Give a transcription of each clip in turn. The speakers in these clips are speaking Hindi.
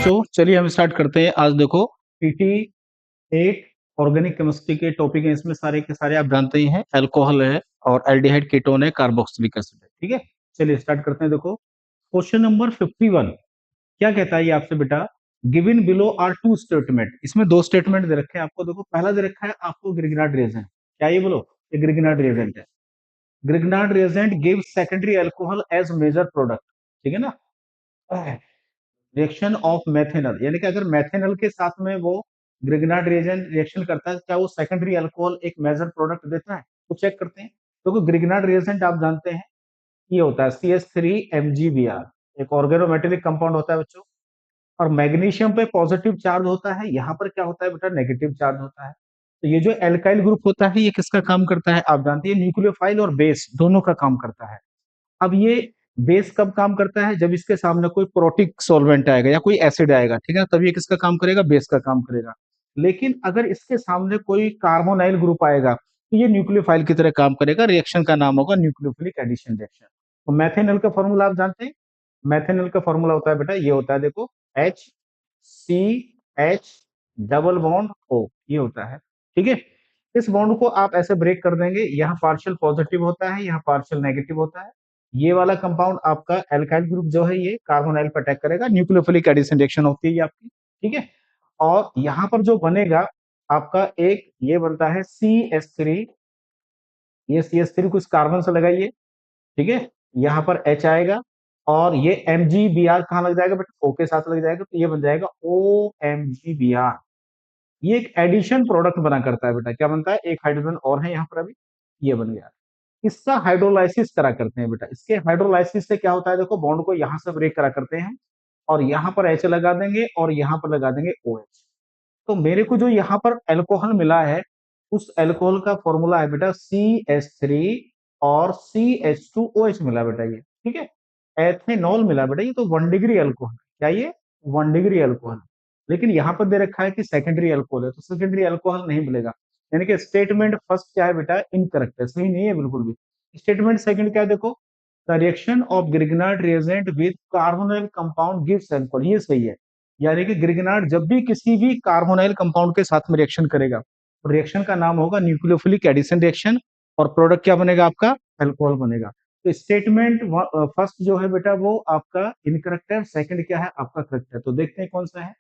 बच्चों, चलिए हम स्टार्ट करते हैं। आज देखो पीटी 8 ऑर्गेनिक केमिस्ट्री के टॉपिक हैं। इसमें सारे के सारे आप जानते ही हैं, अल्कोहल है और एल्डिहाइड कीटोन है, कार्बोक्सिलिक एसिड है। ठीक है, चलिए स्टार्ट करते हैं। देखो क्वेश्चन नंबर 51 क्या कहता है ये आपसे बेटा, given below are two statement. इसमें दो स्टेटमेंट दे रखे हैं आपको। देखो पहला दे रखा है आपको ग्रिग्नार्ड रिएजेंट। क्या ये बोलो, ये ग्रिग्नार्ड रिएजेंट है। Grignard reagent give secondary alcohol as major product. ठीक है ना। रिएक्शन ऑफ मेथेनॉल, यानी कि अगर मेथेनॉल के साथ में वो ग्रिग्नार्ड रिएजेंट रिएक्शन करता है, क्या वो सेकेंडरी अल्कोहल एक मेजर प्रोडक्ट देता है? तो चेक करते हैं। तो ग्रिग्नार्ड रिएजेंट आप जानते हैं ये होता है CH3MgBr, एक ऑर्गेनोमेटेलिक कंपाउंड होता है बच्चों। और मैग्नीशियम पे पॉजिटिव चार्ज होता है, यहाँ पर क्या होता है बेटा, नेगेटिव चार्ज होता है। तो ये जो एल्काइल ग्रुप होता है ये किसका काम करता है आप जानते हैं, न्यूक्लियोफाइल और बेस दोनों का काम करता है। अब ये बेस कब काम करता है, जब इसके सामने कोई प्रोटिक सॉल्वेंट आएगा या कोई एसिड आएगा, ठीक है, तब ये किसका काम करेगा, बेस का काम करेगा। लेकिन अगर इसके सामने कोई कार्बोनाइल ग्रुप आएगा तो ये न्यूक्लियोफाइल की तरह काम करेगा। रिएक्शन का नाम होगा न्यूक्लियोफिलिक एडिशन रिएक्शन। तो मैथेनॉल का फॉर्मूला आप जानते हैं। मैथेनॉल का फॉर्मूला होता है बेटा, ये होता है देखो HCH डबल बॉन्ड O, ये होता है। ठीक है, इस बॉन्ड को आप ऐसे ब्रेक कर देंगे, यहाँ पार्शियल पॉजिटिव होता है, यहाँ पार्शियल नेगेटिव होता है। ये वाला कंपाउंड आपका एल्काइल ग्रुप जो है ये कार्बोनाइल पर अटैक करेगा, न्यूक्लियोफिलिक एडिशन रिएक्शन होती है ये आपकी। ठीक है, और यहाँ पर जो बनेगा आपका एक ये बनता है CH3, ये CH3 को इस कार्बन से लगाइए। ठीक है, यहाँ पर H आएगा और ये MgBr कहाँ लग जाएगा बेटा, O के साथ लग जाएगा, तो ये बन जाएगा OMgBr। ये एक एडिशन प्रोडक्ट बना करता है बेटा। क्या बनता है, एक हाइड्रोजन और है यहाँ पर अभी, ये बन गया। इसका हाइड्रोलाइसिस करा करते हैं बेटा। इसके हाइड्रोलाइसिस से क्या होता है, देखो बॉन्ड को यहाँ से ब्रेक करा करते हैं और यहाँ पर H लगा देंगे और यहाँ पर लगा देंगे OH। तो मेरे को जो यहाँ पर अल्कोहल मिला है, उस अल्कोहल का फॉर्मूला है बेटा CH3 और CH2OH मिला बेटा ये। ठीक है, एथेनॉल मिला बेटा, ये तो 1 डिग्री अल्कोहल। क्या ये 1 डिग्री अल्कोहल? लेकिन यहाँ पर दे रखा है कि सेकेंडरी अल्कोहल है, तो सेकेंडरी अल्कोहल नहीं मिलेगा। यानी कि स्टेटमेंट फर्स्ट क्या है बेटा, इनकरेक्ट है, सही नहीं है बिल्कुल भी। स्टेटमेंट सेकंड क्या है देखो, the reaction of Grignard reagent with carbonyl compound gives alcohol, ये सही है। यानी कि ग्रिग्नार्ड जब भी किसी भी कार्बोनाइल कंपाउंड के साथ में रिएक्शन करेगा, तो रिएक्शन का नाम होगा न्यूक्लियोफिलिक एडिशन रिएक्शन, और प्रोडक्ट क्या बनेगा आपका, अल्कोहल बनेगा। तो स्टेटमेंट फर्स्ट जो है बेटा वो आपका इनकरेक्ट है, सेकंड क्या है आपका करेक्ट है। तो देखते हैं कौन सा है।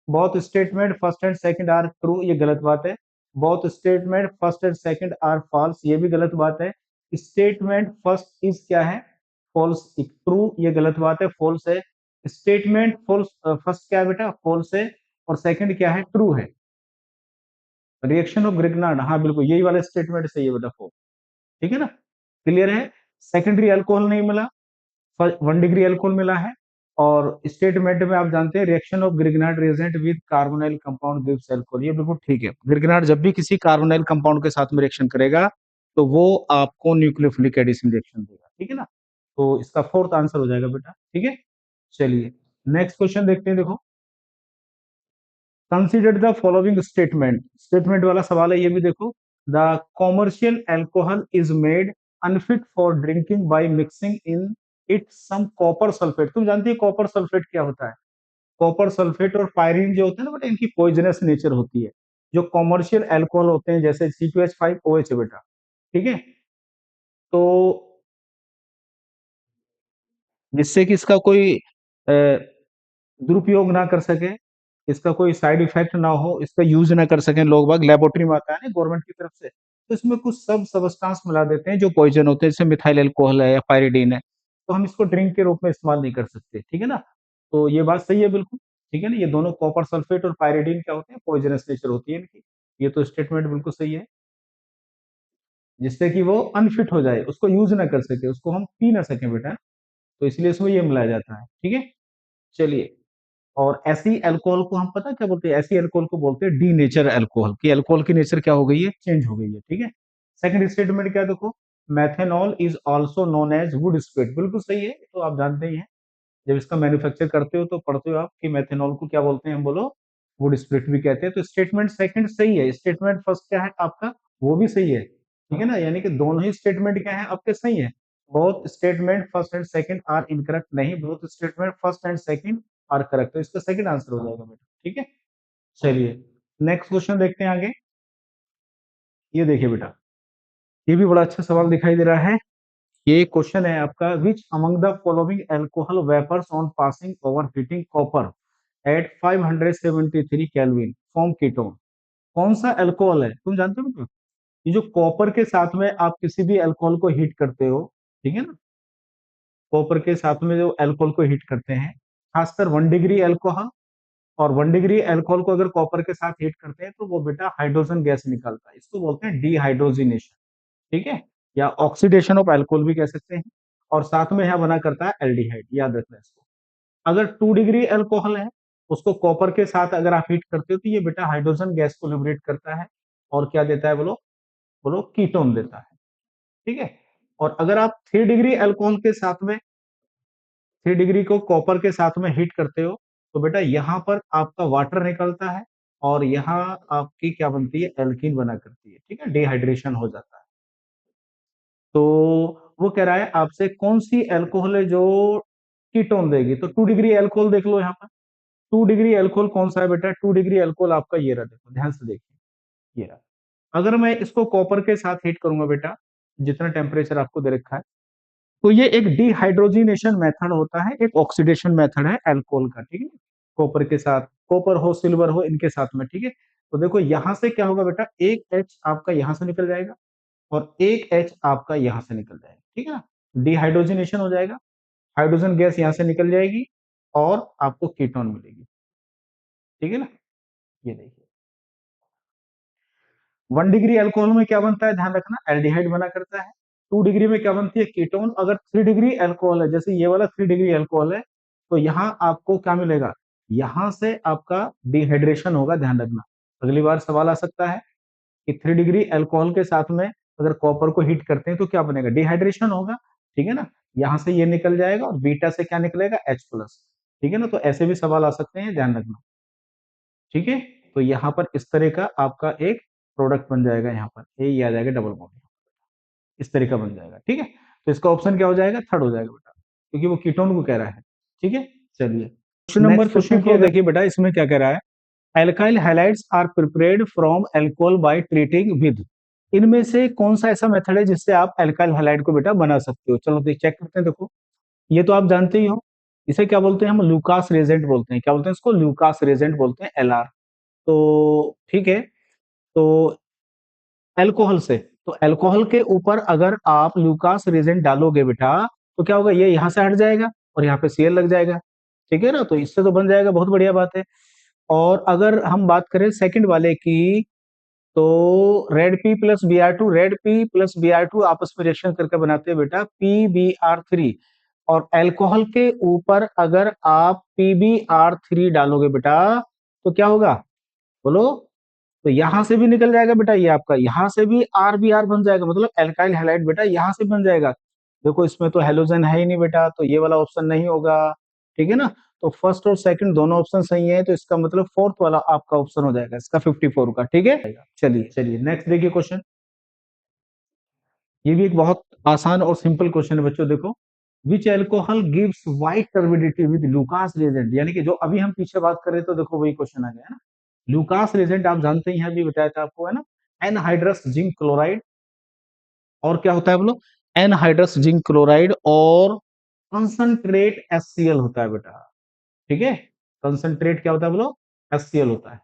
Both statement first and second are true, ये गलत बात है। Both statement first and second are false, ये भी गलत बात है। स्टेटमेंट फर्स्ट इज क्या है, फॉल्स। ट्रू ये गलत बात है, फॉल्स है। स्टेटमेंट फॉल्स फर्स्ट क्या है बेटा, फॉल्स है, और सेकंड क्या है, ट्रू है। रिएक्शन ऑफ ग्रिग्नार्ड, हाँ बिल्कुल यही वाला स्टेटमेंट सही है बेटा, फॉल्स। ठीक है ना, क्लियर है। सेकेंडरी अल्कोहल नहीं मिला, 1 डिग्री अल्कोहल मिला है। और स्टेटमेंट में आप जानते हैं reaction of Grignard reagent with carbonyl compound gives alcohol, ये बिल्कुल ठीक है। ग्रिग्नार्ड जब भी किसी कार्बोनाइल कंपाउंड के साथ में रिएक्शन करेगा तो वो आपको न्यूक्लियोफिलिक एडिशन रिएक्शन देगा। ठीक है ना, तो इसका फोर्थ आंसर हो जाएगा बेटा। ठीक है, चलिए नेक्स्ट क्वेश्चन देखते हैं। देखो consider the following statement, statement वाला सवाल है ये भी देखो। The commercial alcohol is made unfit for drinking by mixing in it some copper sulphate. तुम जानती है कॉपर सल्फेट क्या होता है? कॉपर सल्फेट और पायरीन जो होते हैं ना बेटा, इनकी पॉइजनस नेचर होती है। जो कॉमर्शियल अल्कोहल होते हैं जैसे C2H5OH है बेटा। ठीक है, तो जिससे कि इसका कोई दुरुपयोग ना कर सके, इसका कोई साइड इफेक्ट ना हो, इसका यूज ना कर सकें लोग बाग, लेबोरेटरी में आता है ना गवर्नमेंट की तरफ से, तो इसमें कुछ सब सबस्टांस मिला देते हैं जो पॉइजन होते हैं, जैसे मिथाइल अल्कोहल है या पायरिडीन है। तो हम इसको ड्रिंक के रूप में इस्तेमाल नहीं कर सकते। ठीक है ना, तो ये बात सही है बिल्कुल। ठीक है ना, ये दोनों कॉपर सल्फेट और पायरिडीन क्या होते हैं, पॉइजनस नेचर होती है इनकी। ये तो स्टेटमेंट बिल्कुल सही है, जिससे कि वो अनफिट हो जाए, उसको यूज ना कर सके, उसको हम पी ना सके बेटा, तो इसलिए इसमें ये मिलाया जाता है। ठीक है, चलिए। और ऐसी अल्कोहल को हम पता क्या बोलते हैं, ऐसी अल्कोहल को बोलते हैं डी नेचर अल्कोहल, की अल्कोहल की नेचर क्या हो गई है, चेंज हो गई है। ठीक है, सेकंड स्टेटमेंट क्या देखो, methanol is also known as wood spirit, बिल्कुल सही है, तो आप जानते ही हैं। जब इसका मैन्युफैक्चर करते हो तो पढ़ते हो आप कि मेथेनॉल को क्या बोलते हैं, हम बोलो वुड स्प्रिट भी कहते हैं। तो स्टेटमेंट सेकंड सही है। स्टेटमेंट फर्स्ट क्या है आपका, वो भी सही है। ठीक है ना, यानी कि दोनों ही स्टेटमेंट क्या है आपके, सही है। Both statement first and second are incorrect, नहीं, both statement first and second are correct, तो इसका सेकंड आंसर हो जाएगा बेटा, ठीक है। चलिए नेक्स्ट क्वेश्चन देखते हैं आगे। ये देखिए बेटा, ये भी बड़ा अच्छा सवाल दिखाई दे रहा है। ये क्वेश्चन है आपका, which among the following alcohol vapours on passing over heating copper at 573 kelvin form ketone. कौन सा अल्कोहल है, तुम जानते हो बेटा? ये जो कॉपर के साथ में आप किसी भी अल्कोहल को हीट करते हो, ठीक है ना, कॉपर के साथ में जो अल्कोहल को हीट करते हैं, खासकर 1 डिग्री अल्कोहल, और 1 डिग्री अल्कोहल को अगर कॉपर के साथ हीट करते हैं तो वो बेटा हाइड्रोजन गैस निकलता है, इसको बोलते हैं डिहाइड्रोजिनेशन, ठीक है, या ऑक्सीडेशन ऑफ अल्कोहल भी कह सकते हैं। और साथ में यह बना करता है एल्डिहाइड, याद रखना इसको। अगर 2 डिग्री अल्कोहल है, उसको कॉपर के साथ अगर आप हीट करते हो तो ये बेटा हाइड्रोजन गैस को लिबरेट करता है, और क्या देता है बोलो, बोलो कीटोन देता है, ठीक है। और अगर आप 3 डिग्री अल्कोहल के साथ में, 3 डिग्री को कॉपर के साथ में हीट करते हो, तो बेटा यहाँ पर आपका वाटर निकलता है, और यहाँ आपकी क्या बनती है, एल्कीन बना करती है, ठीक है, डिहाइड्रेशन हो जाता है। तो वो कह रहा है आपसे कौन सी अल्कोहल है जो कीटोन देगी, तो 2 डिग्री अल्कोहल देख लो यहाँ पर। 2 डिग्री अल्कोहल कौन सा है बेटा, 2 डिग्री अल्कोहल आपका ये रहा, देखो ध्यान से देखिए, ये रहा। अगर मैं इसको कॉपर के साथ हीट करूंगा बेटा, जितना टेम्परेचर आपको दे रखा है, तो ये एक डिहाइड्रोजिनेशन मेथड होता है, एक ऑक्सीडेशन मेथड है अल्कोहल का, ठीक है। कॉपर के साथ, कॉपर हो सिल्वर हो इनके साथ में, ठीक है। तो देखो यहां से क्या होगा बेटा, एक एच आपका यहां से निकल जाएगा, और एक एच आपका यहां से निकल जाएगा, ठीक है ना, डिहाइड्रोजिनेशन हो जाएगा, हाइड्रोजन गैस यहां से निकल जाएगी, और आपको कीटोन मिलेगी, ठीक है ना। ये देखिए 1 डिग्री अल्कोहल में क्या बनता है, ध्यान रखना, एल्डिहाइड बना करता है। 2 डिग्री में क्या बनती है, कीटोन। अगर 3 डिग्री अल्कोहल है, जैसे ये वाला 3 डिग्री अल्कोहल है, तो यहाँ आपको क्या मिलेगा, यहाँ से आपका डिहाइड्रेशन होगा, ध्यान रखना। अगली बार सवाल आ सकता है कि 3 डिग्री अल्कोहल के साथ में अगर कॉपर को हीट करते हैं तो क्या बनेगा, डिहाइड्रेशन होगा, ठीक है ना। यहाँ से ये निकल जाएगा, और बीटा से क्या निकलेगा, H प्लस, ठीक है ना। तो ऐसे भी सवाल आ सकते हैं, ध्यान रखना, ठीक है। तो यहाँ पर इस तरह का आपका एक प्रोडक्ट बन जाएगा, यहाँ पर ये आ जाएगा डबल बॉन्ड, इस तरह का बन जाएगा, ठीक है। तो इसका ऑप्शन क्या हो जाएगा, थर्ड हो जाएगा बेटा, क्योंकि वो कीटोन को कह रहा है, ठीक है। चलिए क्वेश्चन नंबर 54 देखिए बेटा, इसमें क्या कह रहा है, alkyl halides are prepared from alcohol by treating with. इनमें से कौन सा ऐसा मेथड है जिससे आप अल्काइल हैलाइड को बेटा बना सकते हो, चलो देख चेक करते हैं। देखो ये तो आप जानते ही हो, इसे क्या बोलते हैं हम, लूकास रेजेंट बोलते हैं, क्या बोलते हैं इसको, लूकास रेजेंट बोलते हैं, LR। तो ठीक है, तो अल्कोहल से, तो अल्कोहल के ऊपर अगर आप लूकास रेजेंट डालोगे बेटा, तो क्या होगा, ये यहाँ से हट जाएगा, और यहाँ पे Cl लग जाएगा, ठीक है ना। तो इससे तो बन जाएगा, बहुत बढ़िया बात है। और अगर हम बात करें सेकंड वाले की, तो रेड पी प्लस Br2 आपस में रिएक्शन करके बनाते हैं बेटा PbR3। और अल्कोहल के ऊपर अगर आप PbR3 डालोगे बेटा, तो क्या होगा, बोलो। तो यहां से भी निकल जाएगा बेटा, ये आपका यहां से भी RBr बन जाएगा, मतलब एल्काइल हैलाइड बेटा यहां से बन जाएगा। देखो इसमें तो हेलोजन है ही नहीं बेटा, तो ये वाला ऑप्शन नहीं होगा, ठीक है ना। तो फर्स्ट और सेकंड दोनों ऑप्शन सही है, तो इसका मतलब फोर्थ वाला आपका ऑप्शन हो जाएगा, इसका 54 का, ठीक है। चलिए चलिए नेक्स्ट देखिए क्वेश्चन। ये भी एक बहुत आसान और सिंपल क्वेश्चन है बच्चों, देखो। Which alcohol gives white turbidity with Lucas reagent, यानी कि जो अभी हम पीछे बात कर रहे थे, तो देखो वही क्वेश्चन आ गया है ना। लूकास रिएजेंट आप जानते ही हैं, अभी बताया था आपको, है ना, एनहाइड्रस जिंक क्लोराइड, और क्या होता है बोलो, एनहाइड्रस जिंक क्लोराइड, और कंसंट्रेट HCl होता है बेटा, ठीक है। कंसंट्रेट क्या होता है बोलो, HCl होता है,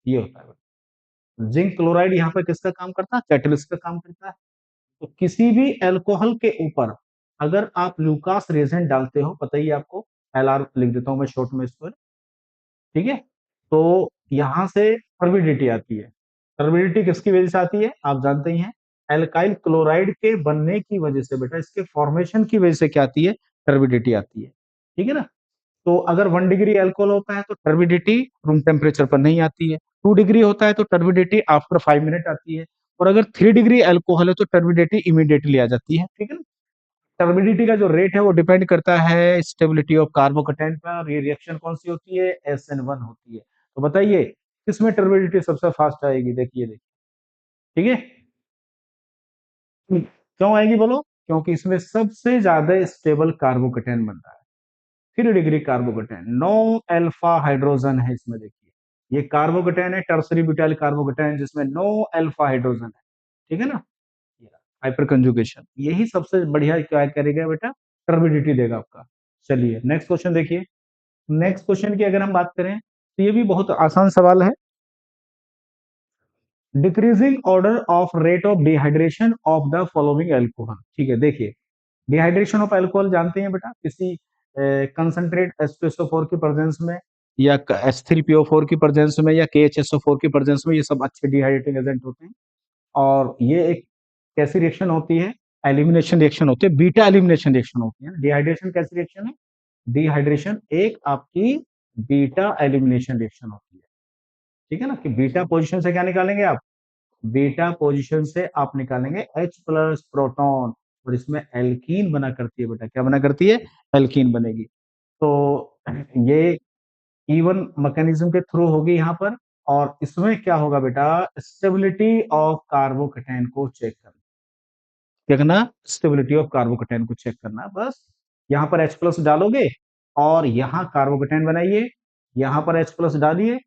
ये होता है बेटा। जिंक क्लोराइड यहाँ पे किसका काम करता है, कैटलिस्ट का काम करता है। तो किसी भी अल्कोहल के ऊपर अगर आप लूकास रेजेंट डालते हो, पता ही है आपको, LR लिख देता हूं मैं शॉर्ट में इसको, ठीक है। तो यहां से टर्बिडिटी आती है। टर्बिडिटी किसकी वजह से आती है, आप जानते ही हैं, एल्काइल क्लोराइड के बनने की वजह से बेटा, इसके फॉर्मेशन की वजह से क्या आती है, टर्बिडिटी आती है, ठीक है ना। तो अगर 1 डिग्री अल्कोहल होता है तो टर्बिडिटी रूम टेम्परेचर पर नहीं आती है, 2 डिग्री होता है तो टर्बिडिटी आफ्टर 5 मिनट आती है, और अगर 3 डिग्री अल्कोहल है तो टर्बिडिटी इमीडिएटली आ जाती है, ठीक है ना। टर्बिडिटी का जो रेट है वो डिपेंड करता है स्टेबिलिटी ऑफ कार्बोकेटाइन पर, और ये रिएक्शन कौन सी होती है, SN1 होती है। तो बताइए किसमें टर्बिडिटी सबसे फास्ट आएगी, देखिए देखिए, ठीक है। क्यों आएगी बोलो, क्योंकि इसमें सबसे ज्यादा स्टेबल कार्बोकेटाइन बन रहा है, 3 डिग्री कार्बोकेटाइन, 9 अल्फा हाइड्रोजन है इसमें, देखिए ये कार्बोकेटाइन है, टर्सरी ब्यूटाइल कार्बोकेटाइन, जिसमें 9 अल्फा हाइड्रोजन है, ठीक है ना, हाइपर कंजुगेशन, यही सबसे बढ़िया क्या करेगा बेटा, टर्बिडिटी देगा आपका। चलिए नेक्स्ट क्वेश्चन देखिए। नेक्स्ट क्वेश्चन की अगर हम बात करें तो ये भी बहुत आसान सवाल है। Decreasing order of rate of dehydration of the following alcohol, ठीक है, देखिए डिहाइड्रेशन ऑफ अल्कोहल जानते हैं बेटा, किसी कंसंट्रेट H2SO4 की प्रेजेंस में, या H3PO4 की प्रेजेंस में, या KHSO4 की प्रेजेंस में, ये सब अच्छे डिहाइड्रेटिंग एजेंट होते हैं। और ये एक कैसी रिएक्शन होती है, एलिमिनेशन रिएक्शन होती है, बीटा एलिमिनेशन रिएक्शन होती है। डिहाइड्रेशन कैसी रिएक्शन है, डिहाइड्रेशन एक आपकी बीटा एलिमिनेशन रिएक्शन होती है, ठीक है ना, कि बीटा पोजीशन से क्या निकालेंगे आप, बीटा पोजीशन से आप निकालेंगे H प्लस प्रोटॉन, और इसमें एल्कीन बना करती है बेटा, क्या बना करती है, एल्कीन बनेगी। तो ये इवन मैकेनिज्म के थ्रू होगी यहाँ पर, और इसमें क्या होगा बेटा, स्टेबिलिटी ऑफ कार्बोकेटाइन को चेक करना, क्या करना, स्टेबिलिटी ऑफ कार्बोकेटाइन को चेक करना, बस यहाँ पर H प्लस डालोगे और यहाँ कार्बोकेटाइन बनाइए, यहाँ पर H प्लस डालिए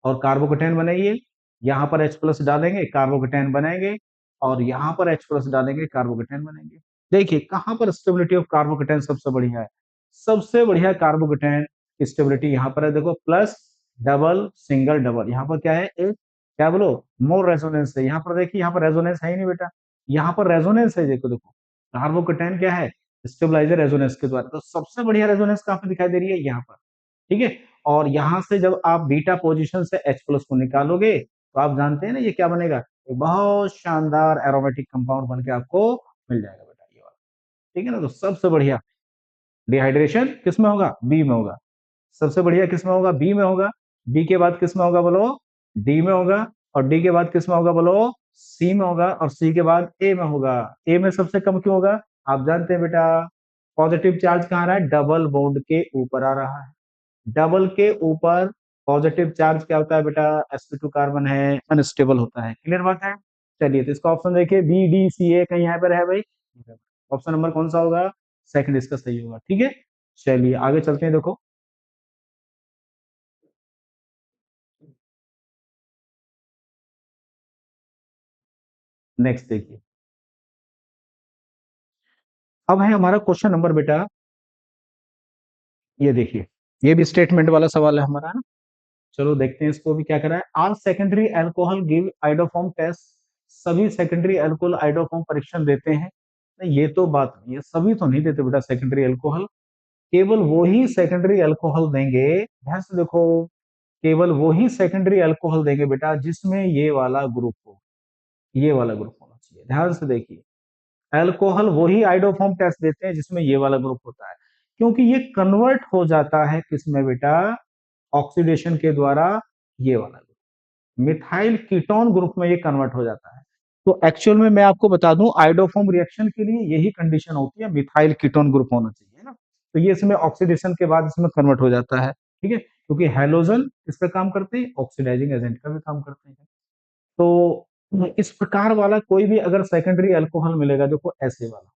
और कार्बोकेटाइन बनाइए, यहाँ पर H प्लस डालेंगे कार्बोकेटाइन बनाएंगे, और यहाँ पर H प्लस डालेंगे कार्बोकेटाइन बनाएंगे। देखिए कहाँ पर स्टेबिलिटी ऑफ कार्बोकेटाइन सबसे बढ़िया है, सबसे बढ़िया कार्बोकेटाइन स्टेबिलिटी यहाँ पर है, देखो प्लस डबल सिंगल डबल, यहाँ पर क्या है, एक क्या बोलो, मोर रेजोनेंस है, यहाँ पर देखिए यहाँ पर रेजोनेंस है ही नहीं बेटा, यहाँ पर रेजोनेंस है, देखो देखो कार्बोकेटाइन क्या है, स्टेबलाइजर रेजोनेंस के द्वारा, तो सबसे बढ़िया रेजोनेंस कहाँ पे दिखाई दे रही है, यहाँ पर, ठीक है। और यहां से जब आप बीटा पोजीशन से H प्लस को निकालोगे तो आप जानते हैं ना ये क्या बनेगा, एक बहुत शानदार एरोमेटिक कंपाउंड बन के आपको मिल जाएगा बेटा, ये वाला, ठीक है ना। तो सबसे बढ़िया डिहाइड्रेशन किस में होगा, बी में होगा, सबसे बढ़िया किस में होगा, बी में होगा, बी के बाद किस में होगा बोलो, डी में होगा, और डी के बाद किस में होगा बोलो, सी में होगा, और सी के बाद ए में होगा। ए में सबसे कम क्यों होगा, आप जानते हैं बेटा, पॉजिटिव चार्ज कहाँ आ रहा है, डबल बॉन्ड के ऊपर आ रहा है, डबल के ऊपर पॉजिटिव चार्ज क्या होता है बेटा, sp2 कार्बन है, अनस्टेबल होता है, क्लियर बात है। चलिए तो इसका ऑप्शन देखिए, बी डी सी ए कहीं यहाँ पर है भाई, ऑप्शन नंबर कौन सा होगा, सेकंड इसका सही होगा, ठीक है। चलिए आगे चलते हैं, देखो नेक्स्ट देखिए, अब है हमारा क्वेश्चन नंबर बेटा, ये देखिए, ये भी स्टेटमेंट वाला सवाल है हमारा ना। चलो देखते हैं इसको भी क्या करा है, all secondary alcohol give iodoform test, सभी सेकेंडरी एल्कोहल आइडोफॉर्म परीक्षण देते हैं, नहीं ये तो बात नहीं है, सभी तो नहीं देते बेटा सेकेंडरी एल्कोहल, केवल वो ही सेकेंडरी अल्कोहल देंगे, ध्यान से देखो, केवल वो ही सेकेंडरी अल्कोहल देंगे बेटा जिसमें ये वाला ग्रुप हो, ये वाला ग्रुप होना चाहिए, ध्यान से देखिए, अल्कोहल वही आइडोफॉर्म टेस्ट देते हैं जिसमें ये वाला ग्रुप होता है, क्योंकि ये कन्वर्ट हो जाता है किसमें बेटा, ऑक्सीडेशन के द्वारा, ये वाला मिथाइल कीटोन ग्रुप में ये कन्वर्ट हो जाता है। तो एक्चुअल में मैं आपको बता दूं, आइडोफॉर्म रिएक्शन के लिए यही कंडीशन होती है, मिथाइल कीटोन ग्रुप होना चाहिए ना, तो ये इसमें ऑक्सीडेशन के बाद इसमें कन्वर्ट हो जाता है, ठीक है, क्योंकि हेलोजन इस पर काम करते हैं, ऑक्सीडाइजिंग एजेंट का भी काम करते हैं। तो इस प्रकार वाला कोई भी अगर सेकेंडरी अल्कोहल मिलेगा, देखो ऐसे वाला,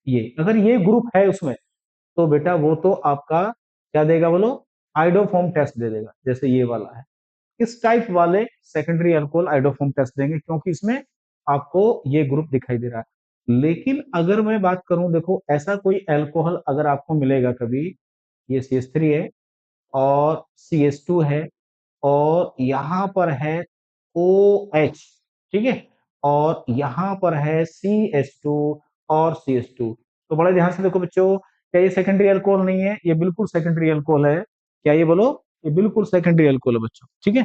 ये अगर ये ग्रुप है उसमें, तो बेटा वो तो आपका क्या देगा बोलो, आइडोफॉर्म टेस्ट दे देगा, जैसे ये वाला है, इस टाइप वाले सेकेंडरी अल्कोहल आइडोफॉर्म टेस्ट देंगे, क्योंकि इसमें आपको ये ग्रुप दिखाई दे रहा है। लेकिन अगर मैं बात करूं, देखो ऐसा कोई अल्कोहल अगर आपको मिलेगा कभी, ये CH3 है और CH2 है, और यहां पर है OH, ठीक है, और यहां पर है CH2 और CH2, तो बड़े ध्यान से देखो बच्चों, क्या ये सेकेंडरी अल्कोहल नहीं है, ये बिल्कुल सेकेंडरी अल्कोहल है, क्या ये बोलो, ये बिल्कुल सेकेंडरी अल्कोहल है बच्चों, ठीक है।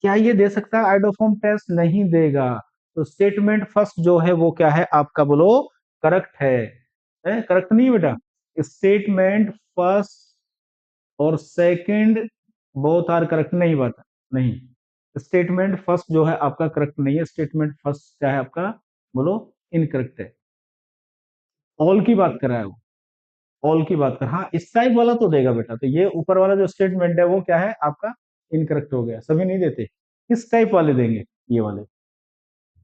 क्या ये दे सकता है आइडोफॉर्म टेस्ट, नहीं देगा, तो स्टेटमेंट फर्स्ट जो है वो क्या है आपका बोलो, करेक्ट है करेक्ट नहीं बेटा, स्टेटमेंट फर्स्ट और सेकंड बोथ आर करेक्ट, नहीं बात नहीं, स्टेटमेंट फर्स्ट जो है आपका करेक्ट नहीं है, स्टेटमेंट फर्स्ट क्या है आपका बोलो, इनकरेक्ट है, ऑल की बात कर रहा है वो, ऑल की बात कर, हाँ इस टाइप वाला तो देगा बेटा, तो ये ऊपर वाला जो स्टेटमेंट है वो क्या है आपका इनकरेक्ट हो गया, सभी नहीं देते, इस टाइप वाले देंगे, ये वाले,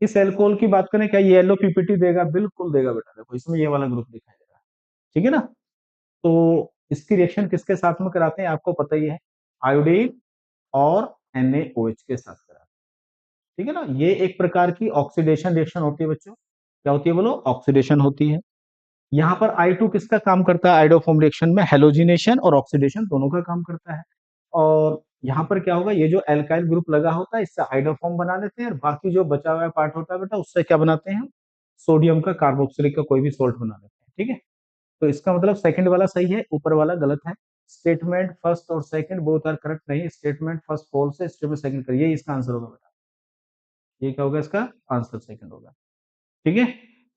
इस एल्कोहल की बात करें, क्या ये येलो पीपीटी देगा, बिल्कुल देगा बेटा, देखो इसमें ये वाला ग्रुप दिखाई दे रहा है, ठीक है ना। तो इसकी रिएक्शन किसके साथ में कराते हैं आपको पता ही है, आयोडीन और NaOH के साथ कराते हैं। ठीक है ना, ये एक प्रकार की ऑक्सीडेशन रिएक्शन होती है बच्चों। क्या होती है बोलो, ऑक्सीडेशन होती है। यहाँ पर I2 किसका काम करता है, आइडोफॉर्म रिएक्शन में हेलोजिनेशन और ऑक्सीडेशन दोनों का काम करता है। और यहाँ पर क्या होगा, ये जो एल्काइल ग्रुप लगा होता है इससे हाइड्रोफॉर्म बना लेते हैं, और बाकी जो बचा हुआ पार्ट होता है बेटा उससे क्या बनाते हैं, सोडियम का कार्बोक्सिलिक का कोई भी सोल्ट बना लेते हैं। ठीक है, तो इसका मतलब सेकंड वाला सही है, ऊपर वाला गलत है। स्टेटमेंट फर्स्ट और सेकंड बोथ आर करेक्ट नहीं, स्टेटमेंट फर्स्ट फॉल्स है, स्टेटमेंट सेकंड करिए, ये इसका आंसर होगा बेटा। ये क्या होगा, इसका आंसर सेकंड होगा। ठीक है,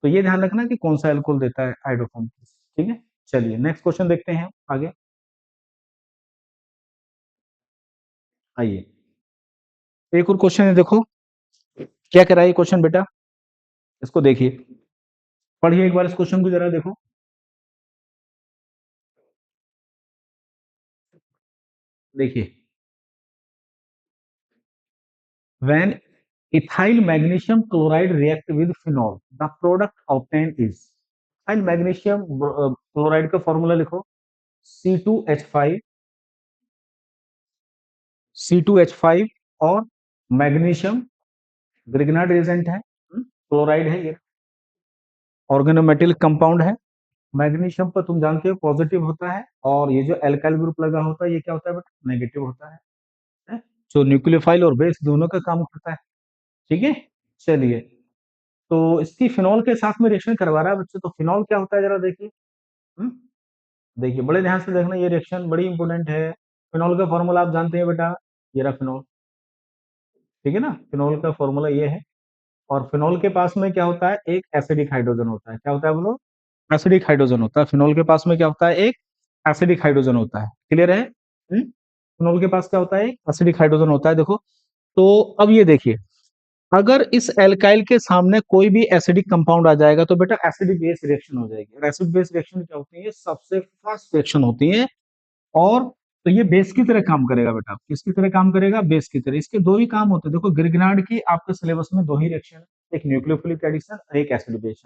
तो ये ध्यान रखना कि कौन सा एल्कोहल देता है हाइड्रोफॉर्म। ठीक है, चलिए नेक्स्ट क्वेश्चन देखते हैं आगे। आइए, एक और क्वेश्चन है, देखो क्या कह रहा है ये क्वेश्चन बेटा, इसको देखिए, पढ़िए एक बार इस क्वेश्चन को जरा देखो। देखिए, when ethyl magnesium chloride react with phenol the product obtained is, ethyl magnesium chloride का फॉर्मूला लिखो, C2H5, C2H5 और मैग्नीशियम ग्रिग्नार्ड रिएजेंट है, क्लोराइड है ये, ऑर्गेनोमेटिक कंपाउंड है। मैग्नीशियम पर तुम जानते हो पॉजिटिव होता है, और ये जो एल्काइल ग्रुप लगा होता है ये क्या होता है बेटा, नेगेटिव होता है? जो न्यूक्लियोफाइल और बेस दोनों का काम करता है। ठीक है, चलिए, तो इसकी फिनॉल के साथ में रिएक्शन करवा रहा है बच्चों, तो फिनॉल क्या होता है जरा देखिए। हम्म, देखिए बड़े ध्यान से देखना, ये रिएक्शन बड़ी इंपॉर्टेंट है। फिनॉल का फॉर्मूला आप जानते हैं बेटा, ये रहा फिनॉल। ठीक है ना, फिनॉल का फॉर्मूला ये है। और फिनॉल के पास में क्या होता है, एक एसिडिक हाइड्रोजन होता है। क्या होता है बोलो, एसिडिक हाइड्रोजन होता है। फिनॉल के पास में क्या होता है, एक एसिडिक हाइड्रोजन होता है। क्लियर है? फिनॉल के पास क्या होता है, एक एसिडिक हाइड्रोजन होता है। देखो, तो अब ये देखिए, अगर इस एल्काइल के सामने कोई भी एसिडिक कंपाउंड आ जाएगा तो बेटा एसिडिक बेस रिएक्शन हो जाएगी। और एसिड बेस रिएक्शन क्या होती है, ये सबसे फास्ट रिएक्शन होती है। और तो ये बेस की तरह काम करेगा बेटा, किसकी तरह काम करेगा, बेस की तरह। इसके दो ही काम होते हैं, देखो ग्रिग्नार्ड की आपके सिलेबस में दो ही रिएक्शन है, एक न्यूक्लियोफिलिक एडिशन और एक एसिड बेस।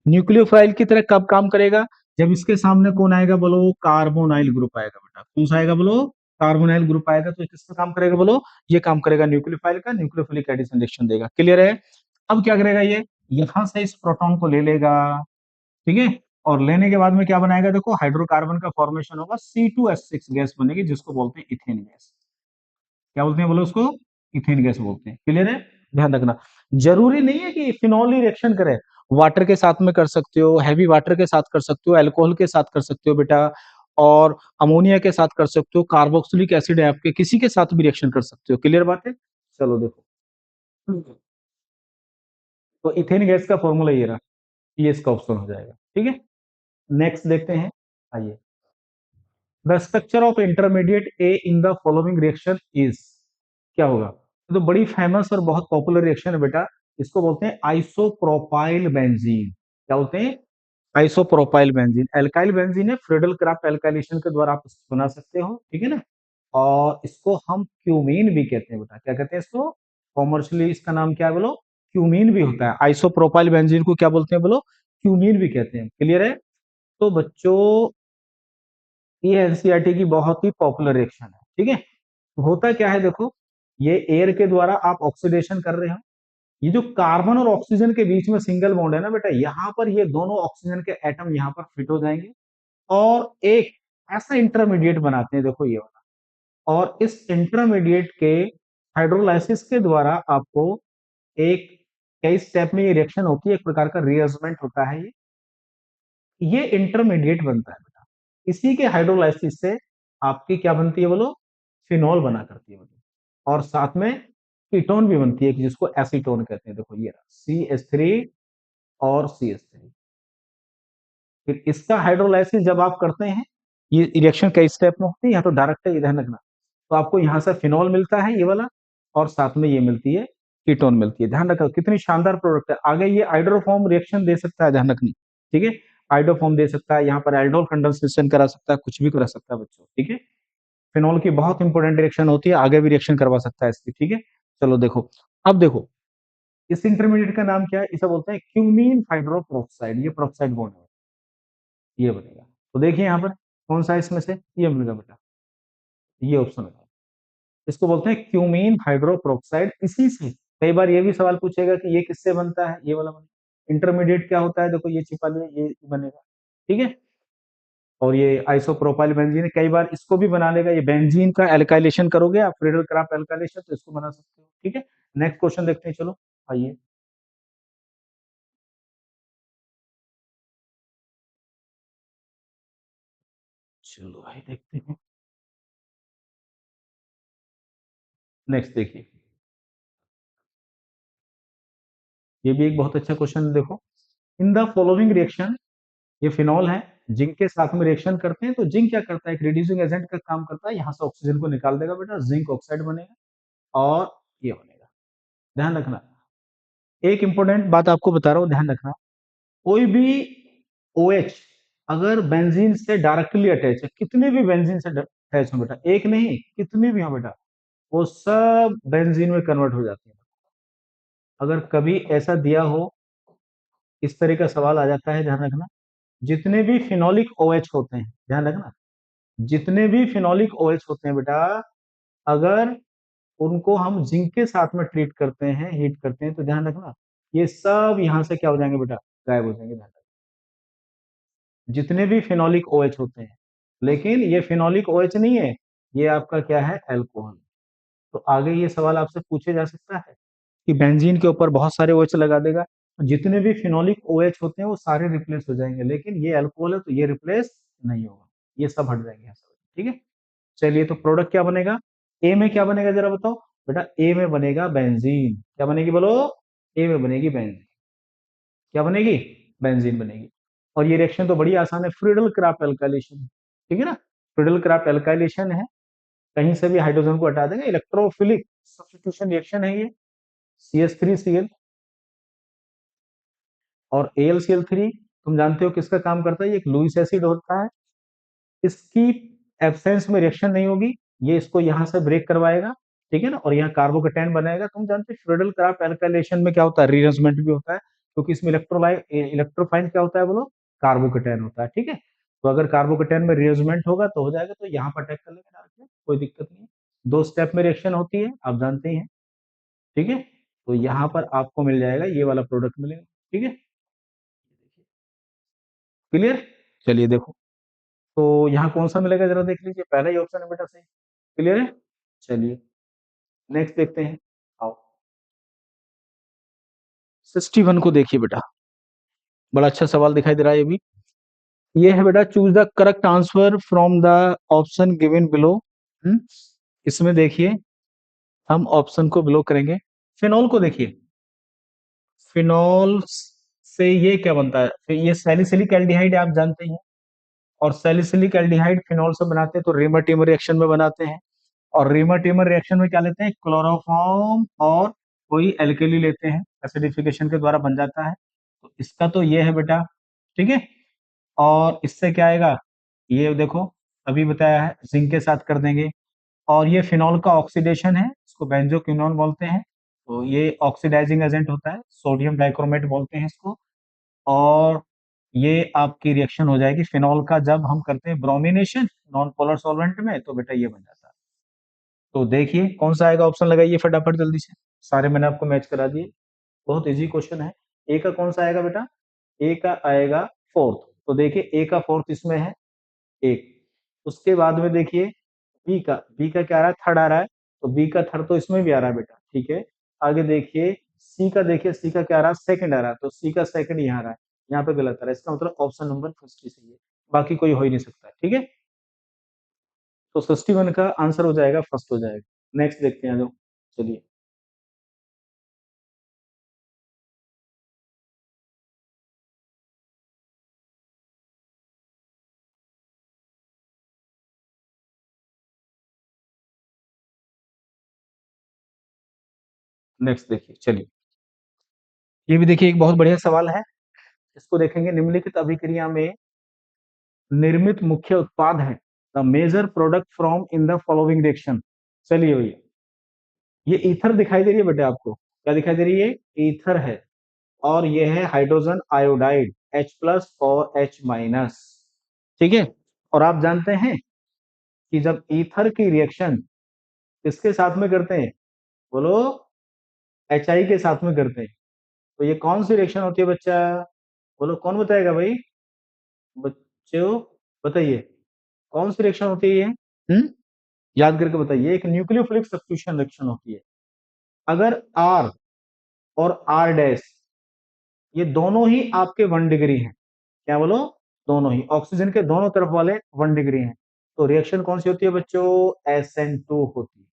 न्यूक्लियोफाइल की तरह कब काम करेगा, जब इसके सामने कौन आएगा बोलो, कार्बोनाइल ग्रुप आएगा बेटा। कौन सा आएगा बोलो, कार्बोनाइल ग्रुप आएगा, तो किसका काम करेगा बोलो, ये काम करेगा न्यूक्लियोफाइल का, न्यूक्लियोफिलिक एडिशन रिएक्शन देगा। क्लियर है? अब क्या करेगा ये, यहां से इस प्रोटॉन को ले लेगा। ठीक है, और लेने के बाद में क्या बनाएगा, देखो हाइड्रोकार्बन का फॉर्मेशन होगा, C2H6 गैस बनेगी, जिसको बोलते हैं इथेन गैस। क्या बोलते हैं बोलो उसको, इथेन गैस बोलते हैं। क्लियर है? ध्यान रखना, जरूरी नहीं है कि फिनॉल ही रिएक्शन करे, वाटर के साथ में कर सकते हो, हैवी वाटर के साथ कर सकते हो, अल्कोहल के साथ कर सकते हो बेटा, और अमोनिया के साथ कर सकते हो, कार्बोक्सिलिक एसिड है आपके, किसी के साथ भी रिएक्शन कर सकते हो। क्लियर बात है? चलो देखो, तो इथेन गैस का फॉर्मूला ये रहा, ये इसका ऑप्शन हो जाएगा। ठीक है, नेक्स्ट देखते हैं। आइए, the structure of intermediate A in the following reaction is, क्या होगा, तो बड़ी फेमस और बहुत पॉपुलर रिएक्शन है बेटा, इसको बोलते हैं आइसोप्रोपाइल बेंजीन। क्या बोलते हैं, आइसोप्रोपाइल बेंजीन। एल्काइल बेंजीन है, फ्रीडल क्राफ्ट एल्काइलेशन के द्वारा आप इसको बना सकते हो। ठीक है ना, और इसको हम क्यूमीन भी कहते हैं बेटा। क्या कहते हैं इसको, कॉमर्शियली इसका नाम क्या है बोलो, क्यूमीन भी होता है। आइसोप्रोपाइल बेंजीन को क्या बोलते हैं बोलो, क्यूमीन भी कहते हैं। क्लियर है? तो बच्चों, ये एनसीईआरटी की बहुत ही पॉपुलर रिएक्शन है। ठीक है, होता क्या है देखो, ये एयर के द्वारा आप ऑक्सीडेशन कर रहे हो, ये जो कार्बन और ऑक्सीजन के बीच में सिंगल बॉन्ड है ना बेटा, यहाँ पर ये दोनों ऑक्सीजन के एटम यहाँ पर फिट हो जाएंगे, और एक ऐसा इंटरमीडिएट बनाते हैं, देखो ये वाला। और इस इंटरमीडिएट के हाइड्रोलाइसिस के द्वारा आपको एक, कई स्टेप में ये रिएक्शन होती है, एक प्रकार का रीअरेंजमेंट होता है, ये इंटरमीडिएट बनता है बेटा। इसी के हाइड्रोलाइसिस से आपकी क्या बनती है बोलो, फिनॉल बना करती है बोलो, और साथ में कीटोन भी बनती है जिसको एसीटोन कहते हैं। देखो ये रहा CH3 और CH3। फिर इसका हाइड्रोलाइसिस जब आप करते हैं, ये रिएक्शन कई स्टेप में होती है, यहाँ तो डायरेक्ट है, ये ध्यान रखना। तो आपको यहाँ से फिनॉल मिलता है ये वाला, और साथ में ये मिलती है, कीटोन मिलती है। ध्यान रखो कितनी शानदार प्रोडक्ट है। आगे ये हाइड्रोफॉर्म रिएक्शन दे सकता है, ध्यान रखनी। ठीक है, हाइड्रोफॉर्म दे सकता है, यहाँ पर एल्डोल कंडेंसेशन करा सकता है, कुछ भी करा सकता है बच्चों। ठीक है, फिनॉल की बहुत इंपॉर्टेंट रिएक्शन होती है, आगे भी रिएक्शन करवा सकता है इसकी। ठीक है, चलो देखो, अब देखो इस इंटरमीडिएट का नाम क्या है, इसे बोलते हैं क्यूमीन हाइड्रोप्रोक्साइड। ये प्रोक्साइड बॉन्ड है, ये बनेगा। तो देखिए यहाँ पर कौन सा है इसमें से? ये मिलेगा बेटा, ये ऑप्शन है। इसको बोलते हैं क्यूमीन हाइड्रोक्साइड। इसी से कई बार ये भी सवाल पूछेगा कि ये किससे बनता है, ये वाला बनेगा। इंटरमीडिएट क्या होता है, देखो ये छिपा लिया, ये बनेगा, ठीक है। और ये आइसोप्रोपाइल बेंजीन, कई बार इसको भी बना लेगा। ये बेंजीन का एल्काइलेशन करोगे आप, फ्रीडल क्राफ्ट एल्काइलेशन, तो इसको बना सकते हो, ठीक है। नेक्स्ट क्वेश्चन देखते हैं, चलो आइए। चलो भाई देखते हैं, नेक्स्ट देखिए। ये भी एक बहुत अच्छा क्वेश्चन है, देखो। इन द फॉलोइंग रिएक्शन, ये फिनॉल है, जिंक के साथ में रिएक्शन करते हैं, तो जिंक क्या करता है, एक रिड्यूसिंग एजेंट का काम करता है, यहाँ से ऑक्सीजन को निकाल देगा बेटा, जिंक ऑक्साइड बनेगा और ये बनेगा। ध्यान रखना, एक इंपॉर्टेंट बात आपको बता रहा हूँ, ध्यान रखना। कोई भी OH अगर बेंजीन से डायरेक्टली अटैच है, कितने भी बेंजीन से अटैच हो बेटा, एक नहीं कितने भी हो बेटा, वो सब बेंजीन में कन्वर्ट हो जाते हैं। अगर कभी ऐसा दिया हो, इस तरह का सवाल आ जाता है, ध्यान रखना। जितने भी फिनोलिक OH होते हैं, ध्यान रखना, जितने भी फिनोलिक OH होते हैं बेटा, अगर उनको हम जिंक के साथ में ट्रीट करते हैं, हीट करते हैं, तो ध्यान रखना ये सब यहाँ से क्या हो जाएंगे बेटा, गायब हो जाएंगे, ध्यान रखना। जितने भी फिनोलिक OH होते हैं, लेकिन ये फिनोलिक OH नहीं है, ये आपका क्या है, एल्कोहल। तो आगे ये सवाल आपसे पूछे जा सकता है कि बेंजीन के ऊपर बहुत सारे OH लगा देगा, जितने भी फिनोलिक OH होते हैं वो सारे रिप्लेस हो जाएंगे, लेकिन ये अल्कोहल है तो ये रिप्लेस नहीं होगा, ये सब हट जाएंगे यहाँ से, ठीक है। चलिए, तो प्रोडक्ट क्या बनेगा, ए में क्या बनेगा जरा बताओ बेटा, ए में बनेगा बेंजीन। क्या बनेगी बोलो, ए में बनेगी बेंजीन। क्या बनेगी, बेंजीन बनेगी। और ये रिएक्शन तो बड़ी आसान है, फ्रीडल क्राफ्ट एल्काइलेशन, ठीक है ना। फ्रीडल क्राफ्ट एल्काइलेशन है, कहीं से भी हाइड्रोजन को हटा देंगे, इलेक्ट्रोफिलिक सब्स्टिट्यूशन रिएक्शन है ये। CH3Cl और AlCl3, तुम जानते हो किसका काम करता है, ये एक लुईस एसिड होता है, इसकी एब्सेंस में रिएक्शन नहीं होगी, ये इसको यहाँ से ब्रेक करवाएगा, ठीक है ना, और यहाँ कार्बोकेटाइन बनाएगा। तुम जानते हो फ्रीडल क्राफ्ट एल्काइलेशन में क्या होता है, रीअरेंजमेंट भी होता है, क्योंकि इसमें इलेक्ट्रोफाइल क्या होता है बोलो, कार्बोकेटाइन होता है, ठीक है। तो अगर कार्बोकेटाइन में रीअरेंजमेंट होगा तो हो जाएगा, तो यहाँ पर अटैक कर लेगा डायरेक्टली, कोई दिक्कत नहीं है। 2 स्टेप में रिएक्शन होती है, आप जानते ही हैं, ठीक है। तो यहाँ पर आपको मिल जाएगा, ये वाला प्रोडक्ट मिलेगा, ठीक है, क्लियर। चलिए देखो, तो यहाँ कौन सा मिलेगा जरा देख लीजिए, पहला ही ऑप्शन है बेटा सही, क्लियर है। चलिए नेक्स्ट देखते हैं, आओ। 61 को देखिए बेटा, बड़ा अच्छा सवाल दिखाई दे रहा है ये भी। ये है बेटा, choose the correct answer from the option given below. इसमें देखिए, हम ऑप्शन को बिलो करेंगे। फिनॉल को देखिए, फिनॉल से ये क्या बनता है, फिर ये सैलिसिलिक एल्डिहाइड आप जानते हैं, और सैलिसिलिक एल्डिहाइड फिनॉल से बनाते हैं तो रीमर टीमर रिएक्शन में बनाते हैं। और रीमर टीमर रिएक्शन में क्या लेते हैं, क्लोरोफॉर्म और कोई एल्केली लेते हैं, एसिडिफिकेशन के द्वारा बन जाता है। तो इसका तो ये है बेटा, ठीक है। और इससे क्या आएगा, ये देखो, अभी बताया है, जिंक के साथ कर देंगे। और ये फिनॉल का ऑक्सीडेशन है, इसको बेंजोक्विनोन बोलते हैं, तो ये ऑक्सीडाइजिंग एजेंट होता है, सोडियम डाइक्रोमेट बोलते हैं इसको। और ये आपकी रिएक्शन हो जाएगी फिनॉल का, जब हम करते हैं ब्रोमिनेशन नॉन पोलर सॉल्वेंट में, तो बेटा ये बन जाता है। तो देखिए कौन सा आएगा, ऑप्शन लगाइए फटाफट जल्दी से, सारे मैंने आपको मैच करा दिए, बहुत इजी क्वेश्चन है। ए का कौन सा आएगा बेटा, ए का आएगा फोर्थ, तो देखिए ए का फोर्थ इसमें है, एक। उसके बाद में देखिए बी का क्या आ रहा है, थर्ड आ रहा है, तो बी का थर्ड तो इसमें भी आ रहा है बेटा, ठीक है। आगे देखिए सी का, देखिए सी का क्या आ रहा है, सेकंड आ रहा है, तो सी का सेकंड यहाँ आ रहा है, यहाँ पे गलत आ रहा है, इसका मतलब ऑप्शन नंबर फर्स्ट ही सही है, बाकी कोई हो ही नहीं सकता, ठीक है। तो 61 का आंसर हो जाएगा, फर्स्ट हो जाएगा। नेक्स्ट देखते हैं, आ जाओ, चलिए। नेक्स्ट देखिए, चलिए। ये भी देखिए एक बहुत बढ़िया सवाल है, इसको देखेंगे, निम्नलिखित अभिक्रिया में निर्मित मुख्य उत्पाद है, the major product from in the following reaction. चलिए भैया, ये ईथर दिखाई दे रही है बेटे आपको, क्या दिखाई दे रही है, ईथर है। और ये है हाइड्रोजन आयोडाइड, H+ और H-, ठीक है। और आप जानते हैं कि जब ईथर की रिएक्शन किसके साथ में करते हैं, बोलो, HI के साथ में करते हैं, तो ये कौन सी रिएक्शन होती है बच्चा, बोलो कौन बताएगा भाई, बच्चों बताइए, कौन सी रिएक्शन होती है ये, याद करके बताइए, एक न्यूक्लियोफिलिक सब्स्टिट्यूशन रिएक्शन होती है। अगर R और R डैश ये दोनों ही आपके 1 डिग्री हैं, क्या बोलो, दोनों ही ऑक्सीजन के दोनों तरफ वाले 1 डिग्री हैं, तो रिएक्शन कौन सी होती है बच्चों, SN2 होती है।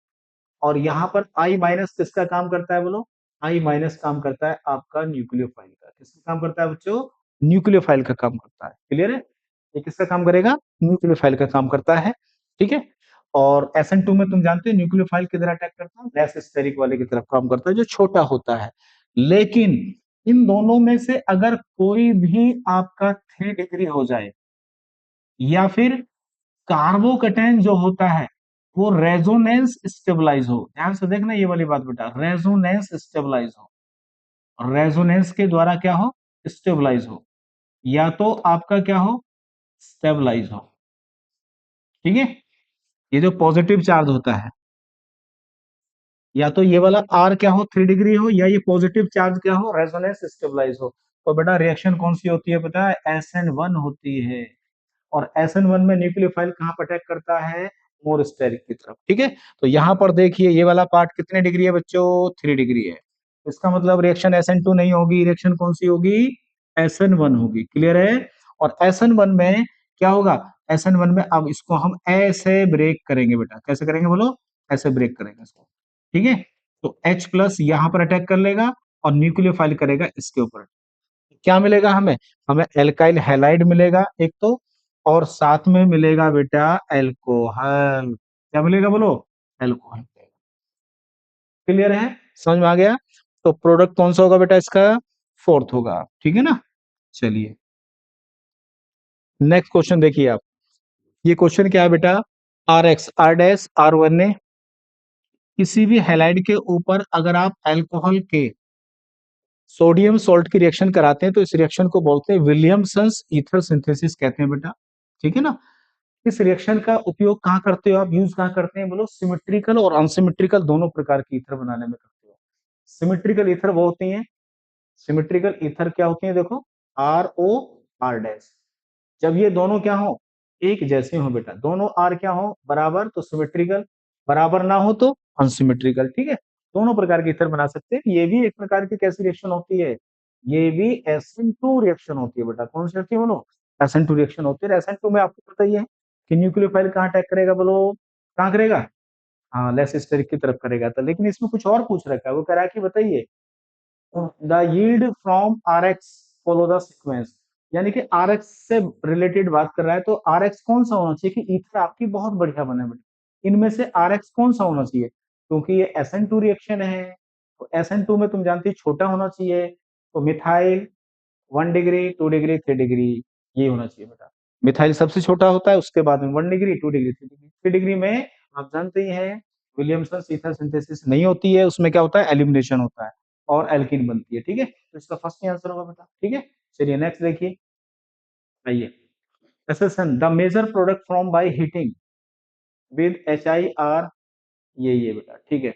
और यहाँ पर I माइनस किसका काम करता है, बोलो, I माइनस काम करता है आपका न्यूक्लियोफाइल का, किसका काम करता है बच्चों, न्यूक्लियोफाइल का काम करता है, क्लियर है, ये किसका काम करेगा, न्यूक्लियोफाइल का काम करता है, ठीक है। और SN2 में तुम जानते हो न्यूक्लियोफाइल किधर अटैक करता है, लेस स्टेरिक वाले की तरफ काम करता है जो छोटा होता है। लेकिन इन दोनों में से अगर कोई भी आपका 3 डिग्री हो जाए, या फिर कार्बोकैटायन जो होता है वो रेजोनेंस स्टेबलाइज हो, ध्यान से देखना ये वाली बात बेटा, रेजोनेंस स्टेबलाइज हो, रेजोनेंस के द्वारा क्या हो, स्टेबलाइज हो, या तो आपका क्या हो, स्टेबलाइज हो, ठीक है। ये जो पॉजिटिव चार्ज होता है, या तो ये वाला आर क्या हो, 3 डिग्री हो, या ये पॉजिटिव चार्ज क्या हो, रेजोनेंस स्टेबलाइज हो, तो बेटा रिएक्शन कौन सी होती है पता है, SN1 होती है। और SN1 में न्यूक्लियोफाइल कहाँ पर अटैक करता है, मोर स्टेरिक की तरफ, ठीक है। तो यहाँ पर देखिए ये वाला पार्ट कितने डिग्री है बच्चों, 3 डिग्री है, इसका मतलब रिएक्शन SN2 नहीं होगी, रिएक्शन कौन सी होगी, SN1 होगी, क्लियर है। और SN1 में क्या होगा, SN1 में अब इसको हम ऐसे ब्रेक करेंगे बेटा, कैसे करेंगे बोलो, ऐसे ब्रेक करेंगे इसको, ठीक है। तो H प्लस यहाँ पर अटैक कर लेगा और न्यूक्लियोफाइल करेगा इसके ऊपर, क्या मिलेगा हमें, हमें एल्काइल हैलाइड मिलेगा एक तो, और साथ में मिलेगा बेटा एल्कोहल, क्या मिलेगा बोलो, एल्कोहल, क्लियर है, समझ में आ गया। तो प्रोडक्ट कौन सा होगा बेटा इसका, फोर्थ होगा, ठीक है ना। चलिए नेक्स्ट क्वेश्चन देखिए आप, ये क्वेश्चन क्या है बेटा, R X R dash R one ने किसी भी हैलाइड के ऊपर अगर आप अल्कोहल के सोडियम सॉल्ट की रिएक्शन कराते हैं तो इस रिएक्शन को बोलते हैं विलियमसन्स ईथर सिंथेसिस कहते हैं बेटा, ठीक है ना। इस रिएक्शन का उपयोग कहाँ करते हो आप, यूज कहाँ करते हैं बोलो, सिमेट्रिकल और अनसिमेट्रिकल दोनों प्रकार की ईथर बनाने में करते हो। सिमेट्रिकल ईथर वो होती हैं, सिमेट्रिकल ईथर क्या होती है देखो, आर ओ आर डैश, जब ये दोनों क्या हो, एक जैसे हो बेटा, दोनों आर क्या हो बराबर तो सिमेट्रिकल, बराबर ना हो तो अनसिमेट्रिकल, ठीक है। दोनों प्रकार के ईथर बना सकते हैं, ये भी एक प्रकार की कैसी रिएक्शन होती है, ये भी SN2 रिएक्शन होती है बेटा, कौन सी होती है बोलो, SN2 रिएक्शन होती है। SN2 में आपको पता ही है कि न्यूक्लियोफाइल कहाँ अटैक करेगा बोलो, कहाँ करेगा, हाँ लेस स्टेरिक की तरफ करेगा था, लेकिन इसमें कुछ और पूछ रखा है, वो कह रहा है कि बताइए the yield from RX follow the sequence, यानी कि RX से रिलेटेड बात कर रहा है, तो RX कौन सा होना चाहिए कि ईथर आपकी बहुत बढ़िया बने बेटा, इनमें से RX कौन सा होना चाहिए, क्योंकि ये SN2 रिएक्शन है, तो SN2 में तुम जानती हो छोटा होना चाहिए, तो मिथाइल 1 डिग्री 2 डिग्री 3 डिग्री ये होना चाहिए बेटा, मिथाइल सबसे छोटा होता है, उसके बाद में 1 डिग्री 2 डिग्री 3 डिग्री, 3 डिग्री में आप जानते ही हैं विलियमसन ईथर सिंथेसिस नहीं होती है, उसमें क्या होता है, एलिमिनेशन होता है और एल्कीन बनती है, ठीक है। तो इसका फर्स्ट ही आंसर होगा बेटा, ठीक है। चलिए नेक्स्ट देखिए, आइए, assess the major product from by heating with HIR, ये बेटा, ठीक है,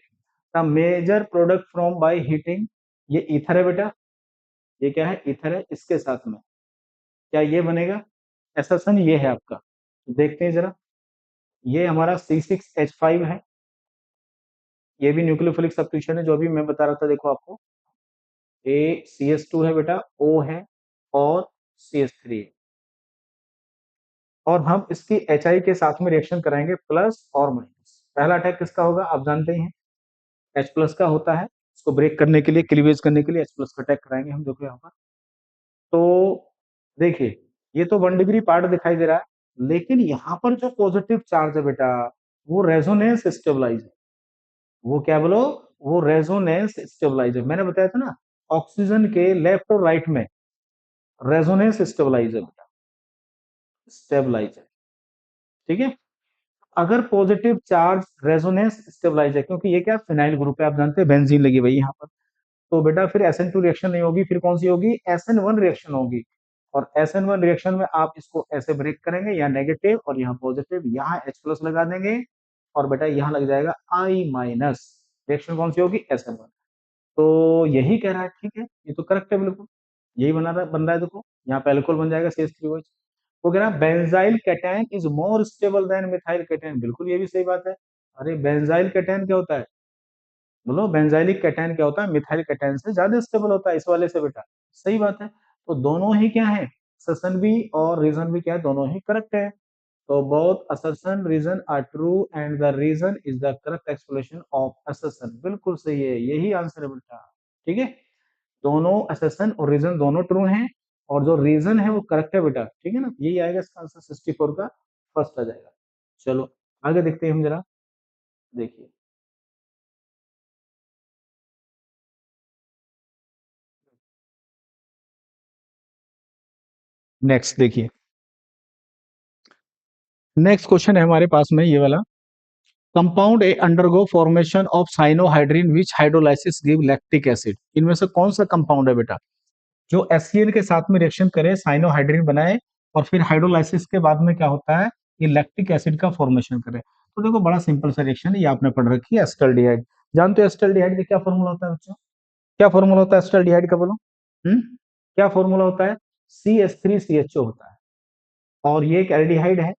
the major product from by heating, ये ईथर है बेटा, ये क्या है, ईथर है, इसके साथ में क्या ये बनेगा, एसेसन ये है आपका, देखते हैं जरा, ये हमारा C6H5 है, ये भी न्यूक्लियोफिलिक सब्स्टिट्यूशन है जो अभी मैं बता रहा था, देखो आपको, ए CH2 है बेटा, O है और CH3 है, और हम इसकी HI के साथ में रिएक्शन कराएंगे प्लस और माइनस, पहला अटैक किसका होगा आप जानते ही हैं, H प्लस का होता है, इसको ब्रेक करने के लिए, क्लीवेज करने के लिए H प्लस का अटैक कराएंगे हम, देखो यहाँ पर, तो देखिए ये तो 1 डिग्री पार्ट दिखाई दे रहा है, लेकिन यहाँ पर जो पॉजिटिव चार्ज है बेटा वो रेजोनेंस स्टेबलाइज है, वो क्या बोलो, वो रेजोनेंस स्टेबलाइज है, मैंने बताया था ना, ऑक्सीजन के लेफ्ट और राइट में रेजोनेंस स्टेबलाइज है बेटा, स्टेबलाइज है, ठीक है। अगर पॉजिटिव चार्ज रेजोनेंस स्टेबलाइज है, क्योंकि ये क्या फिनाइल ग्रुप है, आप जानते हैं बेंजीन लगी हुई है यहाँ पर, तो बेटा फिर SN2 रिएक्शन नहीं होगी, फिर कौन सी होगी, SN1 रिएक्शन होगी, और SN1 रिएक्शन में आप इसको ऐसे ब्रेक करेंगे, यहाँ नेगेटिव और यहाँ पॉजिटिव, यहाँ H+ लगा देंगे और बेटा यहाँ लग जाएगा I-। रिएक्शन कौन सी होगी? SN1। तो यही कह रहा है, ठीक है, ये तो करेक्ट है बिल्कुल, यही बन रहा है, देखो यहाँ पे अल्कोहल बन जाएगा CH3OH। वो कह रहा है benzyl cation is more stable then methyl cation, बिल्कुल ये भी सही बात है। अरे बेंजाइल कैटायन क्या होता है? बोलो, बेंजाइलिक कैटायन क्या होता है? मिथाइल कैटायन से ज्यादा स्टेबल होता है इस वाले से बेटा। सही बात है, तो दोनों ही क्या है, ससन भी और रीजन भी क्या है, दोनों ही करेक्ट है। तो both assertion reason are true and the reason is the correct explanation of assertion, बिल्कुल सही है, यही आंसर है बेटा। ठीक है, दोनों असर्शन और रीजन दोनों ट्रू हैं और जो रीजन है वो करेक्ट है बेटा। ठीक है ना, यही आएगा इसका आंसर, 64 का फर्स्ट आ जाएगा। चलो आगे देखते हैं हम जरा, देखिए नेक्स्ट, देखिए नेक्स्ट क्वेश्चन है हमारे पास में ये वाला। Compound A undergo formation of cyanohydrin which hydrolysis give lactic acid, इनमें से कौन सा कंपाउंड है बेटा जो HCl के साथ में रिएक्शन करे, साइनोहाइड्रिन बनाए और फिर हाइड्रोलाइसिस के बाद में क्या होता है, ये लैक्टिक एसिड का फॉर्मेशन करे? तो देखो बड़ा सिंपल सा रिएक्शन है, ये आपने पढ़ रखी है, एस्टल्डिहाइड। जानते हो एस्टल्डिहाइड का क्या फॉर्मूला होता है बच्चों? क्या फॉर्मूला होता है एस्टल्डिहाइड का, बोलो। हम्म, क्या फॉर्मूला होता है? CH3CHO होता है, और ये एक एल्डिहाइड है,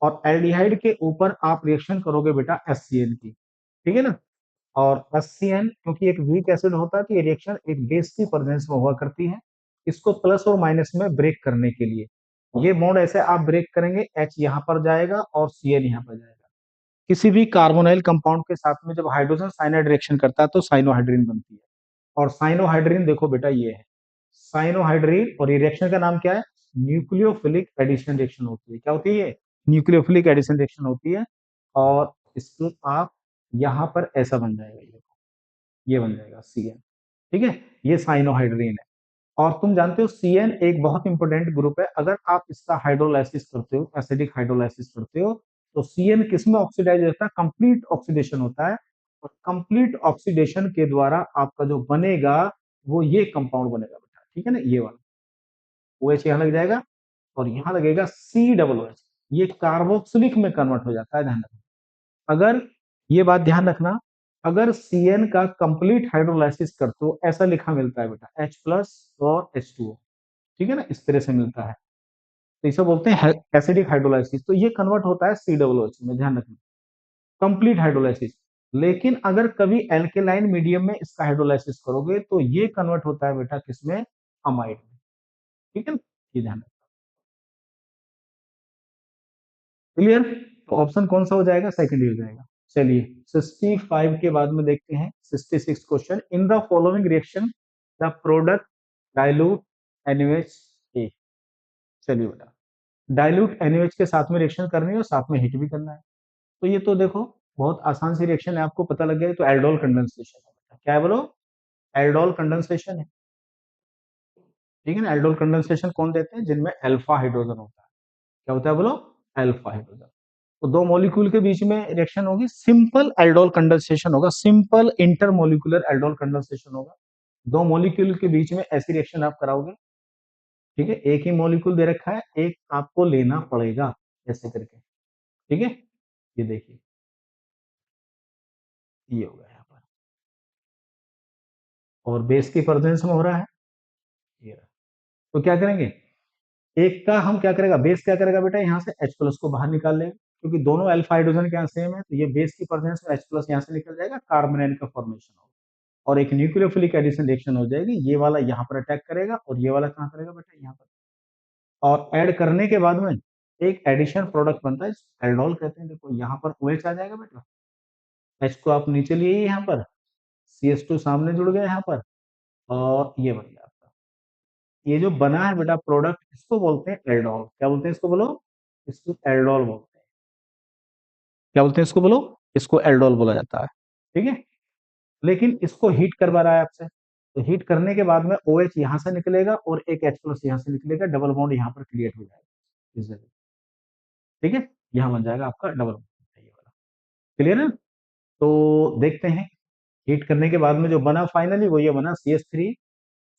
और एल्डिहाइड के ऊपर आप रिएक्शन करोगे बेटा HCl की, ठीक है ना। और HCl क्योंकि एक वीक एसिड होता है, तो ये रिएक्शन एक बेस की प्रेजेंस में हुआ करती है, इसको प्लस और माइनस में ब्रेक करने के लिए ये बॉन्ड ऐसे आप ब्रेक करेंगे, H यहाँ पर जाएगा और Cl यहाँ पर जाएगा। किसी भी कार्बोनाइल कंपाउंड के साथ में जब हाइड्रोजन साइनाइड रिएक्शन करता है तो साइनोहाइड्रिन बनती है, और साइनोहाइड्रिन देखो बेटा ये है साइनोहाइड्रिन, और ये रिएक्शन का नाम क्या है? न्यूक्लियोफिलिक एडिशन रिएक्शन होती है। क्या होती है ये? न्यूक्लियोफिलिक एडिशन रिएक्शन होती है। और इसको आप यहाँ पर ऐसा बन जाएगा, ये बन जाएगा Cn। ठीक है, ये साइनोहाइड्रिन है। और तुम जानते हो Cn एक बहुत इंपॉर्टेंट ग्रुप है, अगर आप इसका हाइड्रोलाइसिस करते हो, एसिडिक हाइड्रोलाइसिस करते हो, तो Cn किस में ऑक्सीडाइज होता है? कंप्लीट ऑक्सीडेशन होता है, और कंप्लीट ऑक्सीडेशन के द्वारा आपका जो बनेगा वो ये कंपाउंड बनेगा बेटा। ठीक है ना, ये वाला OH यहाँ लग जाएगा और यहाँ लगेगा COOH, ये कार्बोक्सिलिक में कन्वर्ट हो जाता है, ध्यान रखना। अगर ये बात ध्यान रखना, अगर Cn का कंप्लीट हाइड्रोलाइसिस करते हो, ऐसा लिखा मिलता है बेटा H+ और H2O। ठीक है ना, इस तरह से मिलता है, तो इसे बोलते हैं एसिडिक हाइड्रोलाइसिस, तो ये कन्वर्ट होता है COOH में, ध्यान रखना, कंप्लीट हाइड्रोलाइसिस। लेकिन अगर कभी एल्केलाइन मीडियम में इसका हाइड्रोलाइसिस करोगे तो ये कन्वर्ट होता है बेटा किसमें? अमाइड में। ठीक है ना, ये ध्यान रखना। क्लियर? तो ऑप्शन कौन सा हो जाएगा? सेकंड ही हो जाएगा। चलिए 65 के बाद में देखते हैं 66 question. In the following reaction the product dilute NaOH ए। चलिए बेटा, डाइल्यूट NaOH के साथ में रिएक्शन करनी है और साथ में हीट भी करना है, तो ये तो देखो बहुत आसान सी रिएक्शन है, आपको पता लग गया, तो एल्डोल कंडेंसेशन है बेटा। क्या है बोलो? एल्डोल कंडेंसेशन है। ठीक है ना, एल्डोल कंडेंसेशन कौन देते हैं? जिनमें अल्फा हाइड्रोजन होता है। क्या होता है बोलो? Alpha hydrogen. तो दो मॉलिक्यूल के बीच में रिएक्शन होगी, सिंपल एल्डोल कंडेंसेशन होगा, सिंपल इंटरमोलिकुलर एल्डोल कंडेंसेशन होगा। दो मॉलिक्यूल के बीच में ऐसी रिएक्शन आप कराओगे, ठीक है, एक ही मॉलिक्यूल दे रखा है, एक आपको लेना पड़ेगा ऐसे करके। ठीक है, ये देखिए, ये होगा यहाँ पर, और बेस की प्रेजेंस में हो रहा है, ये रहा। तो क्या करेंगे, एक का हम क्या करेगा, बेस क्या करेगा बेटा, यहाँ से H+ को बाहर निकाल लेंगे, क्योंकि दोनों अल्फा हाइड्रोजन के यहाँ सेम है, तो ये बेस की प्रेजेंस में H+ यहाँ से निकल जाएगा, कार्बोनाइल का फॉर्मेशन होगा, और एक न्यूक्लियोफिलिक एडिशन रिएक्शन हो जाएगी, ये वाला यहाँ पर अटैक करेगा और ये वाला कहाँ करेगा बेटा, यहाँ पर। और ऐड करने के बाद में एक एडिशन प्रोडक्ट बनता है, एल्डोल कहते हैं। देखो यहाँ पर OH आ जाएगा बेटा, H को आप नीचे लिए यहाँ पर, CH2 सामने जुड़ गया यहाँ पर, और ये बन गया आपका। ये जो बना है बेटा प्रोडक्ट, इसको बोलते हैं एल्डोल। क्या बोलते हैं इसको बोलो? इसको एल्डोल बोलते हैं। क्या बोलते हैं इसको बोलो? इसको एल्डोल बोला जाता है। ठीक है, लेकिन इसको हीट करवा रहा है आपसे, तो हीट करने के बाद में OH यहाँ से निकलेगा और एक H+ यहाँ से निकलेगा, डबल बॉन्ड यहाँ पर क्रिएट हो जाएगा इस जगह। ठीक है, यहाँ बन जाएगा आपका डबल बॉन्ड, ये वाला। क्लियर है? तो देखते हैं, हीट करने के बाद में जो बना फाइनली वो ये बना CH3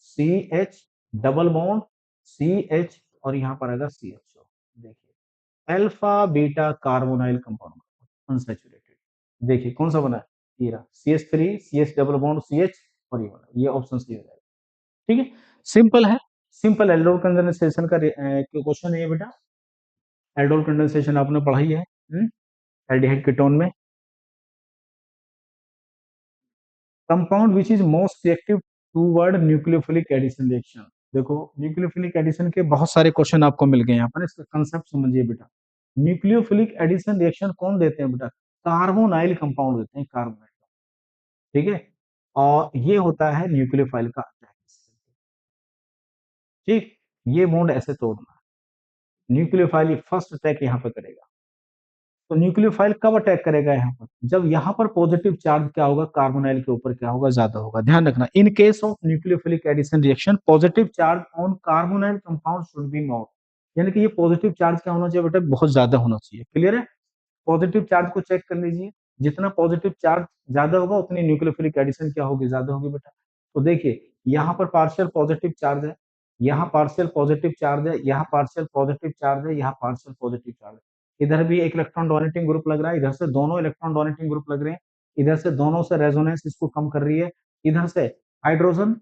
CH double bond CH और यहाँ पर आएगा CHO। देखिए alpha beta carbonyl compound unsaturated. देखिए कौन सा बना है, ये रहा CH3 CH double bond CH और ये वाला, ये ऑप्शन सी हो जाएगा। ठीक है, सिंपल है, सिंपल एल्डोल कंडेंसेशन का क्वेश्चन है ये बेटा। एल्डोल कंडेंसेशन आपने पढ़ाई है एल्डिहाइड कीटोन में। Compound which is most reactive toward nucleophilic addition reaction. देखो न्यूक्लियोफिलिक एडिशन के बहुत सारे क्वेश्चन आपको मिल गए यहाँ पर, इसका कंसेप्ट समझिए बेटा। न्यूक्लियोफिलिक एडिशन रिएक्शन कौन देते हैं बेटा, कार्बोनाइल कंपाउंड देते हैं, कार्बोनाइल। ठीक है, और ये होता है न्यूक्लियोफाइल का अटैक। ठीक, ये बॉन्ड ऐसे तोड़ना है, न्यूक्लियोफाइल फर्स्ट अटैक यहाँ पे करेगा। तो न्यूक्लियोफाइल कब अटैक करेगा यहाँ पर, जब यहाँ पर पॉजिटिव चार्ज क्या होगा, कार्बोनाइल के ऊपर क्या होगा, ज्यादा होगा। ध्यान रखना, in case of nucleophilic addition reaction positive charge on carbonyl compound should be more. यानी कि ये पॉजिटिव चार्ज क्या होना चाहिए बेटा, बहुत ज्यादा होना चाहिए। क्लियर है, पॉजिटिव चार्ज को चेक कर लीजिए, जितना पॉजिटिव चार्ज ज्यादा होगा उतनी न्यूक्लियोफिलिक एडिशन क्या होगी, ज्यादा होगी बेटा। तो देखिए यहाँ पर पार्शियल पॉजिटिव चार्ज है, यहाँ पार्शियल पॉजिटिव चार्ज है, यहाँ पार्शियल पॉजिटिव चार्ज है, यहाँ पार्शियल पॉजिटिव चार्ज है। इधर भी एक इलेक्ट्रॉन डोनेटिंग ग्रुप लग रहा है, इधर से दोनों इलेक्ट्रॉन डोनेटिंग ग्रुप लग रहे हैं, इधर से दोनों से रेजोनेंस इसको कम कर रही है, इधर से हाइड्रोजन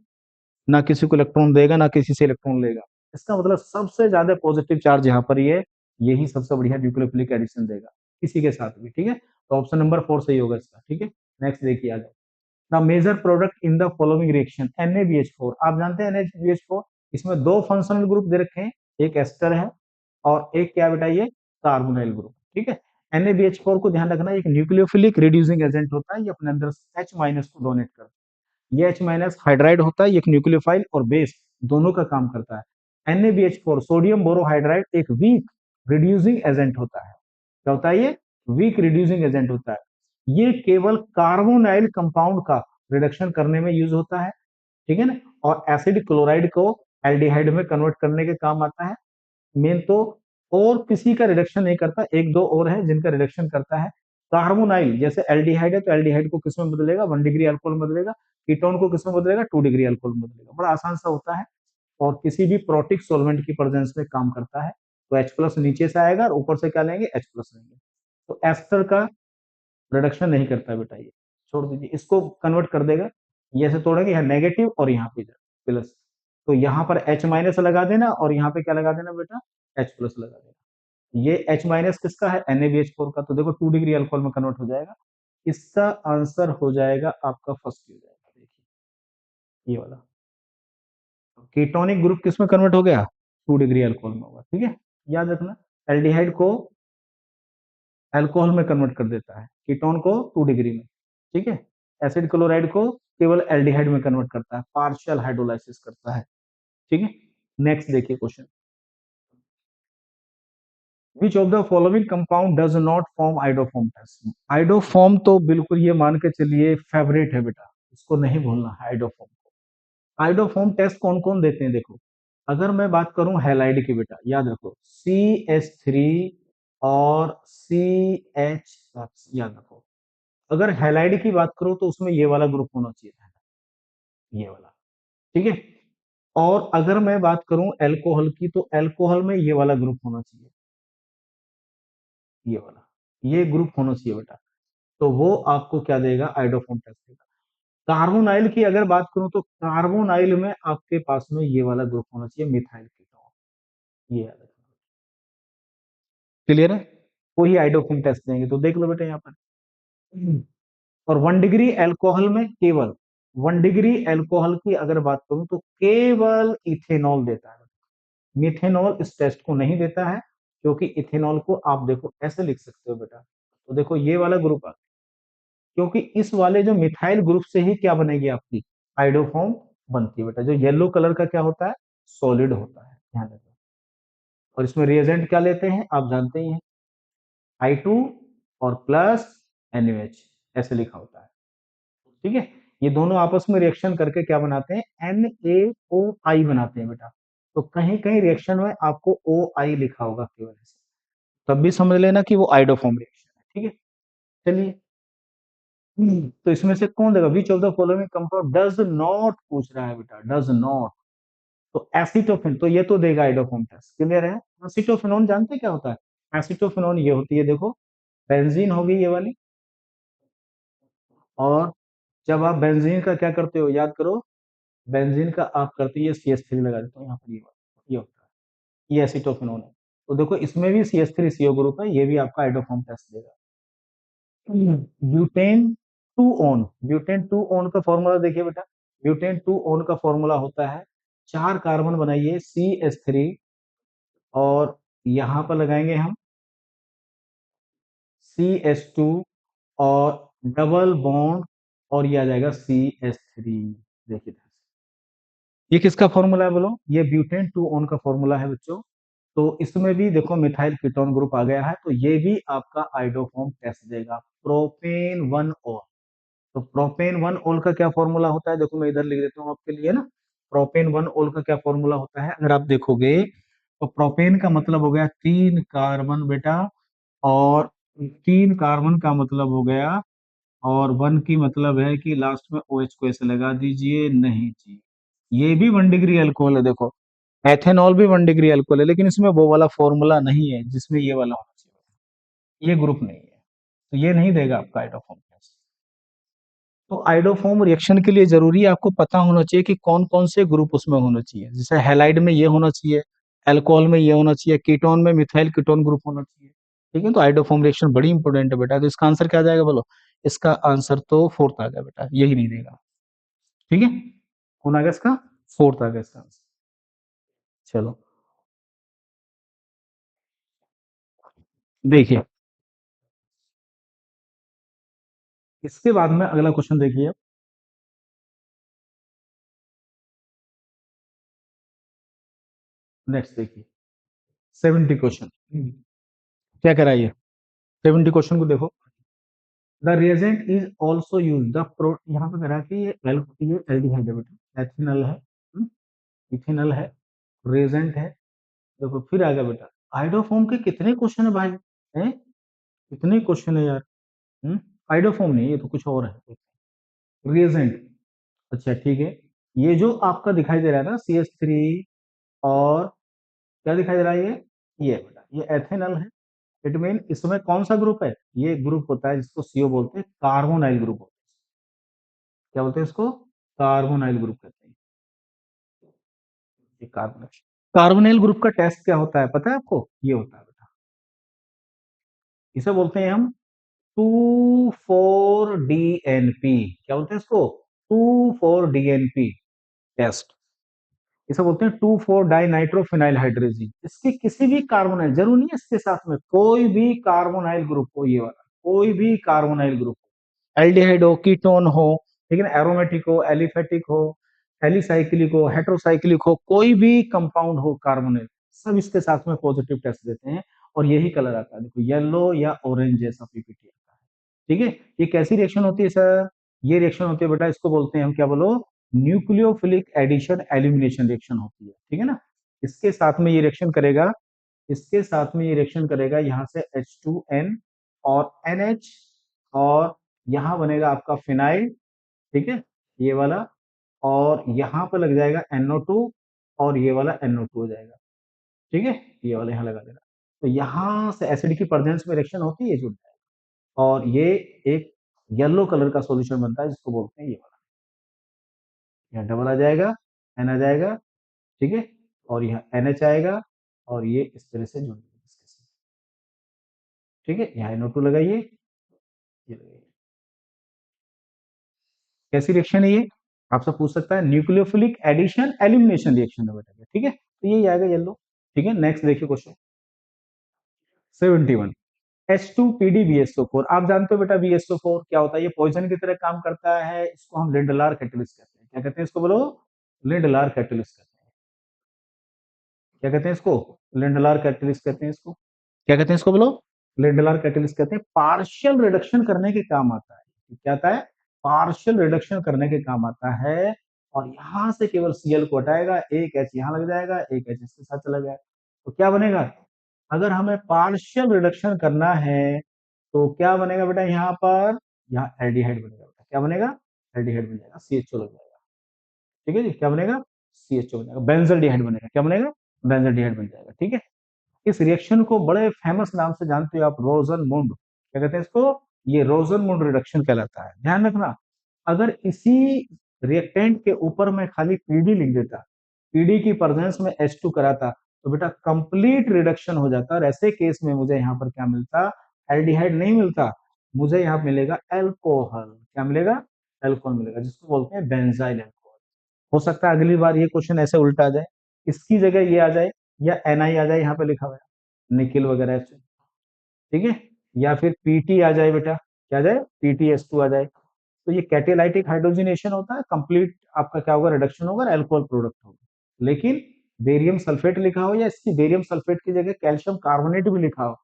ना किसी को इलेक्ट्रॉन देगा ना किसी से इलेक्ट्रॉन लेगा। इसका मतलब सबसे ज्यादा पॉजिटिव चार्ज यहाँ पर ये, यही सबसे बढ़िया न्यूक्लियोफिलिक एडिशन देगा किसी के साथ भी। ठीक है, तो ऑप्शन नंबर 4 सही होगा इसका। ठीक है, नेक्स्ट देखिए आगे। The major product in the following reaction NaBH4। आप जानते हैं NaBH4, इसमें दो फंक्शनल ग्रुप दे रखे हैं, एक एस्टर है और एक क्या बेटा ये कार्बोनाइल ग्रुप। ठीक है, NaBH4 को ध्यान रखना, एक न्यूक्लियोफिलिक रिड्यूसिंग एजेंट होता है, ये अपने अंदर H माइनस को डोनेट करता है। ये H माइनस हाइड्राइड होता है, ये एक न्यूक्लियोफाइल और बेस दोनों का काम करता है। NaBH4 सोडियम बोरोहाइड्राइड एक वीक रिड्यूसिंग एजेंट होता है। क्या होता है ये, वीक रिड्यूसिंग एजेंट होता है। ये केवल कार्बोनाइल कंपाउंड का रिडक्शन करने में यूज होता है। ठीक है ना, और एसिड क्लोराइड को एल्डिहाइड में कन्वर्ट करने के काम आता है मेन तो। और किसी का रिडक्शन नहीं करता, एक दो और है जिनका रिडक्शन करता है। कार्बोनाइल जैसे एल्डिहाइड है तो एल्डिहाइड को किस में बदलेगा, 1 डिग्री अल्कोहल में बदलेगा। कीटोन को किस में बदलेगा, 2 डिग्री अल्कोहल में बदलेगा। बड़ा आसान सा होता है, और किसी भी प्रोटिक सॉल्वेंट की प्रेजेंस में काम करता है। तो H प्लस नीचे से आएगा और ऊपर से क्या लेंगे, H प्लस लेंगे। तो एस्टर का रिडक्शन नहीं करता बेटा, ये छोड़ दीजिए, इसको कन्वर्ट कर देगा। ये ऐसे तोड़ेंगे, यहाँ नेगेटिव और यहाँ पे प्लस, तो यहाँ पर H माइनस लगा देना और यहाँ पे क्या लगा देना बेटा, H प्लस लगा देना। ये H माइनस किसका है, NaBH4 का, तो देखो 2 डिग्री अल्कोहल में कन्वर्ट हो जाएगा। इसका आंसर हो जाएगा आपका फर्स्ट हो जाएगा। देखिए ये वाला कीटोनिक ग्रुप किस में कन्वर्ट हो गया, 2 डिग्री अल्कोहल में होगा। ठीक है, याद रखना, एल्डिहाइड को अल्कोहल में कन्वर्ट कर देता है, कीटोन को 2 डिग्री में। ठीक है, एसिड क्लोराइड को केवल एल्डिहाइड में कन्वर्ट करता है, पार्शियल हाइड्रोलाइसिस करता है। ठीक है, नेक्स्ट देखिए question. Which of the following compound does not form iodoform test. Iodoform तो बिल्कुल ये मान के चलिए फेवरेट है बेटा, इसको नहीं भूलना है आइडोफॉर्म। आइडोफॉर्म टेस्ट कौन कौन देते हैं, देखो अगर मैं बात करूं हैलाइड की बेटा, याद रखो CH3 और CH, याद रखो अगर हैलाइड की बात करूं तो उसमें ये वाला ग्रुप होना चाहिए था, ये वाला। ठीक है, और अगर मैं बात करूं अल्कोहल की तो अल्कोहल में ये वाला ग्रुप होना चाहिए, ये वाला, ये ग्रुप होना चाहिए बेटा। तो वो आपको क्या देगा, आइडोफॉर्म टेस्ट देगा। कार्बोनाइल की अगर बात करूं तो कार्बोनाइल में आपके पास में ये वाला ग्रुप होना चाहिए, मिथाइल कीटोन। ये याद रखना, क्लियर है, वही आइडोफॉर्म टेस्ट देंगे। तो देख लो बेटा यहाँ पर, और 1 डिग्री अल्कोहल में केवल 1 डिग्री अल्कोहल की अगर बात करूं तो केवल इथेनॉल देता है, मिथेनॉल इस टेस्ट को नहीं देता है। क्योंकि इथेनॉल को आप देखो ऐसे लिख सकते हो बेटा, तो देखो ये वाला ग्रुप आ, क्योंकि इस वाले जो मिथाइल ग्रुप से ही क्या बनेगी आपकी आइडोफॉर्म बनती है बेटा। जो येलो कलर का क्या होता है, सॉलिड होता है, ध्यान रखना। और इसमें रिएजेंट क्या लेते हैं आप जानते ही हैं, I2 और प्लस NaOH ऐसे लिखा होता है। ठीक है, ये दोनों आपस में रिएक्शन करके क्या बनाते हैं, NaOI बनाते हैं बेटा। तो कहीं कहीं रिएक्शन में आपको OI लिखा होगा केवल ऐसे, तब भी समझ लेना कि वो आइडोफॉर्म रिएक्शन है। ठीक है, चलिए। तो इसमें से कौन देगा, विच of the following compound does not, पूछ रहा है बेटा, डज नॉट। तो एसिटोफिन, तो ये तो देगा आइडोफोम टेस्ट, क्लियर है। एसिटोफिनोन जानते हैं क्या होता है? एसिटोफिनोन ये होती है, देखो बेंजीन होगी ये वाली, और जब आप बेंजीन का क्या करते हो याद करो, बेंजीन का आप करते हो ये CH3 लगा देते हो यहाँ पर, ये होता है, ये एसिटोफिनोन है। तो देखो इसमें भी CH3CO ग्रुप है, ये भी आपका आइडोफॉर्म टेस्ट देगा। Butane two own, butane two own का फॉर्मूला देखिए बेटा, ब्यूटेन टू ओन का फॉर्मूला होता है, 4 कार्बन बनाइए CH3, और यहां पर लगाएंगे हम CH2, और डबल बॉन्ड, और ये आ जाएगा CH3। देखिए ये किसका फॉर्मूला है बोलो, ये ब्यूटेन टू ओन का फॉर्मूला है बच्चों। तो इसमें भी देखो मिथाइल कीटोन ग्रुप आ गया है, तो ये भी आपका आइडोफॉर्म टेस्ट देगा। प्रोपेन वन ओल, तो प्रोपेन वन ओल का क्या फॉर्मूला होता है, देखो मैं इधर लिख देता हूँ आपके लिए ना। प्रोपेन वन ओल का क्या फॉर्मूला होता है, अगर आप देखोगे तो प्रोपेन का मतलब हो गया 3 कार्बन बेटा, और 3 कार्बन का मतलब हो गया, और वन की मतलब है कि लास्ट में OH को ऐसे लगा दीजिए, नहीं जी, ये भी 1 डिग्री अल्कोहल है, देखो एथेनॉल भी 1 डिग्री अल्कोहल है, लेकिन इसमें वो वाला फॉर्मूला नहीं है जिसमें ये वाला होना चाहिए, ये ग्रुप नहीं है, तो ये नहीं देगा आपका आइडोफॉर्म टेस्ट। तो आइडोफॉर्म रिएक्शन के लिए जरूरी है आपको पता होना चाहिए कि कौन कौन से ग्रुप उसमें होना चाहिए, जैसे हैलाइड में ये होना चाहिए, अल्कोहल में ये होना चाहिए, कीटोन में मिथाइल कीटोन ग्रुप होना चाहिए, ठीक है। तो आइडोफॉर्म रिएक्शन बड़ी इंपॉर्टेंट है बेटा, तो इसका आंसर क्या आ जाएगा बोलो, इसका आंसर तो फोर्थ आ गया बेटा, यही नहीं देगा, ठीक है। कौन आ गया इसका, फोर्थ आ गया इसका आंसर। चलो देखिए, इसके बाद में अगला क्वेश्चन देखिए, नेक्स्ट देखिए 70 क्वेश्चन, क्या कराइए 70 क्वेश्चन को देखो। The reagent is also use the pro, यहाँ पे करा कि ये एल्डिहाइड है बेटा, एथिनल है, इथेनल है, रिएजेंट है। देखो फिर आ गया बेटा, आइडोफॉर्म के कितने क्वेश्चन है भाई, हैं कितने क्वेश्चन है यार। हम्म आइडोफॉर्म नहीं, ये तो कुछ और है, रिएजेंट। अच्छा ठीक है, ये जो आपका दिखाई दे रहा है ना CH3, और क्या दिखाई दे रहा है, ये बेटा ये एथेनल है। इट मीन इसमें कौन सा ग्रुप है, ये ग्रुप होता है जिसको CO बोलते हैं, कार्बोनाइल ग्रुप होता है। क्या बोलते हैं इसको, कार्बोनाइल ग्रुप कहते हैं, ये कार्बोनाइल। कार्बोनाइल ग्रुप का टेस्ट क्या होता है पता है आपको, ये होता है बेटा, इसे बोलते हैं हम 2,4-DNP, क्या बोलते हैं इसको, 2,4-DNP टेस्ट, इसे बोलते हैं 2,4-डाइनाइट्रोफिनाइल हाइड्रोजीन। इसके किसी भी कार्बोनाइल, जरूर नहीं है इसके साथ में कोई भी कार्बोनाइल ग्रुप हो, ये वाला कोई भी कार्बोनाइल ग्रुप, एल्डिहाइड हो, कीटोन हो, लेकिन एरोमेटिक हो, एलिफेटिक हो, एलिसाइक्लिक हो, हेट्रोसाइक्लिक हो, कोई भी कंपाउंड हो कार्बोनिल, सब इसके साथ में पॉजिटिव टेस्ट देते हैं। और यही कलर आता है, देखो येलो या ऑरेंज जैसा पीपीटी आता है, ठीक है। ये कैसी रिएक्शन होती है सर, ये रिएक्शन होती है बेटा, इसको बोलते हैं हम, क्या बोलो, न्यूक्लियोफिलिक एडिशन एलिमिनेशन रिएक्शन होती है, ठीक है ना। इसके साथ में ये रिएक्शन करेगा, इसके साथ में ये रिएक्शन करेगा, यहाँ से H2N और NH, और यहाँ बनेगा आपका फिनाइल, ठीक है, ये वाला, और यहाँ पर लग जाएगा NO2, और ये वाला NO2 हो जाएगा, ठीक है, ये वाला यहाँ लगा देना। तो यहाँ से एसिड की प्रेजेंस में रिएक्शन होती है, जुड़ जाएगा, और ये एक येलो कलर का सॉल्यूशन बनता है जिसको बोलते हैं ये वाला, यहाँ डबल आ जाएगा, N आ जाएगा, ठीक है, और यहाँ NH आएगा, और ये इस तरह से जुड़ जाएगा इसके साथ, ठीक है। यहाँ NO2 लगाइए, ये लगाइए। कैसी रिएक्शन है ये, आपसे पूछ सकता है, न्यूक्लियोफिलिक एडिशन एलिमिनेशन रिएक्शन है बेटा, ठीक है, तो यही आएगा येलो, ठीक है। नेक्स्ट देखिए क्वेश्चन 71, H2PdBSO4, आप जानते हो बेटा BSO4 क्या होता है, ये पॉइजन की तरह काम करता है, इसको हम लिंडलार कैटलिस्ट कहते हैं, क्या कहते हैं इसको बोलो, लिंडलार कैटलिस्ट कहते हैं, क्या कहते हैं इसको, लिंडलार कैटलिस्ट कहते हैं इसको, क्या कहते हैं इसको बोलो, लिंडलार कैटलिस्ट कहते हैं। पार्शियल रिडक्शन करने के काम आता है, क्या आता है, पार्शियल रिडक्शन करने के काम आता है, और यहां से केवल Cl को हटाएगा, एक H यहाँ लग जाएगा, एक H इसके साथ चला जाएगा, तो क्या बनेगा, अगर हमें पार्शियल रिडक्शन करना है तो क्या बनेगा बेटा, यहाँ पर यहाँ एल्डिहाइड बनेगा बेटा, क्या बनेगा, एल्डिहाइड बन जाएगा, CHO लग जाएगा, ठीक है जी, क्या बनेगा, CH बन जाएगा, बेंजल्डिहाइड बनेगा। क्या बनेगा? बेंजल्डिहाइड बन जाएगा। ठीक है, इस रिएक्शन को बड़े फेमस नाम से जानते हो आप, रोजनमुंड। क्या कहते हैं इसको? ये रोजनमुंड रिडक्शन कहलाता है। ध्यान रखना, अगर इसी रिएक्टेंट के ऊपर मैं खाली पीडी लिख देता, पीडी की प्रेजेंस में H2 कराता, तो बेटा कंप्लीट रिडक्शन हो जाता। और ऐसे केस में मुझे यहाँ पर क्या मिलता? एल्डिहाइड नहीं मिलता, मुझे यहाँ मिलेगा एल्कोहल। क्या मिलेगा? एल्कोहल मिलेगा, जिसको बोलते हैं बेंजाइल एल्कोहल। हो सकता है अगली बार ये क्वेश्चन ऐसे उल्टा आ जाए, इसकी जगह ये आ जाए, या NI आ जाए, यहाँ पे लिखा हुआ है निकिल वगैरह से। ठीक है, या फिर पीटी आ जाए बेटा, क्या आ जाए? PTS2 आ जाए। तो ये कैटेलाइटिक हाइड्रोजनेशन होता है, कंप्लीट आपका क्या होगा? रिडक्शन होगा, अल्कोहल प्रोडक्ट होगा। लेकिन बेरियम सल्फेट लिखा हो, या इसकी बेरियम सल्फेट की जगह कैल्शियम कार्बोनेट भी लिखा हो,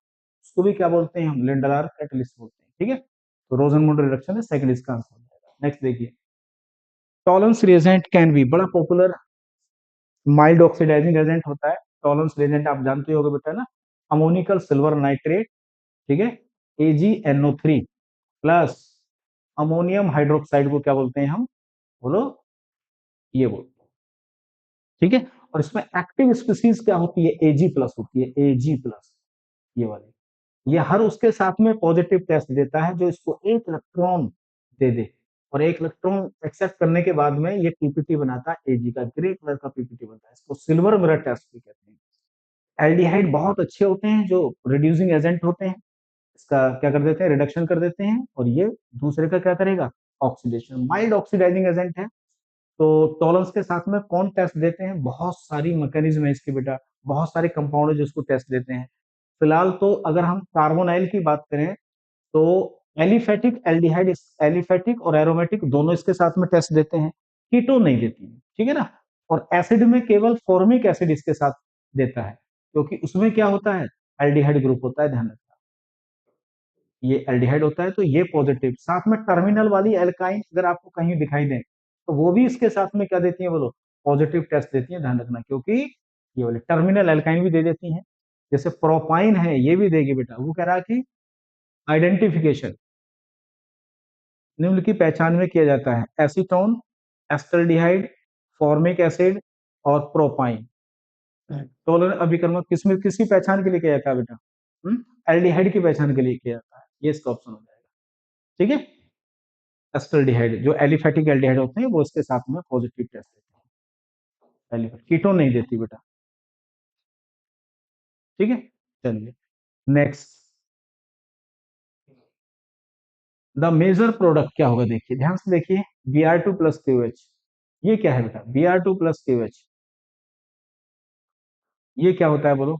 उसको भी क्या बोलते हैं हम? लिंडलार कैटलिस्ट बोलते हैं। ठीक है, तो रोजनमुंड रिडक्शन है सेकंड इसका आंसर हो जाएगा। नेक्स्ट देखिए, टॉलरेंस रिएजेंट कैन बी, बड़ा पॉपुलर माइल्ड ऑक्सीडाइजिंग एजेंट होता है। टॉलरेंस रिएजेंट आप जानते होगे बेटा ना, अमोनिकल सिल्वर नाइट्रेट, ठीक है, AgNO3 प्लस अमोनियम हाइड्रोक्साइड को क्या बोलते हैं हम? बोलो, ये बोलते हैं। ठीक है, और इसमें एक्टिव स्पीसीज क्या होती है? Ag प्लस होती है, Ag प्लस, ये वाली। ये हर उसके साथ में पॉजिटिव टेस्ट देता है जो इसको एक इलेक्ट्रॉन दे दे, और एक इलेक्ट्रॉन एक्सेप्ट करने के बाद में ये पीपीटी बनाता है, Ag का ग्रे कलर का पीपीटी बनता है। इसको सिल्वर मिरर टेस्ट भी कहते हैं। एल्डिहाइड बहुत अच्छे होते हैं, जो रिड्यूसिंग एजेंट होते हैं, इसका क्या कर देते हैं? रिडक्शन कर देते हैं। और ये दूसरे का क्या करेगा? ऑक्सीडेशन। माइल्ड ऑक्सीडाइजिंग एजेंट है। तो टॉलरेंस के साथ में कौन टेस्ट देते हैं? बहुत सारी मैकेनिज्म है इसकी बेटा, बहुत सारे कंपाउंड है जिसको टेस्ट देते हैं। फिलहाल तो अगर हम कार्बोनाइल की बात करें, तो एलिफेटिक एल्डिहाइड, एलिफेटिक और एरोमेटिक दोनों इसके साथ में टेस्ट देते हैं। कीटोन नहीं देती है, ठीक है ना। और एसिड में केवल फॉर्मिक एसिड इसके साथ देता है, क्योंकि उसमें क्या होता है? एल्डिहाइड ग्रुप होता है, ध्यान रखना। ये एल्डिहाइड होता है, तो ये पॉजिटिव। साथ में टर्मिनल वाली एल्काइन अगर आपको कहीं दिखाई दे, तो वो भी इसके साथ में क्या देती है? बोलो, पॉजिटिव टेस्ट देती है, ध्यान रखना। क्योंकि ये वाली टर्मिनल एल्काइन भी दे देती है, जैसे प्रोपाइन है, ये भी देगी बेटा। वो कह रहा है कि आइडेंटिफिकेशन निम्न की पहचान में किया जाता है: एसीटोन, एस्टल्डिहाइड, फॉर्मिक एसिड और प्रोपाइन। टोलर अभिकर्मक किसमें, किसकी पहचान के लिए किया जाता है बेटा? एल्डिहाइड की पहचान के लिए किया जाता है। ये इसका ऑप्शन हो जाएगा। ठीक है, एस्टल्डिहाइड, जो एलिफेटिक एल्डिहाइड होते हैं, वो इसके साथ में पॉजिटिव टेस्ट देते हैं। एलिफेट कीटोन नहीं देती बेटा। ठीक है, चलिए नेक्स्ट। द मेजर प्रोडक्ट क्या होगा? देखिए, ध्यान से देखिए, Br2 प्लस QH, ये क्या है बेटा? Br2 प्लस QH, ये क्या होता है बोलो?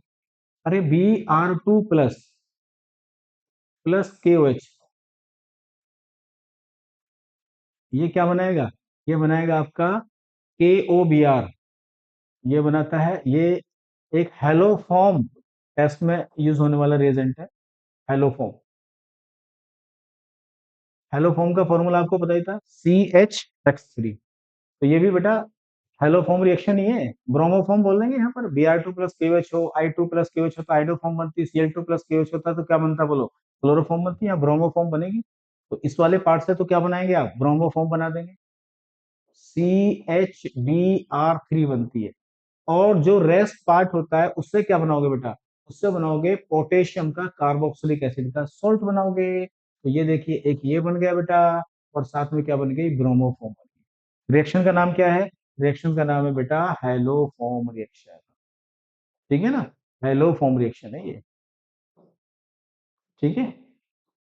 अरे Br2 प्लस प्लस KOH, ये क्या बनाएगा? ये बनाएगा आपका KOBr। ये बनाता है, ये एक हेलोफॉर्म टेस्ट में यूज होने वाला रिएजेंट है, हेलोफॉर्म। हेलोफॉर्म का फॉर्मूला आपको पता ही था, CH3। तो ये भी बेटा हेलोफॉर्म रिएक्शन ही है। ब्रोमोफॉर्म बोल देंगे यहाँ पर। Br2 प्लस KOH हो, I2 प्लस KOH हो तो आइडोफॉर्म बनती है, Cl2 प्लस KOH होता है तो क्या बनता है बोलो? क्लोरोफॉर्म बनती है, या ब्रोमोफॉर्म बनेगी। तो इस वाले पार्ट से तो क्या बनाएंगे आप? ब्रोमोफॉर्म बना देंगे, CHBr3 बनती है। और जो रेस्ट पार्ट होता है उससे क्या बनाओगे बेटा? उससे बनाओगे पोटेशियम का कार्बोक्सिलिक एसिड का सॉल्ट बनाओगे। तो ये देखिए, एक ये बन गया बेटा, और साथ में क्या बन गई? ब्रोमोफॉर्म बन गई। रिएक्शन का नाम क्या है? रिएक्शन का नाम है बेटा हेलोफॉर्म रिएक्शन। ठीक है ना, हेलोफॉर्म रिएक्शन है ये। ठीक है,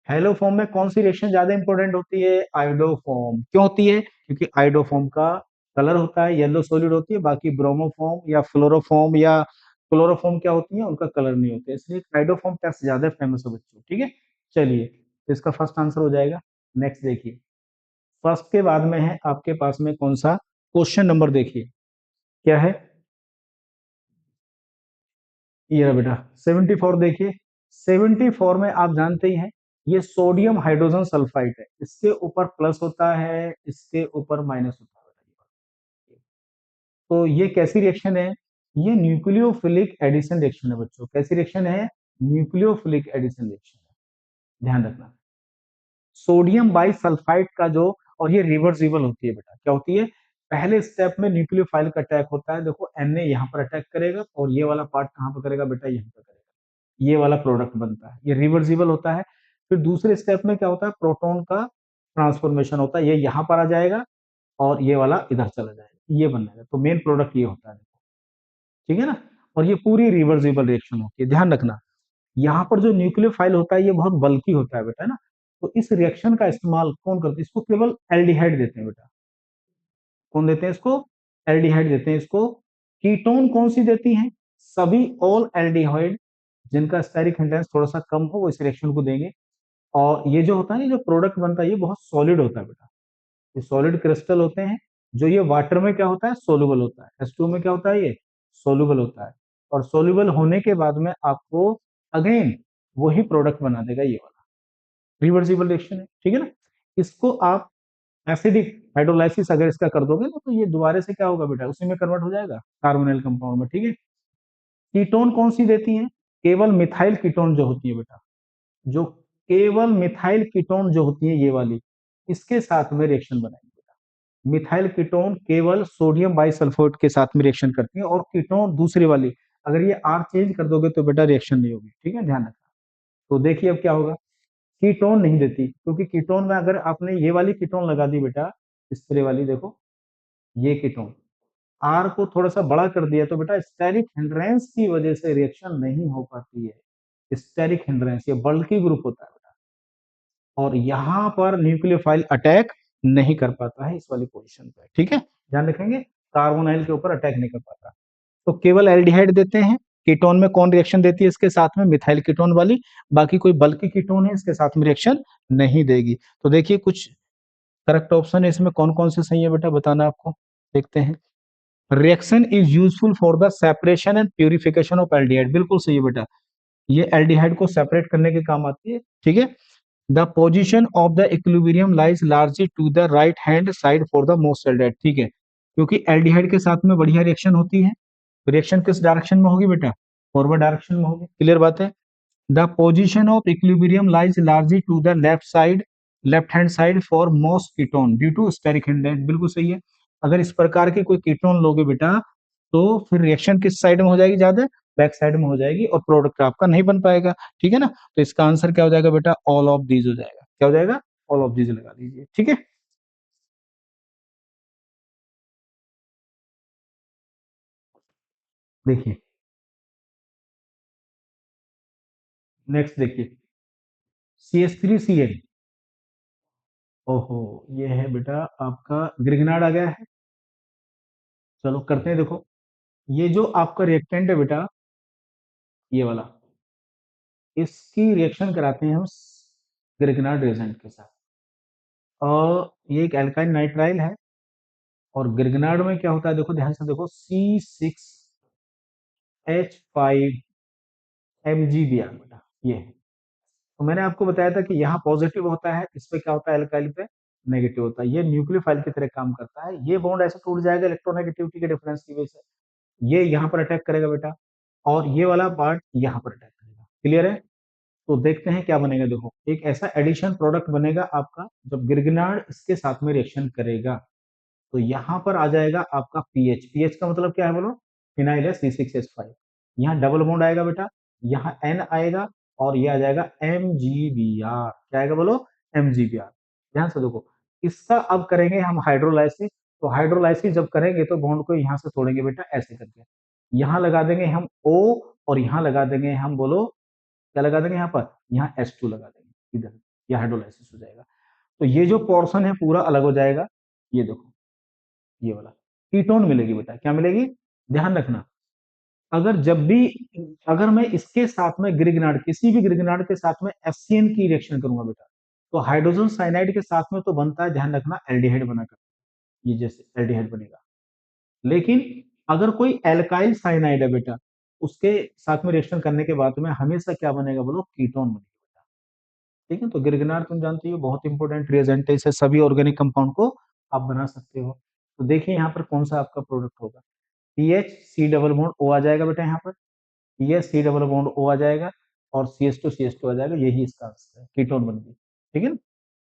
हेलोफॉर्म में कौन सी रिएक्शन ज्यादा इंपॉर्टेंट होती है? आइडोफॉर्म। क्यों होती है? क्योंकि आइडोफॉर्म का कलर होता है येलो सॉलिड होती है, बाकी ब्रोमोफॉर्म या फ्लोरोफॉर्म या क्लोरोफॉर्म क्या होती है? उनका कलर नहीं होता है, इसलिए आइडोफॉर्म टेस्ट ज्यादा फेमस है बच्चों। ठीक है, चलिए, तो इसका फर्स्ट आंसर हो जाएगा। नेक्स्ट देखिए, फर्स्ट के बाद में है आपके पास में कौन सा क्वेश्चन नंबर? देखिए क्या है ये रहा बेटा, 74। देखिए 74 में आप जानते ही हैं, ये सोडियम हाइड्रोजन सल्फाइड है, इसके ऊपर प्लस होता है, इसके ऊपर माइनस होता है। तो ये कैसी रिएक्शन है? ये न्यूक्लियोफिलिक एडिशन रिएक्शन है बच्चों। कैसी रिएक्शन है? न्यूक्लियोफिलिक एडिशन रिएक्शन है, ध्यान रखना। सोडियम बाई सल्फाइड का जो, और ये रिवर्सिबल होती है बेटा। क्या होती है? पहले स्टेप में न्यूक्लियोफाइल का अटैक होता है, देखो Na यहाँ पर अटैक करेगा और ये वाला पार्ट कहाँ पर करेगा बेटा, यहाँ पर करेगा, ये वाला प्रोडक्ट बनता है, ये रिवर्सिबल होता है। फिर दूसरे स्टेप में क्या होता है, प्रोटॉन का ट्रांसफॉर्मेशन होता है, ये यहाँ पर आ जाएगा और ये वाला इधर चला जाएगा, ये बनेगा। तो मेन प्रोडक्ट ये होता है, ठीक है ना। और ये पूरी रिवर्सिबल रिएक्शन होती है, ध्यान रखना। यहाँ पर जो न्यूक्लियोफाइल होता है ये बहुत बल्कि होता है बेटा, है ना। तो इस रिएक्शन का इस्तेमाल कौन करते हैं, इसको केवल एल्डिहाइड देते हैं बेटा। कौन देते हैं इसको, एल्डिहाइड देते हैं इसको। कीटोन कौन सी देती हैं, सभी ऑल एल्डिहाइड जिनका स्टेरिक हिंड्रेंस थोड़ा सा कम हो वो इस रिएक्शन को देंगे। और ये जो होता है, ये जो प्रोडक्ट बनता है ये बहुत सॉलिड होता है बेटा, ये सॉलिड क्रिस्टल होते हैं। जो ये वाटर में क्या होता है, सोलुबल होता है, H2O में क्या होता है, ये सोलुबल होता है। और सोलुबल होने के बाद में आपको अगेन वही प्रोडक्ट बना देगा, ये वाला रिवर्सिबल रिएक्शन है, ठीक है ना। इसको आप एसिडिक हाइड्रोलाइसिस अगर इसका कर दोगे ना, तो ये दोबारा से क्या होगा बेटा, उसी में कन्वर्ट हो जाएगा कार्बोनिल कंपाउंड में, ठीक है। कीटोन कौन सी देती है, केवल मिथाइल कीटोन जो होती है बेटा, जो केवल मिथाइल कीटोन जो होती है ये वाली, इसके साथ में रिएक्शन बनाएंगे बेटा। मिथाइल कीटोन केवल सोडियम बाइसल्फेट के साथ में रिएक्शन करती है, और कीटोन दूसरी वाली, अगर ये आर चेंज कर दोगे तो बेटा रिएक्शन नहीं होगी, ठीक है, ध्यान रखना। तो देखिए अब क्या होगा, कीटोन नहीं देती, क्योंकि कीटोन में अगर आपने ये वाली कीटोन लगा दी बेटा, इस तरह वाली देखो, ये कीटोन आर को थोड़ा सा बड़ा कर दिया तो बेटा स्टेरिक हिंड्रेंस की वजह से रिएक्शन नहीं हो पाती है। स्टेरिक हिंड्रेंस ये बल्कि ग्रुप होता है बेटा, और यहाँ पर न्यूक्लियोफाइल अटैक नहीं कर पाता है इस वाली पोजीशन पे, ठीक है, ध्यान रखेंगे, कार्बोनाइल के ऊपर अटैक नहीं कर पाता। तो केवल एल्डिहाइड देते हैं। कीटोन में कौन रिएक्शन देती है इसके साथ में, मिथाइल कीटोन वाली। बाकी कोई बल्कि कीटोन है इसके साथ में रिएक्शन नहीं देगी। तो देखिए कुछ करेक्ट ऑप्शन है इसमें, कौन कौन से सही है बेटा, बताना आपको, देखते हैं। Reaction is useful for the separation and purification of aldehyde, बिल्कुल सही है बेटा, ये एल्डिहाइड को सेपरेट करने के काम आती है, ठीक है। The position of the equilibrium lies largely to the right hand side for the most aldehyde, ठीक है, क्योंकि एल्डिहाइड के साथ में बढ़िया रिएक्शन होती है। रिएक्शन किस डायरेक्शन में होगी बेटा, फॉरवर्ड डायरेक्शन में होगी, क्लियर बात है। The position of equilibrium lies largely to the left side, left hand side for most ketone due to steric hindrance, बिल्कुल सही है। अगर इस प्रकार के कोई कीटोन लोगे बेटा, तो फिर रिएक्शन किस साइड में हो जाएगी, ज्यादा बैक साइड में हो जाएगी, और प्रोडक्ट आपका नहीं बन पाएगा, ठीक है ना। तो इसका आंसर क्या हो जाएगा बेटा, ऑल ऑफ दीज हो जाएगा, क्या हो जाएगा, ऑल ऑफ दीज लगा दीजिए, ठीक है। देखिए नेक्स्ट देखिए, CH3Cl, ओहो, ये है बेटा आपका ग्रिगनार्ड आ गया है। चलो करते हैं, देखो ये जो आपका रिएक्टेंट है बेटा, ये वाला, इसकी रिएक्शन कराते हैं हम ग्रिगनार्ड रेजेंट के साथ। और ये एक एल्काइल नाइट्राइल है, और गिरगनार्ड में क्या होता है, देखो ध्यान से देखो, C6H5Mg बेटा, ये है। तो मैंने आपको बताया था कि यहाँ पॉजिटिव होता है, इस पे क्या होता है, एल्काइल पे नेगेटिव होता है, ये न्यूक्लियोफाइल की तरह काम करता है। ये बॉन्ड ऐसे टूट जाएगा इलेक्ट्रोनेगेटिविटी के डिफरेंस की वजह से, ये यहाँ पर अटैक करेगा बेटा, और ये वाला पार्ट यहाँ पर अटैक करेगा, क्लियर है। तो देखते हैं क्या बनेगा, देखो एक ऐसा एडिशन प्रोडक्ट बनेगा आपका, जब गिरगिनार्ड इसके साथ में रिएक्शन करेगा, तो यहाँ पर आ जाएगा आपका पीएच, पीएच का मतलब क्या है बोलो, फिनाइल है C6H5, यहाँ डबल बॉन्ड आएगा बेटा, यहाँ एन आएगा, और ये आ जाएगा MgBr, क्या आएगा बोलो, MgBr। ध्यान से देखो, इसका अब करेंगे हम हाइड्रोलाइसिस। तो हाइड्रोलाइसिस जब करेंगे तो बॉन्ड को यहाँ से तोड़ेंगे बेटा, ऐसे करके, यहाँ लगा देंगे हम O, और यहाँ लगा देंगे हम बोलो, क्या लगा देंगे यहाँ पर, यहाँ H2 लगा देंगे इधर, यह हाइड्रोलाइसिस हो जाएगा। तो ये जो पोर्शन है पूरा अलग हो जाएगा, ये देखो, ये वाला कीटोन मिलेगी बेटा, क्या मिलेगी, ध्यान रखना। अगर जब भी, अगर मैं इसके साथ में ग्रिगनार्ड, किसी भी ग्रिगनार्ड के साथ में एफसीएन की रिएक्शन करूंगा बेटा, तो हाइड्रोजन साइनाइड के साथ में तो बनता है, ध्यान रखना, एल्डिहाइड बनाकर, ये जैसे एल्डिहाइड बनेगा। लेकिन अगर कोई एल्काइल साइनाइड है बेटा, उसके साथ में रिएक्शन करने के बाद में हमेशा क्या बनेगा बोलो, कीटोन बनेगा, ठीक है। तो गिरगिनार तुम जानते हो बहुत इंपॉर्टेंट रिएजेंट है, इसे सभी ऑर्गेनिक कंपाउंड को आप बना सकते हो। तो देखिए यहाँ पर कौन सा आपका प्रोडक्ट होगा, PH C double bond O आ जाएगा बेटा, यहाँ पर PH C double bond O आ जाएगा, और CH2 आ जाएगा, यही इसका आंसर है, कीटोन बन गई, ठीक है ना।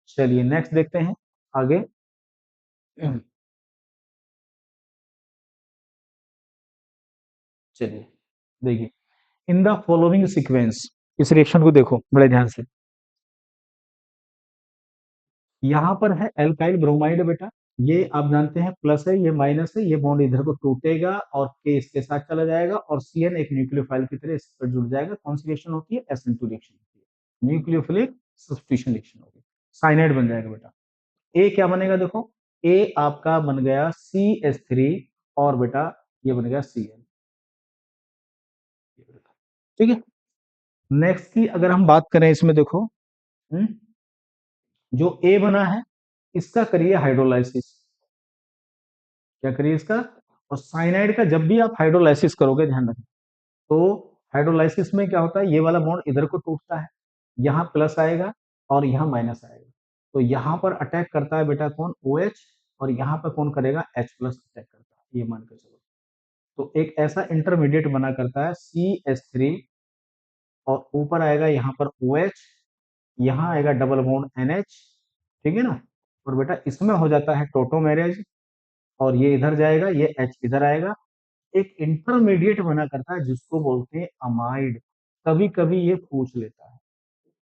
चलिए नेक्स्ट देखते हैं आगे। चलिए देखिए, इन द फॉलोइंग सीक्वेंस, इस रिएक्शन को देखो बड़े ध्यान से। यहाँ पर है एल्काइल ब्रोमाइड बेटा, ये आप जानते हैं प्लस है, ये माइनस है, ये बॉन्ड इधर को टूटेगा और के इसके साथ चला जाएगा और सीएन एक न्यूक्लियोफाइल की तरह इस पर जुड़ जाएगा। कौन सी रिएक्शन होती है? SN2 रिएक्शन होती है, न्यूक्लियोफिलिक सब्स्टिट्यूशन रिएक्शन होगी, साइनाइड बन जाएगा बेटा। ए क्या बनेगा देखो, ए आपका बन गया CH3 और बेटा ये बन गया CN। ठीक है, नेक्स्ट की अगर हम बात करें इसमें देखो, जो ए बना है इसका करिए हाइड्रोलाइसिस। क्या करिए इसका? और साइनाइड का जब भी आप हाइड्रोलाइसिस करोगे ध्यान रखना, तो हाइड्रोलाइसिस में क्या होता है, ये वाला बॉन्ड इधर को टूटता है, यहाँ प्लस आएगा और यहाँ माइनस आएगा, तो यहाँ पर अटैक करता है बेटा कौन? OH, और यहाँ पर कौन करेगा? H प्लस अटैक करता है, ये मान के चलो। तो एक ऐसा इंटरमीडिएट बना करता है CH3 और ऊपर आएगा यहाँ पर OH, यहाँ आएगा डबल बॉन्ड NH, ठीक है ना। और बेटा इसमें हो जाता है टोटोमेरेज और ये इधर जाएगा, ये H इधर आएगा, एक इंटरमीडिएट बना करता है जिसको बोलते हैं अमाइड। कभी कभी ये पूछ लेता है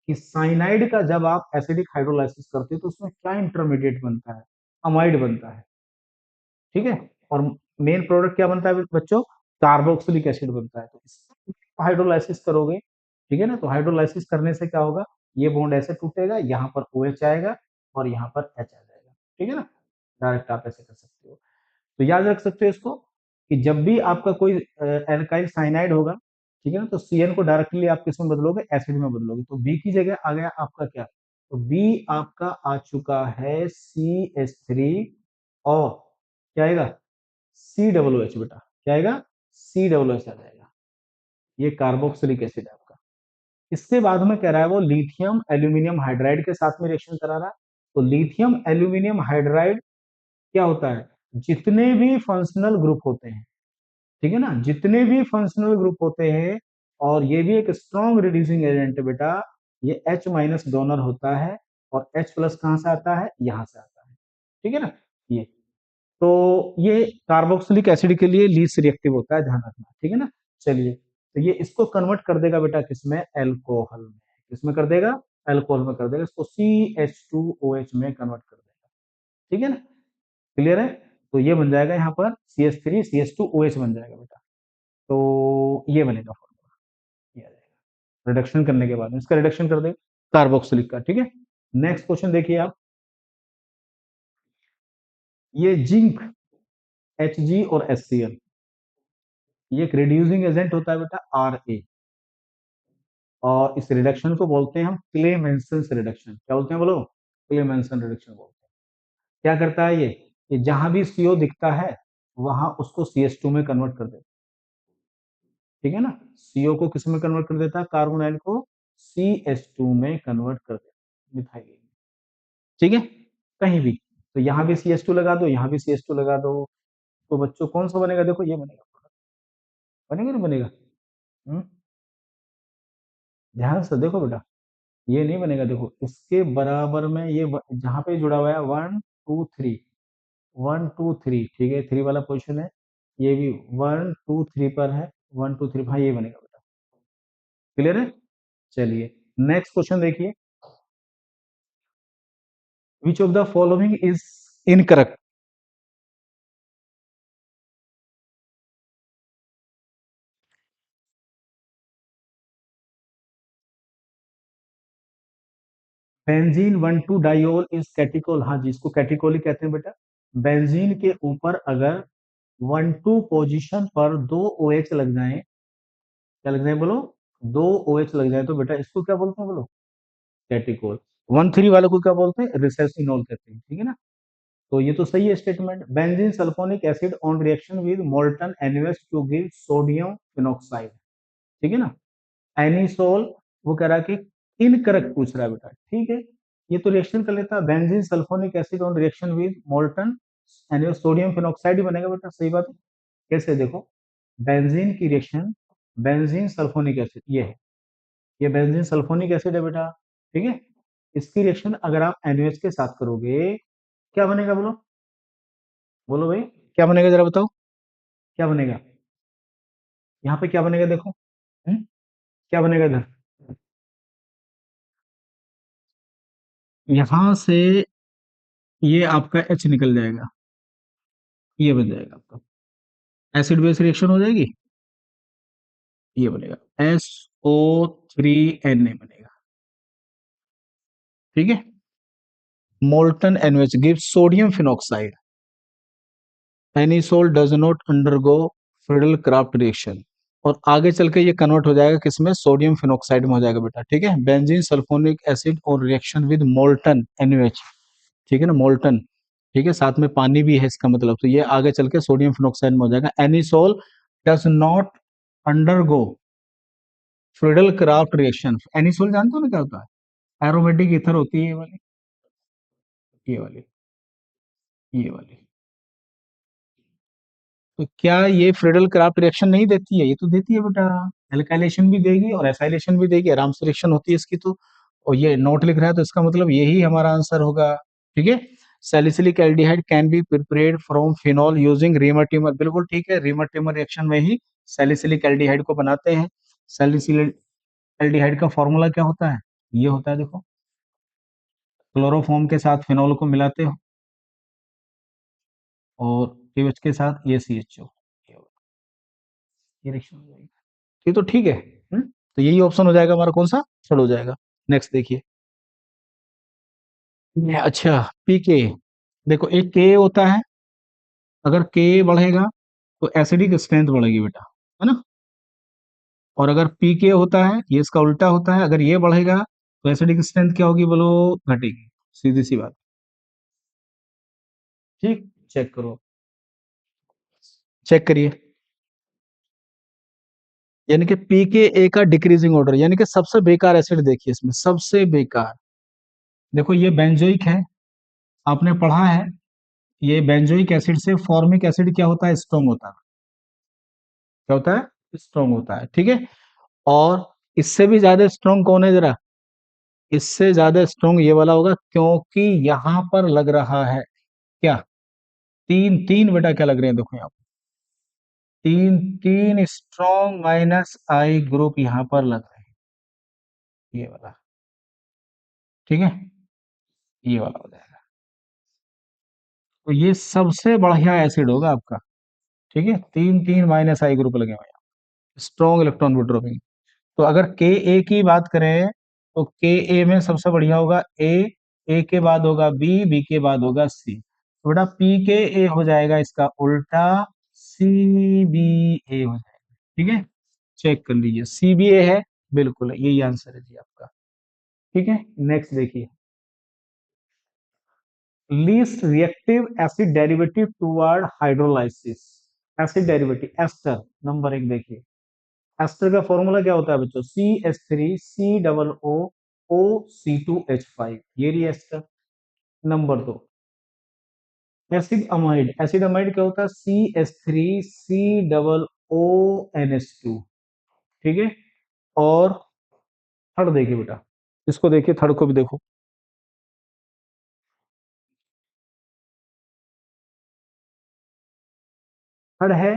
कि साइनाइड का जब आप एसिडिक हाइड्रोलाइसिस करते हो तो उसमें क्या इंटरमीडिएट बनता है? अमाइड बनता है, ठीक है। और मेन प्रोडक्ट क्या बनता है बच्चों? कार्बोक्सिलिक एसिड बनता है। तो इसका हाइड्रोलाइसिस करोगे, ठीक है ना, तो हाइड्रोलाइसिस करने से क्या होगा, ये बॉन्ड ऐसे टूटेगा, यहाँ पर OH आएगा और यहाँ पर H आ जाएगा, ठीक है ना। डायरेक्ट आप ऐसे कर सकते हो। तो याद रख सकते हो इसको कि जब भी आपका कोई एल्काइल साइनाइड होगा, ठीक है ना, तो CN को डायरेक्टली आप किसमें बदलोगे? एसिड में बदलोगे। तो बी की जगह आ गया आपका क्या? तो बी आपका आ चुका है CH3 और क्या आएगा? COOH बेटा, क्या आएगा? COOH आ जाएगा, ये कार्बोक्सिलिक एसिड है आपका। इसके बाद में कह रहा है वो लिथियम एल्यूमिनियम हाइड्राइड के साथ में रिएक्शन करा रहा है। तो लिथियम एल्यूमिनियम हाइड्राइड क्या होता है? जितने भी फंक्शनल ग्रुप होते हैं, ठीक है ना, जितने भी फंक्शनल ग्रुप होते हैं, और ये भी एक स्ट्रॉन्ग रिड्यूसिंग एजेंट है बेटा, ये H माइनस डोनर होता है और H प्लस कहां से आता है? यहां से आता है, ठीक है ना। ये तो ये कार्बोक्सिलिक एसिड के लिए लीस्ट रिएक्टिव होता है, ध्यान रखना, ठीक है ना। चलिए, तो ये इसको कन्वर्ट कर देगा बेटा किसमें? एल्कोहल में। किसमें कर देगा? एल्कोहल में कर देगा, इसको CH2OH में कन्वर्ट कर देगा, ठीक है ना। क्लियर है? तो ये बन जाएगा यहाँ पर CH3 CH2OH बन जाएगा बेटा। तो ये बनेगा फॉर्मूला, ये आ जाएगा रिडक्शन करने के बाद में, इसका रिडक्शन कर देगा कार्बोक्सिलिक का, ठीक है। नेक्स्ट क्वेश्चन देखिए आप, ये जिंक Hg और HCl, ये एक रिड्यूसिंग एजेंट होता है बेटा Ra, और इस रिडक्शन को बोलते हैं हम क्लेमेंसन रिडक्शन। क्या बोलते हैं बोलो? क्लेमेंसन रिडक्शन बोलते हैं। क्या करता है ये जहां भी CO दिखता है वहां उसको CH2 में कन्वर्ट कर देता है, ठीक है ना। CO को किस में कन्वर्ट कर देता है? कार्बोनाइल को CH2 में कन्वर्ट कर देता है, मिथाइल, ठीक है, कहीं भी। तो यहाँ भी CH2 लगा दो, यहाँ भी CH2 लगा दो, तो बच्चों कौन सा बनेगा? देखो ये बनेगा, बनेगा नहीं बनेगा? हम्म, ध्यान से देखो बेटा, ये नहीं बनेगा। देखो इसके बराबर में ये जहां पे जुड़ा हुआ है 1 2 3, 1 2 3, ठीक है, 3 वाला पोजिशन है, ये भी 1 2 3 पर है, 1 2 3, हाँ ये बनेगा बेटा। क्लियर है? चलिए नेक्स्ट क्वेश्चन देखिए, which of the following is incorrect? Benzene 1 2 diol is catechol, हाँ जी, इसको कैटिकोल ही कहते हैं बेटा। बेंजीन के ऊपर अगर 1 2 पोजीशन पर 2 OH लग जाए, क्या लग जाए बोलो? 2 OH लग जाए तो बेटा इसको क्या बोलते हैं बोलो? कैटिकोल। 1 3 वाले को क्या बोलते हैं? रिसेसिनोल कहते हैं, ठीक है ना। तो ये तो सही है statement. Benzene sulphonic acid on reaction with molten NaOH to give sodium phenoxide, ठीक है ना। एनिसोल, वो कह रहा है कि इनकरेक्ट पूछ रहा है बेटा, ठीक है। ये तो रिएक्शन कर लेता है, benzene sulphonic acid on reaction with molten NaOH sodium phenoxide ही बनेगा बेटा, सही बात है। कैसे देखो, बेंजीन की रिएक्शन, बेंजीन सल्फोनिक एसिड ये है, ये बेंजीन सल्फोनिक एसिड है बेटा, ठीक है। इसकी रिएक्शन अगर आप NaOH के साथ करोगे क्या बनेगा बोलो? बोलो भाई, क्या बनेगा जरा बताओ, क्या बनेगा? यहाँ पे क्या बनेगा देखो। क्या बनेगा इधर, यहाँ से ये आपका एच निकल जाएगा, ये बन जाएगा आपका, एसिड बेस रिएक्शन हो जाएगी, ये बनेगा SO3Na बनेगा। ठीक है, molten NaOH gives sodium phenoxide, anisole does not undergo Friedel Crafts reaction, और आगे चल के ये कन्वर्ट हो जाएगा किसमें, सोडियम फिनोक्साइड में हो जाएगा बेटा। ठीक है, बेंजीन सल्फोनिक एसिड और रिएक्शन विद मोल्टन NaOH, ठीक है ना, मोल्टन, ठीक है, साथ में पानी भी है इसका मतलब, तो ये आगे चल के सोडियम फिनोक्साइड में हो जाएगा। Anisole does not undergo Friedel Crafts reaction. Anisole जानते हो ना क्या होता है, एरोमेटिक ईथर होती है ये वाली, ये वाली, ये वाली। तो क्या ये फ्रिडल क्राफ्ट रिएक्शन नहीं देती है, ये तो देती है बेटा, एल्काइलेशन भी देगी और एसाइलेशन भी देगी, आराम से रिएक्शन होती है इसकी तो। और ये नोट लिख रहा है तो इसका मतलब यही हमारा आंसर होगा। ठीक है, salicylic aldehyde can be prepared from phenol using reamer teamer, बिल्कुल ठीक है, रीमर टीमर रिएक्शन में ही सैलिसिलिक एल्डिहाइड को बनाते हैं। सैलिसिलिक एल्डिहाइड का फॉर्मूला क्या होता है, ये होता है देखो, क्लोरोफॉर्म के साथ फिनॉल को मिलाते हो और KOH के साथ ये CHO, ये रिएक्शन हो जाएगी। ये तो ठीक है। तो यही ऑप्शन हो जाएगा हमारा, कौन सा थर्ड हो जाएगा। नेक्स्ट देखिए, अच्छा पीके, देखो एक के होता है, अगर के बढ़ेगा तो एसिडिक स्ट्रेंथ बढ़ेगी बेटा, है ना, और अगर पीके होता है, ये इसका उल्टा होता है, अगर ये बढ़ेगा तो एसिडिक स्ट्रेंथ क्या होगी बोलो, घटेगी, सीधी सी बात। ठीक, चेक करो, चेक करिए, यानी कि पीके ए का डिक्रीजिंग ऑर्डर, यानी कि सबसे बेकार एसिड देखिए इसमें, सबसे बेकार, देखो ये बेंजोइक है, आपने पढ़ा है, ये बेंजोइक एसिड से फॉर्मिक एसिड क्या होता है, स्ट्रॉन्ग होता है, क्या होता है, स्ट्रॉन्ग होता है। ठीक है, और इससे भी ज्यादा स्ट्रॉन्ग कौन है जरा, इससे ज्यादा स्ट्रॉन्ग ये वाला होगा, क्योंकि यहां पर लग रहा है क्या, तीन तीन बेटा क्या लग रहे हैं देखो यहाँ पर, तीन तीन स्ट्रॉन्ग माइनस आई ग्रुप यहाँ पर लग रहे हैं, ये वाला, ठीक है, ये वाला हो जाएगा, तो ये सबसे बढ़िया एसिड होगा आपका। ठीक है, तीन तीन माइनस आई ग्रुप लगे हुए हैं, स्ट्रॉन्ग इलेक्ट्रॉन विड्रॉपिंग। तो अगर के ए की बात करें तो के ए में सबसे बढ़िया होगा ए के बाद होगा बी के बाद होगा सी, तो बेटा पी के ए हो जाएगा इसका उल्टा, सी बी ए हो जाएगा। ठीक है, चेक कर लीजिए, सी बी ए है, बिल्कुल यही आंसर है जी आपका। ठीक है, नेक्स्ट देखिए, least reactive acid derivative toward hydrolysis, acid derivative ester, number एक देखिए, एस्टर का फॉर्मूला क्या होता है बच्चों, CH3COO, C2H5, ये रही एस्टर। नंबर दो, एसिड अमाइड क्या होता है, CH3C OO, ठीक है, और थर्ड देखिए बेटा, इसको देखिए, थर्ड को भी देखो, थर्ड है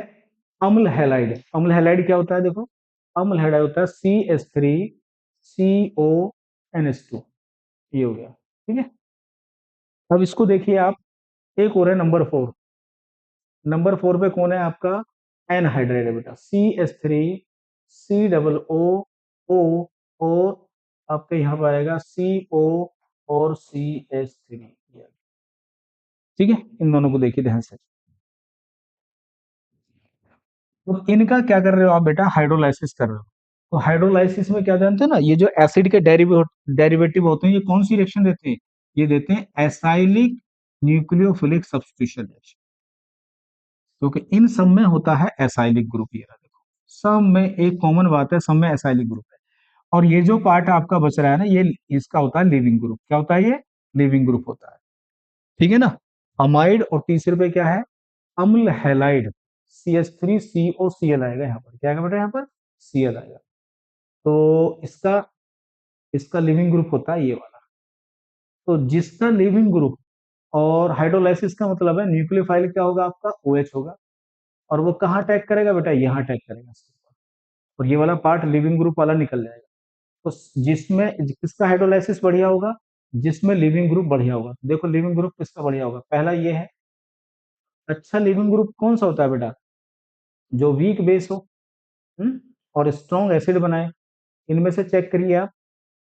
अम्ल हैलाइड। अम्ल हैलाइड क्या होता है देखो, अम्ल हैलाइड होता है CH3CONH2, ये हो गया। ठीक है, अब इसको देखिए आप, एक और है नंबर फोर, नंबर फोर पे कौन है आपका, एनहाइड्राइड है बेटा, CH3C OO, और आपके यहाँ पर आएगा CO और CH3, ठीक है, इन दोनों को देखिए ध्यान से। तो इनका क्या कर रहे हो आप बेटा, हाइड्रोलाइसिस कर रहे हो, तो हाइड्रोलाइसिस में क्या जानते हो ना, ये जो एसिड के डेरिवेटिव होते हैं, ये कौन सी रिएक्शन देते हैं, ये देते हैं एसाइलिक न्यूक्लियोफिलिक सब्स्टिट्यूशन रिएक्शन, क्योंकि इन सब में होता है एसाइलिक ग्रुप, ये रहा देखो, सब में एक कॉमन बात है, सब में एसाइलिक ग्रुप है, और ये जो पार्ट आपका बच रहा है ना, ये इसका होता है लिविंग ग्रुप, क्या होता है ये, लिविंग ग्रुप होता है। ठीक है ना, अमाइड, और तीसरे पे क्या है, अम्ल हैलाइड, CH3COCl आएगा यहाँ पर, क्या आएगा बेटा यहाँ पर, Cl आएगा, तो इसका इसका लिविंग ग्रुप होता है ये वाला। तो जिसका लिविंग ग्रुप, और हाइड्रोलाइसिस का मतलब है न्यूक्लियोफाइल क्या होगा आपका, OH होगा, और वो कहाँ अटैक करेगा बेटा, यहाँ अटैक करेगा, और ये वाला पार्ट लिविंग ग्रुप वाला निकल जाएगा। तो जिसमें किसका हाइड्रोलाइसिस बढ़िया होगा, जिसमें लिविंग ग्रुप बढ़िया होगा। देखो लिविंग ग्रुप किसका बढ़िया होगा, पहला ये है। अच्छा लिविंग ग्रुप कौन सा होता है बेटा, जो वीक बेस हो, और स्ट्रॉन्ग एसिड बनाए। इनमें से चेक करिए आप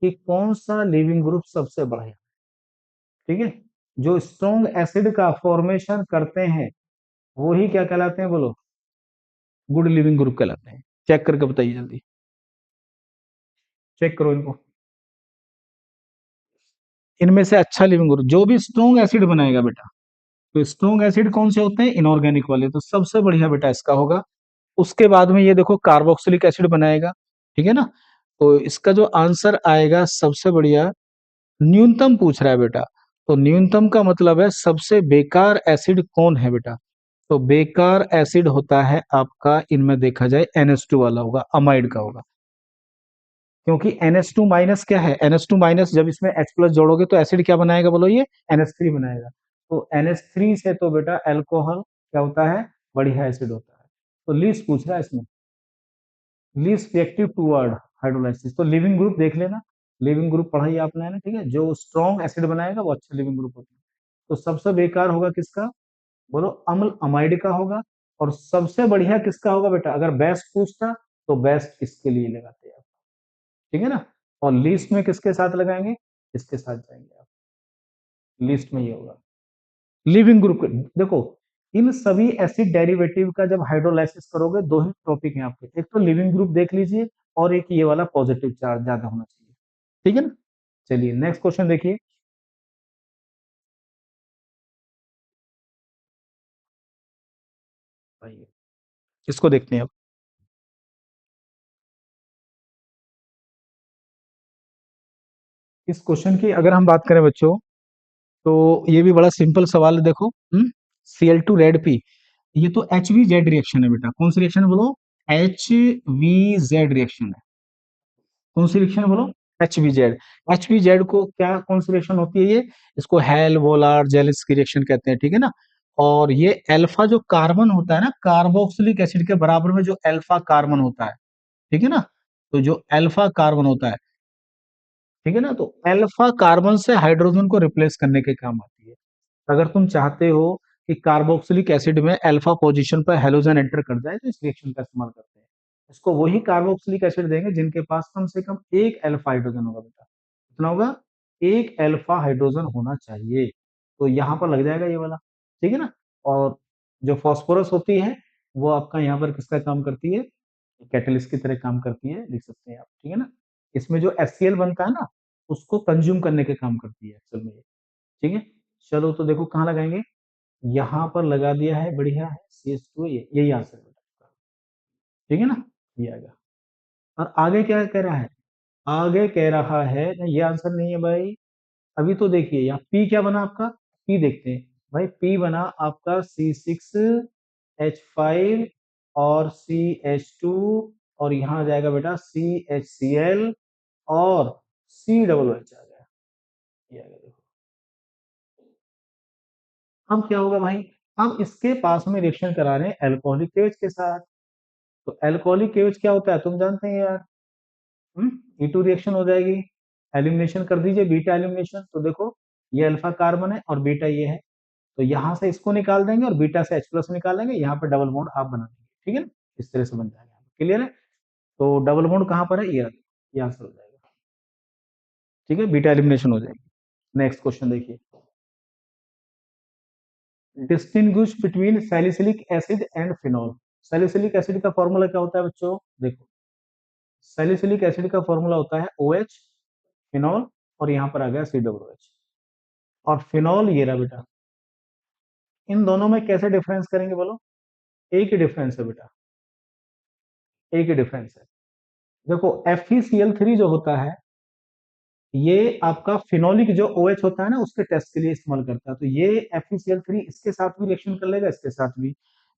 कि कौन सा लिविंग ग्रुप सबसे बढ़िया। ठीक है, जो स्ट्रॉन्ग एसिड का फॉर्मेशन करते हैं वो ही क्या कहलाते हैं बोलो, गुड लिविंग ग्रुप कहलाते हैं। चेक करके बताइए जल्दी, चेक करो इनको। इनमें से अच्छा लिविंग ग्रुप जो भी स्ट्रॉन्ग एसिड बनाएगा बेटा, तो स्ट्रॉन्ग एसिड कौन से होते हैं, इनऑर्गेनिक वाले, तो सबसे बढ़िया बेटा इसका होगा। उसके बाद में ये देखो कार्बोक्सिलिक एसिड बनाएगा, ठीक है ना। तो इसका जो आंसर आएगा सबसे बढ़िया, न्यूनतम पूछ रहा है बेटा, तो न्यूनतम का मतलब है सबसे बेकार एसिड कौन है बेटा। तो बेकार एसिड होता है आपका, इनमें देखा जाए NH2 वाला होगा, अमाइड का होगा। क्योंकि NH2 माइनस क्या है, NH2 माइनस जब इसमें H प्लस जोड़ोगे तो एसिड क्या बनाएगा बोलो, ये NH3 बनाएगा। तो NH3 से तो बेटा अल्कोहल क्या होता है, बढ़िया एसिड होता है। तो लीस्ट पूछ रहा है इसमें, लीस्ट रिएक्टिव टूवर्ड हाइड्रोलाइसिस। तो लिविंग ग्रुप देख लेना, लिविंग ग्रुप पढ़ाई आपने है ना, ठीक है। जो स्ट्रॉन्ग एसिड बनाएगा वो अच्छा लिविंग ग्रुप होता है। तो सबसे बेकार होगा किसका, बोलो अम्ल अमाइड का होगा। और सबसे बढ़िया किसका होगा बेटा, अगर बेस्ट पूछता तो बेस्ट इसके लिए लगाते हैं आप, ठीक है ना। और लिस्ट में किसके साथ लगाएंगे, इसके साथ जाएंगे आप, लिस्ट में ये होगा लिविंग ग्रुप। देखो इन सभी एसिड डेरिवेटिव का जब हाइड्रोलाइसिस करोगे, दो ही टॉपिक हैं आपके, एक तो लिविंग ग्रुप देख लीजिए, और एक ये वाला पॉजिटिव चार्ज ज्यादा होना चाहिए, ठीक है ना। चलिए नेक्स्ट क्वेश्चन देखिए। आइए, इसको देखते हैं अब। इस क्वेश्चन की अगर हम बात करें बच्चों, तो ये भी बड़ा सिंपल सवाल है, देखो। Cl2 रेड पी, ये तो HVZ रिएक्शन है बेटा। कौन सी रिएक्शन है बोलो, HVZ रिएक्शन है। कौन सी रिएक्शन है बोलो, HVZ। HVZ को क्या कौन सी रिएक्शन होती है ये, इसको हेल वोलार जेलिस की रिएक्शन कहते हैं, ठीक है ना। और ये अल्फा जो कार्बन होता है ना, कार्बोक्सिलिक एसिड के बराबर में जो अल्फा कार्बन होता है, ठीक है ना। तो जो अल्फा कार्बन होता है, ठीक है ना, तो अल्फा कार्बन से हाइड्रोजन को रिप्लेस करने के काम आती है। अगर तुम चाहते हो कि कार्बोक्सिलिक एसिड में अल्फा पोजीशन पर हेलोजन एंटर कर जाए, तो इस रिएक्शन का इस्तेमाल करते हैं। इसको वही कार्बोक्सिलिक एसिड देंगे जिनके पास कम से कम एक अल्फा हाइड्रोजन होगा बेटा। कितना होगा, एक अल्फा हाइड्रोजन होना चाहिए। तो यहाँ पर लग जाएगा ये वाला, ठीक है ना। और जो फॉस्फोरस होती है वो आपका यहाँ पर किसका काम करती है, कैटलिस्ट की तरह काम करती है, लिख सकते हैं आप, ठीक है ना। इसमें जो HCl बनता है ना, उसको कंज्यूम करने के काम करती है एक्चुअल में ये, ठीक है। चलो तो देखो कहाँ लगाएंगे, यहाँ पर लगा दिया है, बढ़िया है, CH2 ये यही आंसर है बेटा, ठीक है ना, ये आएगा। और आगे क्या कह रहा है, आगे कह रहा है नहीं, ये आंसर नहीं है भाई। अभी तो देखिए यहाँ पी क्या बना आपका, पी देखते हैं भाई। पी बना आपका C6H5 और CH2, और यहाँ आ जाएगा बेटा CHCl, और COOH आ गया, ये आ गया देखो। अब क्या होगा भाई, हम इसके पास में रिएक्शन करा रहे हैं अल्कोहलिक केज के साथ। तो अल्कोहलिक केज क्या होता है तुम जानते हैं यार, E2 रिएक्शन हो जाएगी। एलिमिनेशन कर दीजिए, बीटा एलिमिनेशन। तो देखो ये अल्फा कार्बन है और बीटा ये है, तो यहाँ से इसको निकाल देंगे और बीटा से H प्लस निकालेंगे, यहाँ पर डबल बॉन्ड आप बना देंगे, ठीक है ना। इस तरह से बन जाएगा, क्लियर है। तो डबल बॉन्ड कहाँ पर है, ये आंसर हो जाएगा, ठीक है, बीटा एलिमिनेशन हो जाएगी। नेक्स्ट क्वेश्चन देखिए, distinguish between salicylic acid and phenol. Salicylic acid का फॉर्मूला क्या होता है बच्चों, देखो सैलिसिलिक एसिड का फॉर्मूला होता है OH, फिनॉल, और यहाँ पर आ गया COOH। और फिनॉल ये रहा बेटा, इन दोनों में कैसे डिफरेंस करेंगे बोलो, एक ही डिफरेंस है बेटा, एक ही डिफरेंस है। देखो FeCl3 जो होता है, ये आपका फिनोलिक जो OH होता है ना, उसके टेस्ट के लिए इस्तेमाल करता है। तो ये FeCl3 इसके साथ भी रिएक्शन कर लेगा, इसके साथ भी।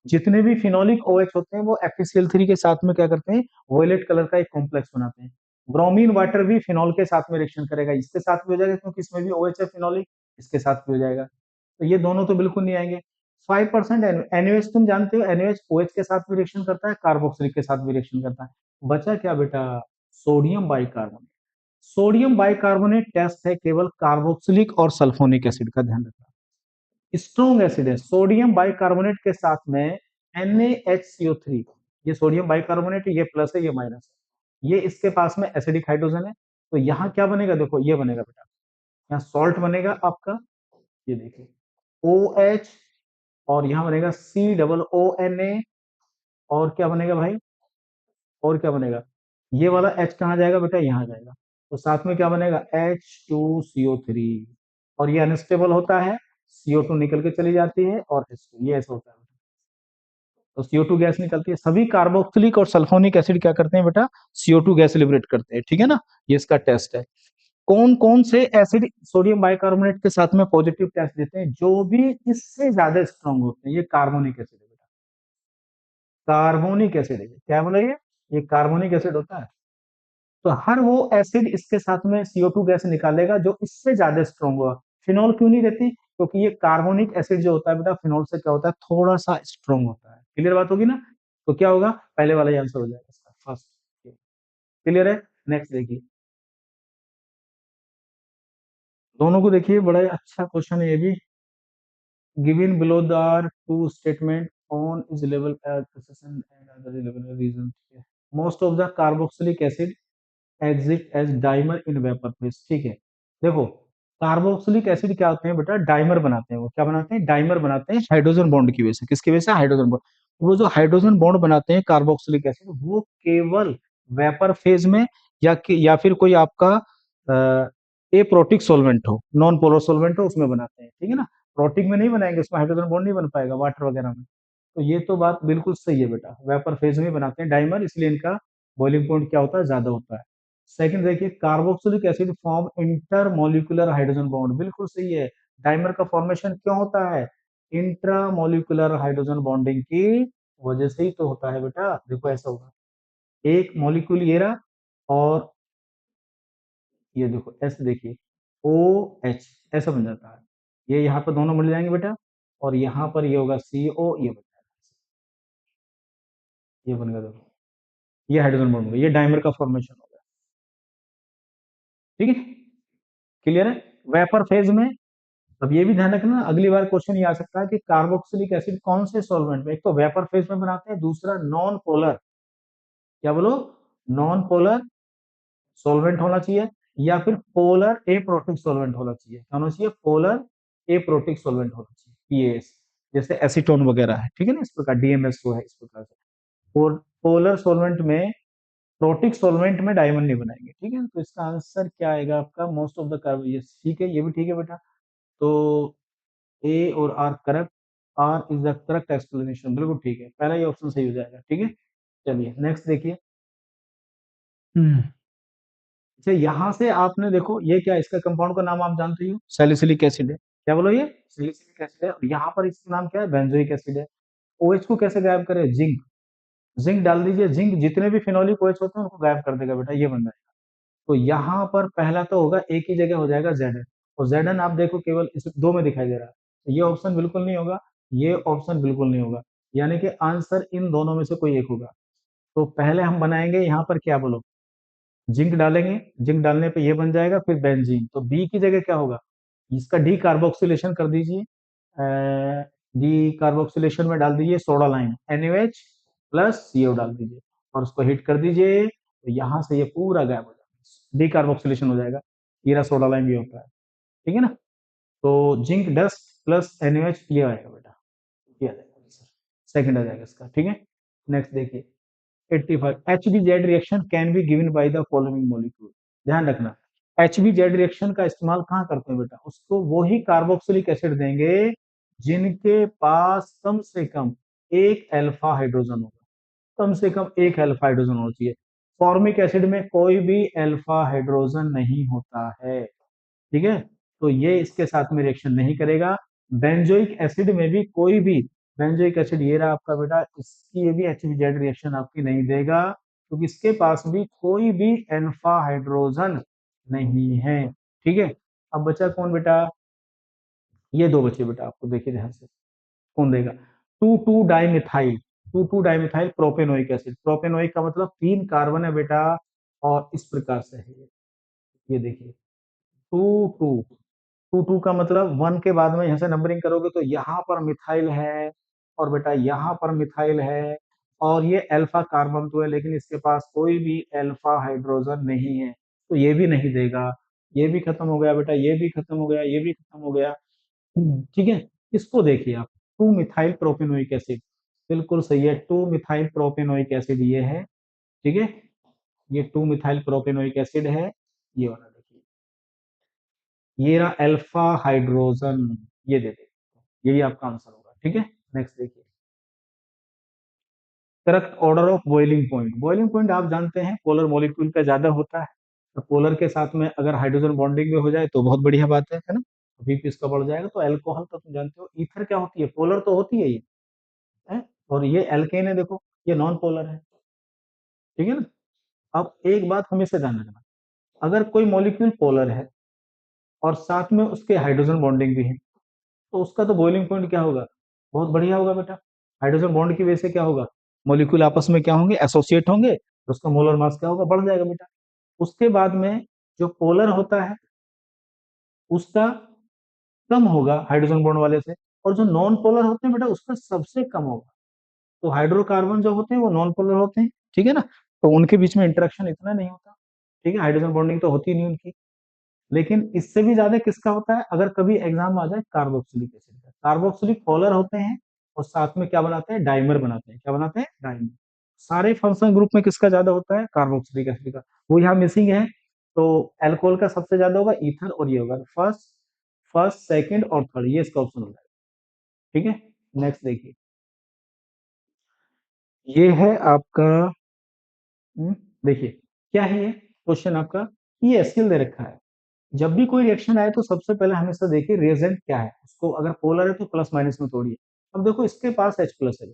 जितने भी फिनोलिक OH होते हैं वो FeCl3 के साथ में क्या करते हैं, वोयलेट कलर का एक कॉम्प्लेक्स बनाते हैं। ब्रोमीन वाटर भी फिनॉल के साथ में रिएक्शन करेगा, इसके साथ भी हो जाएगा क्योंकि इसमें भी OH है फिनोलिक, इसके साथ भी हो जाएगा। तो ये दोनों तो बिल्कुल नहीं आएंगे। 5% NaOH तुम जानते हो, NaOH OH के साथ भी रिएक्शन करता है, कार्बोक्सिलिक के साथ भी रिएक्शन करता है। बचा क्या बेटा, sodium bicarbonate. Sodium bicarbonate test है केवल कार्बोक्सिलिक और सल्फोनिक एसिड का, ध्यान रखना। स्ट्रॉन्ग एसिड है सोडियम बाइकार्बोनेट के साथ में NaHCO3, ये सोडियम बाइकार्बोनेट है, ये प्लस है ये माइनस है, ये इसके पास में एसिडिक हाइड्रोजन है। तो यहाँ क्या बनेगा, देखो ये बनेगा बेटा, यहाँ सॉल्ट बनेगा आपका, ये देखिए OH, और यहाँ बनेगा COO और क्या बनेगा भाई, और क्या बनेगा, ये वाला H कहाँ जाएगा बेटा, यहाँ जाएगा। तो साथ में क्या बनेगा, H2CO3, और ये अनस्टेबल होता है, CO2 निकल के चली जाती है और H2, ये ऐसा होता है। तो CO2 गैस निकलती है, सभी कार्बोक्सिलिक और सल्फोनिक एसिड क्या करते हैं बेटा, CO2 गैस लिबरेट करते हैं, ठीक है ना। ये इसका टेस्ट है। कौन कौन से एसिड सोडियम बाइकार्बोनेट के साथ में पॉजिटिव टेस्ट देते हैं, जो भी इससे ज्यादा स्ट्रॉन्ग होते हैं, ये कार्बोनिक एसिड है बेटा, कार्बोनिक एसिड है, क्या बोला ये कार्बोनिक एसिड होता है। तो हर वो एसिड इसके साथ में CO2 गैस निकालेगा जो इससे ज्यादा स्ट्रॉन्ग होगा। फिनॉल क्यों नहीं देती, क्योंकि ये कार्बोनिक एसिड जो होता है बेटा, फिनॉल से क्या होता है, थोड़ा सा स्ट्रॉन्ग होता है। क्लियर बात होगी ना। तो क्या होगा, पहले वाला ही आंसर हो जाएगा इसका, फर्स्ट। क्लियर है। नेक्स्ट देखिए, दोनों को देखिए, बड़ा ही अच्छा क्वेश्चन है ये भी। Given below the are two statement on is level precision and other level reason. Most of the carboxylic acid exist as dimer in vapour phase, ठीक है। देखो, कार्बोक्सिलिक एसिड क्या होते हैं बेटा, डाइमर बनाते हैं। वो क्या बनाते हैं, डाइमर बनाते हैं हाइड्रोजन बॉन्ड की वजह से। किसकी वजह से, हाइड्रोजन बॉन्ड। वो जो हाइड्रोजन बॉन्ड बनाते हैं कार्बोक्सिलिक एसिड, वो केवल वेपर फेज में या फिर कोई आपका एप्रोटिक सॉल्वेंट हो, नॉन पोलर सॉल्वेंट हो, उसमें बनाते हैं, ठीक है ना। प्रोटिक में नहीं बनाएंगे, उसमें हाइड्रोजन बॉन्ड नहीं बन पाएगा वाटर वगैरह में। तो ये तो बात बिल्कुल सही है बेटा, वेपर फेज में बनाते हैं डाइमर, इसलिए इनका बॉइलिंग पॉइंट क्या होता है, ज्यादा होता है। सेकंड देखिए, carboxylic acid form intermolecular hydrogen bond, बिल्कुल सही है। डाइमर का फॉर्मेशन क्यों होता है, इंट्रामोलिकुलर हाइड्रोजन बॉन्डिंग की वजह से ही तो होता है बेटा। देखो ऐसा होगा, एक मॉलिक्यूल ये रहा, और ये देखो ऐसे देखिए, OH ऐसा बन जाता है। ये यहाँ पर दोनों मिल जाएंगे बेटा, और यहाँ पर ये होगा CO, ये बन जाएगा, ये बन गया। देखो ये हाइड्रोजन बॉन्ड होगा, ये डाइमर का फॉर्मेशन होगा, ठीक है। क्लियर है। वेपर फेज में, अब ये भी ध्यान रखना, अगली बार क्वेश्चन ये आ सकता है कि कार्बोक्सिलिक एसिड कौन से सॉल्वेंट में, एक तो वेपर फेज में बनाते हैं, दूसरा नॉन पोलर, क्या बोलो, नॉन पोलर सॉल्वेंट होना चाहिए, या फिर पोलर एप्रोटिक सॉल्वेंट होना चाहिए। क्या होना चाहिए, पोलर एप्रोटिक सॉल्वेंट होना चाहिए, PAS, जैसे एसीटोन वगैरह है, ठीक है ना, इस प्रकार DMS जो है इस प्रकार से। और पोलर सॉल्वेंट में, प्रोटिक सॉल्वेंट में डायमंड नहीं बनाएंगे, ठीक है। तो इसका आंसर क्या आएगा आपका, मोस्ट ऑफ द कार्बन, ये ठीक है, ये भी ठीक है बेटा। तो A और R correct, R is the correct explanation, बिल्कुल ठीक है, पहला ही ऑप्शन सही हो जाएगा, ठीक है। चलिए नेक्स्ट देखिए। हम्म, अच्छा यहाँ से आपने देखो, ये क्या, इसका कंपाउंड का नाम आप जानते हो, सैलिसिलिक एसिड है, क्या बोलो, ये सैलिसिलिक एसिड है। और यहाँ पर इसका नाम क्या है, बेंजोइक एसिड है। OH को कैसे गायब करें, जिंक, जिंक डाल दीजिए, जिंक जितने भी फिनोलिक OH होते हैं उनको गायब कर देगा बेटा, ये बन जाएगा। तो यहाँ पर पहला तो होगा, एक ही जगह हो जाएगा Zn, और Zn आप देखो केवल इस दो में दिखाई दे रहा है, तो ये ऑप्शन बिल्कुल नहीं होगा, ये ऑप्शन बिल्कुल नहीं होगा, यानी कि आंसर इन दोनों में से कोई एक होगा। तो पहले हम बनाएंगे यहाँ पर, क्या बोलो, जिंक डालेंगे, जिंक डालने पे ये बन जाएगा, फिर बेंजीन, तो बी की जगह क्या होगा, इसका डी कार्बोक्सिलेशन कर दीजिए, डी कार्बोक्सिलेशन में डाल दीजिए soda lime, NaOH plus CO डाल दीजिए, और उसको हिट कर दीजिए, तो यहाँ से ये पूरा गायब हो जाएगा, डी कार्बोक्सिलेशन हो जाएगा, हीरा सोडा लाइम ये होता है, ठीक है ना। तो जिंक डस्ट प्लस NaOH ये आएगा बेटा, ये आ जाएगा आंसर, सेकंड आ जाएगा इसका, ठीक है। नेक्स्ट देखिए, 85 HBZ reaction can be given by the following molecule. ध्यान रखना, HBZ रिएक्शन का इस्तेमाल कहाँ करते हैं बेटा, उसको वही कार्बोक्सिलिक एसिड देंगे जिनके पास कम से कम एक अल्फा हाइड्रोजन होगा, कम से कम एक अल्फा हाइड्रोजन होना चाहिए। फॉर्मिक एसिड में कोई भी अल्फा हाइड्रोजन नहीं होता है, ठीक है। तो ये इसके साथ में रिएक्शन नहीं करेगा। बेंजोइक एसिड में भी कोई भी, बेंजोइक एसिड ये रहा आपका बेटा, इसकी ये भी HBZ रिएक्शन आपकी नहीं देगा, क्योंकि इसके पास भी कोई भी अल्फा हाइड्रोजन नहीं है, ठीक है। अब बचा कौन बेटा, ये दो बचे बेटा, आपको देखिए ध्यान से, कौन देगा, 2,2 dimethyl, to dimethyl propanoic acid. Propanoic का मतलब 3 कार्बन है बेटा, और इस प्रकार से है ये देखिए, टू टू टू टू का मतलब 1 के बाद में यहाँ से नंबरिंग करोगे तो यहाँ पर मिथाइल है, और बेटा यहाँ पर मिथाइल है, और ये अल्फा कार्बन तो है, लेकिन इसके पास कोई भी अल्फा हाइड्रोजन नहीं है, तो ये भी नहीं देगा। ये भी खत्म हो गया बेटा, ये भी खत्म हो गया, ये भी खत्म हो गया। ठीक है, इसको देखिए आप, टू मिथाइल प्रोपेनोइक एसिड, बिल्कुल सही है, टू मिथाइल प्रोपेनोइक एसिड ये है। ठीक है, ये टू मिथाइल प्रोपेनोइक एसिड है, ये वाला देखिए, ये रहा अल्फा हाइड्रोजन, ये दे दे, यही आपका आंसर होगा। ठीक है, नेक्स्ट देखिए, correct order of boiling point. Boiling point आप जानते हैं पोलर मॉलिक्यूल का ज्यादा होता है, तो पोलर के साथ में अगर हाइड्रोजन बॉन्डिंग में हो जाए तो बहुत बढ़िया बात है ना, बीपी इसका बढ़ जाएगा। तो अल्कोहल तो तुम जानते हो, ईथर क्या होती है, पोलर तो होती है ये, है, और ये एल्केन है, देखो ये नॉन पोलर है। ठीक है ना। अब एक बात हमेशा ध्यान रखना, अगर कोई मॉलिक्यूल पोलर है और साथ में उसके हाइड्रोजन बॉन्डिंग भी है, तो उसका तो बॉइलिंग पॉइंट क्या होगा, बहुत बढ़िया होगा बेटा। हाइड्रोजन बॉन्ड की वजह से क्या होगा, मॉलिक्यूल आपस में क्या होंगे, एसोसिएट होंगे, तो उसका मोलर मास क्या होगा, बढ़ जाएगा बेटा। उसके बाद में जो पोलर होता है उसका कम होगा हाइड्रोजन बॉन्ड वाले से, और जो नॉन पोलर होते हैं बेटा उसका सबसे कम होगा। तो हाइड्रोकार्बन जो होते हैं वो नॉन पोलर होते हैं, ठीक है ना, तो उनके बीच में इंटरेक्शन इतना नहीं होता। ठीक है, हाइड्रोजन बॉन्डिंग तो होती नहीं उनकी। लेकिन इससे भी ज्यादा किसका होता है, अगर कभी एग्जाम में आ जाए कार्बोक्सिलिक एसिड का। कार्बोक्सिलिक पोलर होते हैं और साथ में क्या बनाते हैं, डाइमर बनाते हैं। क्या बनाते हैं, डाइमर। सारे फंक्शनल ग्रुप में किसका ज्यादा होता है, कार्बोक्सिलिक एसिड का, वो यहाँ मिसिंग है। तो अल्कोहल का सबसे ज्यादा होगा ईथर, और ये होगा फर्स्ट, फर्स्ट सेकंड और थर्ड, ये इसका ऑप्शन हो जाएगा। ठीक है, नेक्स्ट देखिए, ये है आपका, देखिए क्या है ये क्वेश्चन आपका, ये एसक्यूएल दे रखा है। जब भी कोई रिएक्शन आए तो सबसे पहले हमेशा देखिए रिएजेंट क्या है, उसको अगर पोलर है तो प्लस माइनस में तोड़िए। अब देखो इसके पास H प्लस है,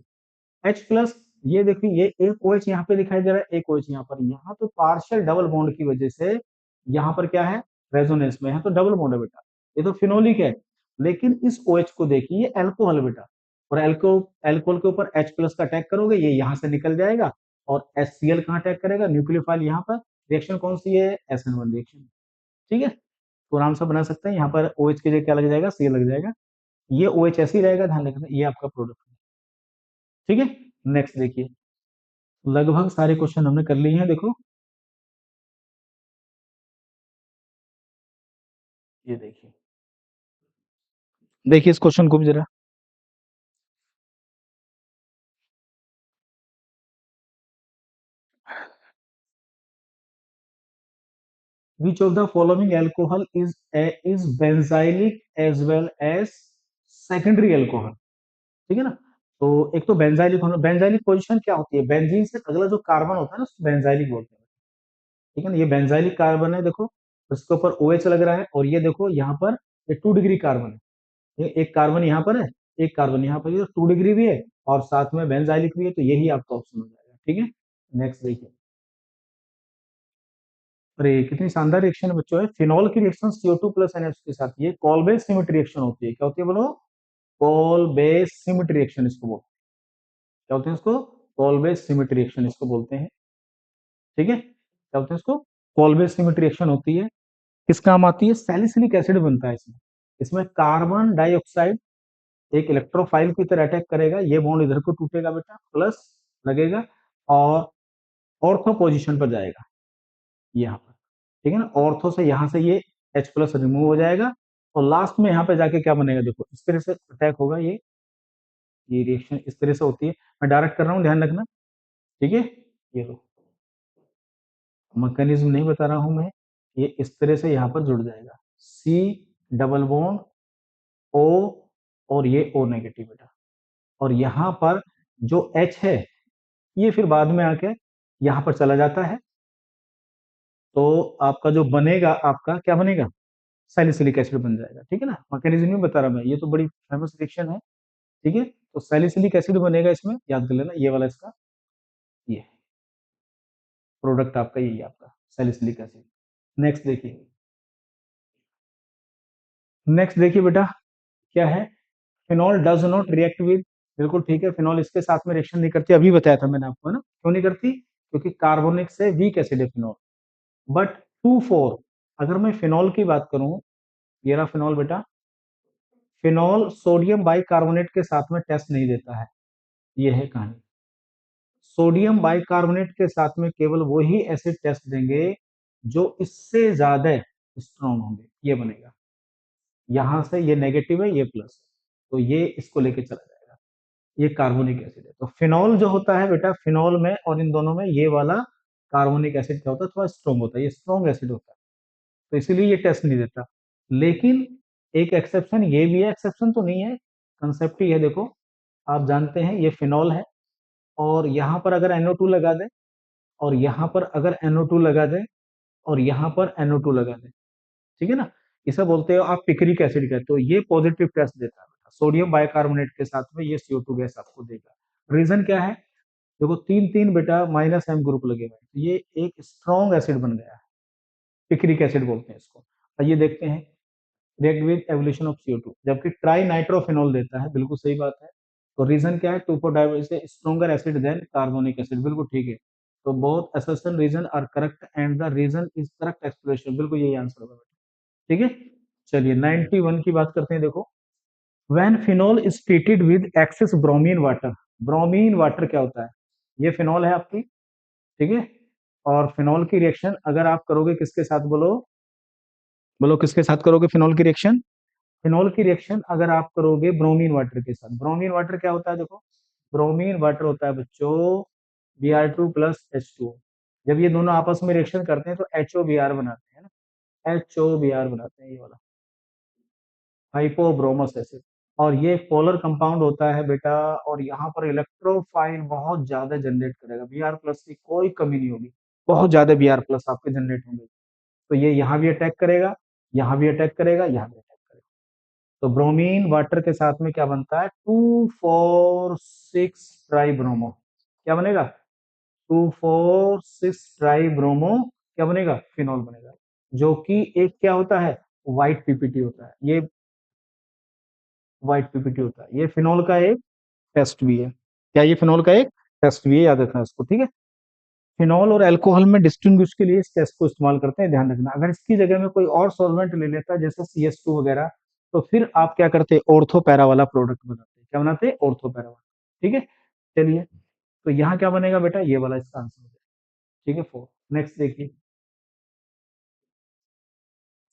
H प्लस, ये देखिए ये एक OH यहाँ पे दिखाई दे रहा है, एक OH यहाँ पर, यहाँ तो पार्शियल डबल बॉन्ड की वजह से यहाँ पर क्या है, रेजोनेंस में है, तो डबल बॉन्ड है बेटा, ये तो फिनोलिक है। लेकिन इस OH को देखिए, ये अल्कोहल है बेटा, और अल्कोहल के ऊपर H प्लस का अटैक करोगे, ये यहाँ से निकल जाएगा, और HCl कहाँ अटैक करेगा, न्यूक्लियोफाइल यहाँ पर। रिएक्शन कौन सी है, SN1 रिएक्शन। ठीक है, तो आराम से बना सकते हैं, यहाँ पर OH की जगह क्या लग जाएगा, Cl लग जाएगा, ये OH ऐसे ही रहेगा, ध्यान रखना, ये आपका प्रोडक्ट है। ठीक है, नेक्स्ट देखिए, लगभग सारे क्वेश्चन हमने कर लिए हैं, देखो ये देखिए, देखिए इस क्वेश्चन को भी जरा, which of the following alcohol is benzylic as well as secondary alcohol. ठीक है ना, तो एक तो बेंजाइलिक होना, बेंजाइलिक पोजीशन क्या होती है, बेंजीन से अगला जो कार्बन होता है ना उसको बेंजाइलिक बोलते हैं। ठीक है ना, ये बेंजाइलिक कार्बन है, देखो उसके ऊपर OH लग रहा है, और ये देखो यहाँ पर ये 2 डिग्री कार्बन है, एक कार्बन यहाँ पर है, एक कार्बन यहाँ पर, ये 2 डिग्री भी है, और साथ में बेंजाइलिक भी है, तो यही आपका ऑप्शन हो जाएगा। ठीक है, नेक्स्ट देखिए, अरे कितनी शानदार रिएक्शन है बच्चों, है फिनॉल की रिएक्शन CO2 प्लस NH के साथ, ये कॉल बेस सिमेट्री रिएक्शन होती है। क्या होती है बोलो, कॉल बेस सिमेट्री रिएक्शन इसको बोलते हैं। क्या बोलते हैं इसको, कॉल बेस सिमेट्री रिएक्शन इसको बोलते हैं। ठीक है, क्या बोलते हैं इसको, कॉल बेस सिमेट्री रिएक्शन होती है। किस काम आती है, सैलिसिलिक एसिड बनता है इसमें। इसमें कार्बन डाइऑक्साइड एक इलेक्ट्रोफाइल की तरह अटैक करेगा, ये बॉन्ड इधर को टूटेगा बेटा, प्लस लगेगा, और ऑर्थो पोजीशन पर जाएगा यहाँ पर। ठीक है ना, ऑर्थो से यहाँ से ये H प्लस रिमूव हो जाएगा, और लास्ट में यहाँ पे जाके क्या बनेगा, देखो इस तरह से अटैक होगा, ये रिएक्शन इस तरह से होती है। मैं डायरेक्ट कर रहा हूँ, ध्यान रखना। ठीक है, ये लो, मैकेनिज्म नहीं बता रहा हूं मैं, ये इस तरह से यहाँ पर जुड़ जाएगा, C डबल बॉन्ड O, और ये O नेगेटिव बेटा, और यहाँ पर जो H है ये फिर बाद में आके यहाँ पर चला जाता है, तो आपका जो बनेगा, आपका क्या बनेगा, सैलिसिलिक एसिड बन जाएगा। ठीक है ना, मैकेनिज्म नहीं बता रहा मैं, ये तो बड़ी फेमस रिएक्शन है। ठीक है, तो सैलिसिलिक एसिड बनेगा इसमें, याद कर लेना, ये वाला इसका, ये प्रोडक्ट आपका, यही आपका सैलिसिलिक एसिड। नेक्स्ट देखिए, नेक्स्ट देखिए बेटा, क्या है, phenol does not react with बिल्कुल ठीक है, फिनॉल इसके साथ में रिएक्शन नहीं करती, अभी बताया था मैंने आपको, है ना? क्यों नहीं करती? क्योंकि कार्बोनिक से वीक एसिड है फिनॉल। बट 2,4 अगर मैं फिनॉल की बात करूं, ये रहा फिनॉल बेटा, फिनॉल सोडियम बाइकार्बोनेट के साथ में टेस्ट नहीं देता है, ये है कहानी। सोडियम बाइकार्बोनेट के साथ में केवल वही एसिड टेस्ट देंगे जो इससे ज्यादा स्ट्रॉन्ग होंगे, ये बनेगा। यहां से ये नेगेटिव है, ये प्लस है, तो ये इसको लेके चला जाएगा। ये कार्बोनिक एसिड है। तो फिनॉल जो होता है बेटा, फिनॉल में और इन दोनों में ये वाला कार्बोनिक एसिड क्या होता है, थोड़ा स्ट्रॉन्ग होता है, ये स्ट्रॉन्ग एसिड होता है, तो इसीलिए ये टेस्ट नहीं देता। लेकिन एक एक्सेप्शन ये भी है, एक्सेप्शन तो नहीं है, कंसेप्ट ही है। देखो, आप जानते हैं ये फिनॉल है, और यहाँ पर अगर NO2 लगा दें, और यहाँ पर अगर NO2 लगा दें, और यहाँ पर NO2 लगा दें, ठीक है ना, इसे बोलते हो आप पिक्रिक एसिड कहते हो, ये पॉजिटिव टेस्ट देता है बेटा। सोडियम बाइकार्बोनेट के साथ में ये CO2 गैस आपको देगा। रीजन क्या है? देखो, तीन तीन बेटा -M ग्रुप लगे हुए हैं, तो ये एक स्ट्रॉन्ग एसिड बन गया है, पिक्रिक एसिड बोलते हैं इसको। आइए देखते हैं, react with evolution of CO2, जबकि ट्राई नाइट्रोफिनॉल देता है, बिल्कुल सही बात है। तो रीजन क्या है? 2,4 से stronger acid than carbonic acid, बिल्कुल ठीक है। तो both assertion reason are correct and the reason is correct expression, बिल्कुल यही आंसर होगा। ठीक है, चलिए 91 की बात करते हैं। देखो, when phenol is treated with excess bromine water, bromine water क्या होता है? ये फिनॉल है आपकी, ठीक है। और फिनॉल की रिएक्शन अगर आप करोगे किसके साथ, बोलो बोलो, किसके साथ करोगे फिनॉल की रिएक्शन? फिनॉल की रिएक्शन अगर आप करोगे ब्रोमीन वाटर के साथ, ब्रोमीन वाटर क्या होता है? देखो, ब्रोमीन वाटर होता है बच्चों Br2 + H2O। जब ये दोनों आपस में रिएक्शन करते हैं तो HOBr बनाते हैं ना, HOBr बनाते हैं, ये वाला हाइपोब्रोमस एसिड। और ये एक पोलर कंपाउंड होता है बेटा, और यहाँ पर इलेक्ट्रोफाइल बहुत ज्यादा जनरेट करेगा, Br+ की कोई कमी नहीं होगी, बहुत ज्यादा Br+ आपके जनरेट होंगे। तो ये यहाँ भी अटैक करेगा, यहाँ भी अटैक करेगा, यहाँ भी अटैक करेगा। तो ब्रोमीन वाटर के साथ में क्या बनता है? 2,4,6 ट्राई ब्रोमो, क्या बनेगा? 2,4,6 ट्राई ब्रोमो क्या बनेगा? फिनॉल बनेगा। जो कि एक क्या होता है? व्हाइट पीपीटी होता है, ये व्हाइट पीपीटी होता है, ये फिनॉल का एक टेस्ट भी है। क्या ये फिनॉल का एक टेस्ट भी है? याद रखना इसको, ठीक है। फिनॉल और अल्कोहल में डिस्टिंग्विश के लिए इस टेस्ट को इस्तेमाल करते हैं, ध्यान रखना। अगर इसकी जगह में कोई और सॉल्वेंट ले लेता है जैसे CS2 वगैरह, तो फिर आप क्या करते? ऑर्थो पैरा वाला प्रोडक्ट बनाते हैं। क्या बनाते हैं? ऑर्थो पैरा वाला, ठीक है। चलिए, तो यहाँ क्या बनेगा बेटा? ये वाला इसका आंसर हो जाएगा, ठीक है। 4, नेक्स्ट देखिए,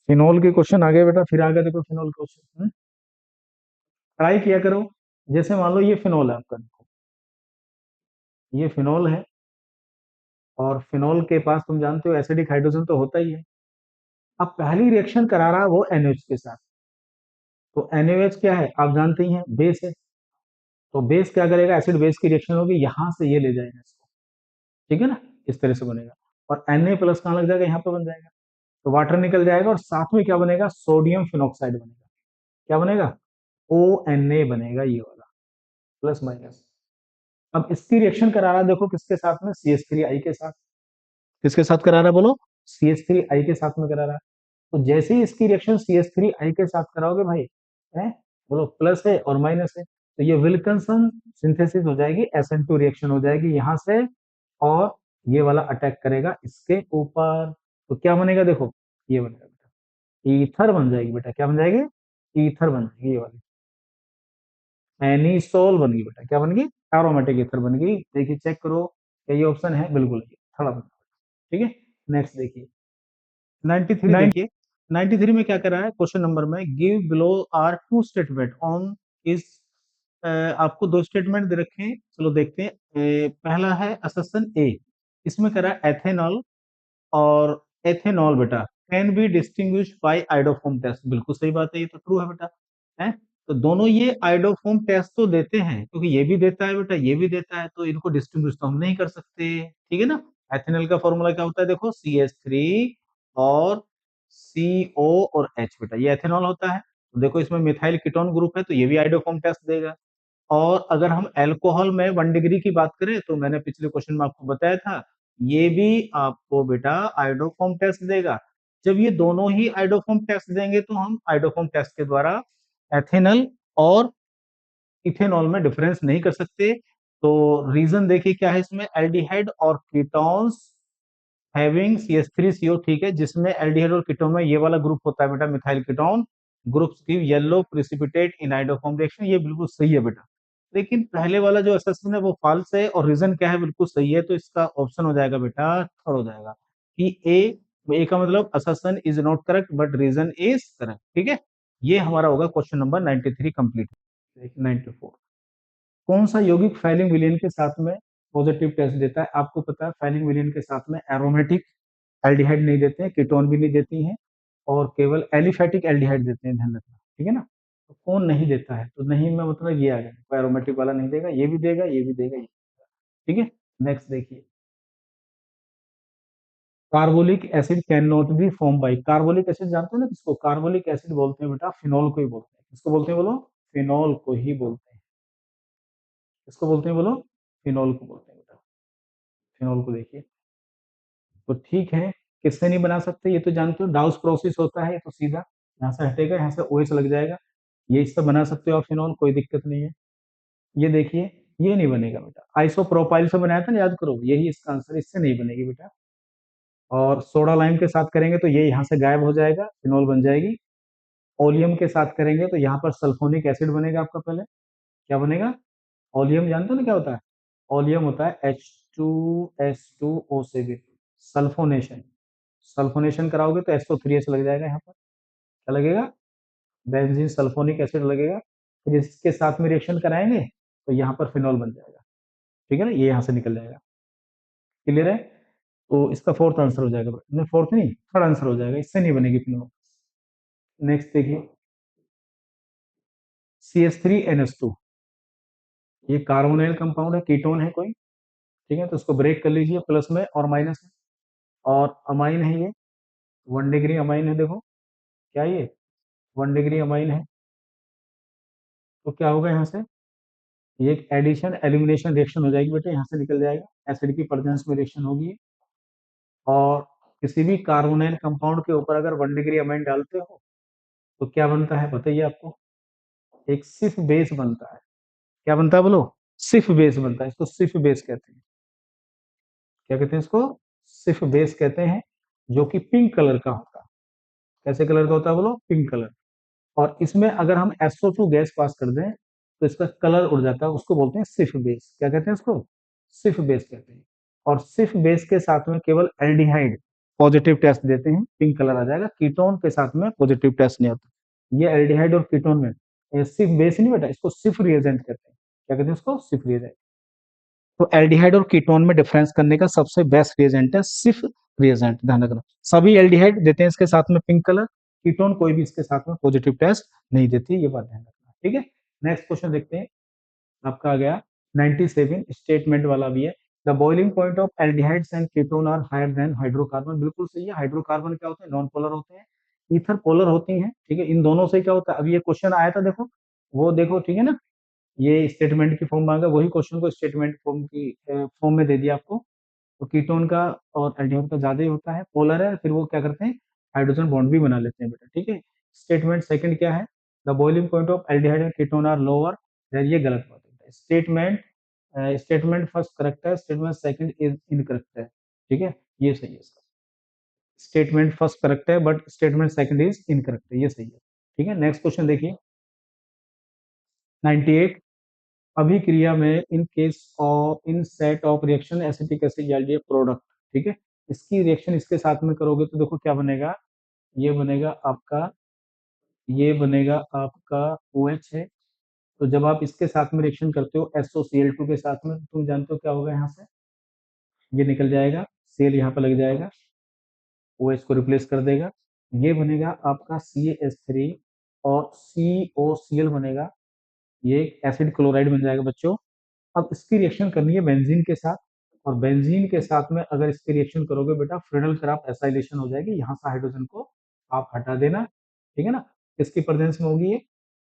फिनॉल के क्वेश्चन आ गए बेटा, फिर आ गए देखो फिनॉल क्वेश्चन। ट्राई किया करो। जैसे मान लो ये फिनॉल है आपका, देखो ये फिनॉल है, और फिनॉल के पास तुम जानते हो एसिडिक हाइड्रोजन तो होता ही है। अब पहली रिएक्शन करा रहा है वो NH के साथ, तो NaOH क्या है? आप जानते ही हैं, बेस है। तो बेस क्या करेगा? एसिड बेस की रिएक्शन होगी, यहां से ये ले जाएगा इसको, ठीक है ना, इस तरह से बनेगा। और Na+ कहाँ लग जाएगा? यहाँ पे बन जाएगा, तो वाटर निकल जाएगा, और साथ में क्या बनेगा? सोडियम फिनॉक्साइड बनेगा। क्या बनेगा? ONA बनेगा, ये वाला, प्लस माइनस। अब इसकी रिएक्शन करा रहा है, देखो किसके साथ में? CH3I के साथ। किसके साथ करा रहा है बोलो? CH3I के साथ में करा रहा है। तो जैसे ही इसकी रिएक्शन CH3I के साथ कराओगे भाई, है, बोलो प्लस है और माइनस है, तो ये विल्किंसन सिंथेसिस हो जाएगी, SN2 रिएक्शन हो जाएगी यहाँ से, और ये वाला अटैक करेगा इसके ऊपर। तो क्या बनेगा? देखो, ये बनेगा बेटा, ईथर बन जाएगी बेटा। क्या बन जाएगी? ईथर बन जाएगी, ये वाली एनिसोल बन गई बेटा। क्या बन गई? एरोमेटिक ईथर बन गई। देखिए, चेक करो, क्या ये ऑप्शन है? बिल्कुल है, थोड़ा बना, ठीक है। नेक्स्ट देखिए, 93 देखिए। 93 में क्या कर रहा है? क्वेश्चन नंबर में, give below are two statement on is, आपको दो स्टेटमेंट दे रखे हैं, चलो देखते हैं। पहला है अससन ए, इसमें कह रहा है एथेनॉल और एथेनॉल बेटा can be distinguish by iodoform test, बिल्कुल सही बात है, ये तो ट्रू है बेटा, है। तो दोनों ये आइडोफोम टेस्ट तो देते हैं, क्योंकि ये भी देता है बेटा, ये भी देता है, तो इनको डिस्टिंग्विश तो हम नहीं कर सकते, ठीक है ना। एथेनॉल का फॉर्मूला क्या होता है? देखो, CH3 और CO और H बेटा, ये एथेनॉल होता है। तो देखो, इसमें मिथाइल कीटोन ग्रुप है, तो ये भी आइडोफोम टेस्ट देगा। और अगर हम अल्कोहल में 1 डिग्री की बात करें, तो मैंने पिछले क्वेश्चन में आपको बताया था, ये भी आपको बेटा आइडोफॉर्म टेस्ट देगा। जब ये दोनों ही आइडोफॉर्म टेस्ट देंगे, तो हम आइडोफॉर्म टेस्ट के द्वारा एथेनल और इथेनॉल में डिफरेंस नहीं कर सकते। तो रीजन देखिए क्या है इसमें, एल्डिहाइड और कीटोन्स हैविंग CH3CO, ठीक है, जिसमें एल्डिहाइड और कीटोन में ये वाला ग्रुप होता है बेटा methyl ketone, groups give yellow precipitate iodoform reaction, ये बिल्कुल सही है बेटा। लेकिन पहले वाला जो असेसमेंट है वो फॉल्स है, और रीजन क्या है, बिल्कुल सही है, तो इसका ऑप्शन हो जाएगा बेटा थर्ड हो जाएगा कि ए का मतलब assertion is not correct but reason is correct, ठीक है। ये हमारा होगा क्वेश्चन नंबर 93 कंप्लीट। 94, कौन सा यौगिक फाइलिंग विलियन के साथ में पॉजिटिव टेस्ट देता है? आपको पता है फाइलिंग विलियन के साथ में एरोमेटिक एल्डिहाइड नहीं देते हैं, कीटोन भी नहीं देती हैं, और केवल एलिफेटिक एल्डिहाइड देते हैं, ध्यान रखना, ठीक है ना। तो कौन नहीं देता है, तो नहीं में मतलब ये आ गया, एरोमेटिक वाला नहीं देगा, ये भी देगा, ये भी देगा, ये भी देगा, ठीक है। नेक्स्ट देखिए, carbolic acid can not be form by, carbolic acid जानते हो ना किसको, कार्बोलिक एसिड बोलते हैं बेटा फिनॉल को ही बोलते हैं, किसको बोलते हैं बोलो, फिनॉल को ही बोलते हैं, किसको बोलते हैं बोलो, फिनॉल को बोलते हैं बेटा। फिनॉल को देखिए, तो ठीक है, किससे नहीं बना सकते ये तो जानते हो, डाउस प्रोसेस होता है, ये तो सीधा यहाँ से हटेगा, यहाँ से OH लग जाएगा, ये इससे बना सकते हो आप फिनॉल, कोई दिक्कत नहीं है। ये देखिए, ये नहीं बनेगा बेटा, आइसोप्रोपाइल से बनाया था ना, याद करो, यही इसका आंसर, इससे नहीं बनेगी बेटा। और सोडा लाइम के साथ करेंगे तो ये यहाँ से गायब हो जाएगा, फिनॉल बन जाएगी। ओलियम के साथ करेंगे तो यहाँ पर सल्फोनिक एसिड बनेगा आपका, पहले क्या बनेगा, ओलियम जानते हो ना क्या होता है, ओलियम होता है H2S2O7, सल्फोनेशन, सल्फोनेशन कराओगे तो SO3H लग जाएगा, यहाँ पर क्या लगेगा, बेंजीन सल्फोनिक एसिड लगेगा, फिर इसके साथ में रिएक्शन कराएंगे तो यहाँ पर फिनॉल बन जाएगा, ठीक है ना, ये यहाँ से निकल जाएगा, क्लियर है। तो इसका फोर्थ आंसर हो जाएगा, नहीं फोर्थ नहीं, थर्ड आंसर हो जाएगा, इससे नहीं बनेगी फिनॉल। नेक्स्ट देखिए, CH3NH2, ये कार्बोनाइल कंपाउंड है, कीटोन है कोई, ठीक है, तो इसको ब्रेक कर लीजिए, प्लस में और माइनस में, और अमाइन है ये, 1 डिग्री अमाइन है, देखो क्या ये 1 डिग्री अमाइन है, तो क्या होगा यहाँ से, ये एक एडिशन एलिमिनेशन रिएक्शन हो जाएगी बेटे, यहाँ से निकल जाएगा, एसिड की प्रेजेंस में रिएक्शन होगी। और किसी भी कार्बोनाइल कंपाउंड के ऊपर अगर 1 डिग्री अमाइन डालते हो तो क्या बनता है बताइए आपको, एक सिर्फ बेस बनता है, क्या बनता है बोलो, सिर्फ बेस बनता है, इसको सिर्फ बेस कहते हैं, क्या कहते हैं इसको, सिर्फ बेस कहते हैं, जो कि पिंक कलर का होता है, कैसे कलर का होता है बोलो, पिंक कलर। और इसमें अगर हम SO2 गैस पास कर दें तो इसका कलर उड़ जाता है, उसको बोलते हैं सिर्फ बेस, क्या कहते हैं इसको, सिर्फ बेस कहते हैं। और सिर्फ बेस के साथ में केवल एल्डिहाइड पॉजिटिव टेस्ट देते हैं, पिंक कलर आ जाएगा, कीटोन के साथ में पॉजिटिव टेस्ट नहीं आता। ये एल्डिहाइड और कीटोन में, ये सिर्फ बेस नहीं बेटा, इसको सिर्फ रिएजेंट कहते हैं, क्या कहते हैं इसको, सिर्फ रिएजेंट। तो एल्डिहाइड और कीटोन में डिफरेंस करने का सबसे बेस्ट रिएजेंट है सिर्फ रिएजेंट, ध्यान रखना। सभी एल्डिहाइड देते हैं इसके साथ में पिंक कलर, कीटोन कोई भी इसके साथ में पॉजिटिव टेस्ट नहीं देती, ये बात ध्यान रखना, ठीक है। नेक्स्ट क्वेश्चन देखते हैं, आपका आ गया 97, स्टेटमेंट वाला भी है, the boiling point of aldehydes and ketone are higher than hydrocarbon, बिल्कुल सही है, हाइड्रोकार्बन क्या होते हैं, नॉन पोलर होते हैं, ईथर पोलर होती हैं, ठीक है, इन दोनों से क्या होता है, अब ये क्वेश्चन आया था देखो, वो देखो, ठीक है ना, ये स्टेटमेंट की फॉर्म मांगा, वही क्वेश्चन को स्टेटमेंट फॉर्म की फॉर्म में दे दिया आपको। तो कीटोन का और एल्डिहाइड का ज्यादा ही होता है, पोलर है, फिर वो क्या करते हैं, हाइड्रोजन बॉन्ड भी बना लेते हैं बेटा, ठीक है। स्टेटमेंट सेकंड क्या है, the boiling point of aldehyde and ketone are lower, ये गलत बात है, स्टेटमेंट स्टेटमेंट फर्स्ट करेक्ट है, स्टेटमेंट सेकंड इज इनकरेक्ट है, ठीक है, ये सही है इसका, स्टेटमेंट फर्स्ट करेक्ट है but statement second is incorrect है, ये सही है, ठीक है। नेक्स्ट क्वेश्चन देखिए, 98, अभिक्रिया में इन case of in set of reaction acetic acid aldehyde product, ठीक है, इसकी रिएक्शन इसके साथ में करोगे तो देखो क्या बनेगा, ये बनेगा आपका, ये बनेगा आपका OH है। तो जब आप इसके साथ में रिएक्शन करते हो SOCl2 के साथ में, तुम जानते हो क्या होगा, यहाँ से ये निकल जाएगा, Cl यहाँ पर लग जाएगा, OH को रिप्लेस कर देगा, ये बनेगा आपका CH3 और COCl बनेगा, ये एसिड क्लोराइड बन जाएगा बच्चों। अब इसकी रिएक्शन करनी है बेंजीन के साथ, और बेंजीन के साथ में अगर इसकी रिएक्शन करोगे बेटा, फ्रेडल क्राफ्ट एसाइलेशन हो जाएगी, यहाँ से हाइड्रोजन को आप हटा देना, ठीक है ना, किसकी प्रेजेंस में होगी,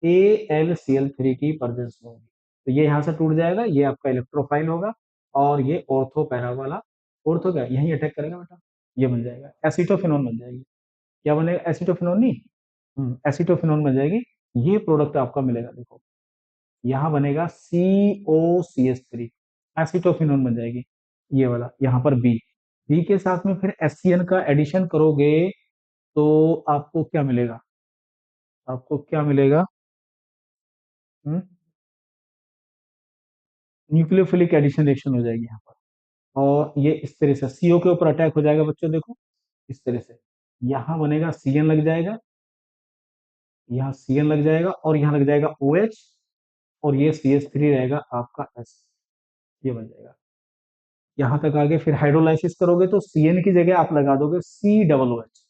ये AlCl3 की प्रेजेंस में होगी, तो ये यहाँ से टूट जाएगा, ये आपका इलेक्ट्रोफाइल होगा, और ये ऑर्थो पैरा वाला, ऑर्थो क्या यही अटैक करेगा बेटा, ये बन जाएगा एसिटोफिनोन बन जाएगी, क्या बनेगा, एसिटोफिनोन नहीं, एसिटोफिनोन बन जाएगी, ये प्रोडक्ट आपका मिलेगा देखो, यहाँ बनेगा COCH3, एसिटोफिनोन बन जाएगी ये वाला, यहाँ पर बी। बी के साथ में फिर HCN का एडिशन करोगे तो आपको क्या मिलेगा, आपको क्या मिलेगा? न्यूक्लियोफिलिक एडिशन रिएक्शन हो जाएगी यहाँ पर, और ये इस तरह से CO के ऊपर अटैक हो जाएगा बच्चों, देखो इस तरह से। यहाँ बनेगा CN लग जाएगा, यहाँ CN लग जाएगा, और यहाँ लग जाएगा OH, और ये CH3 रहेगा आपका S, ये बन जाएगा। यहाँ तक आगे फिर हाइड्रोलाइसिस करोगे तो CN की जगह आप लगा दोगे COOH।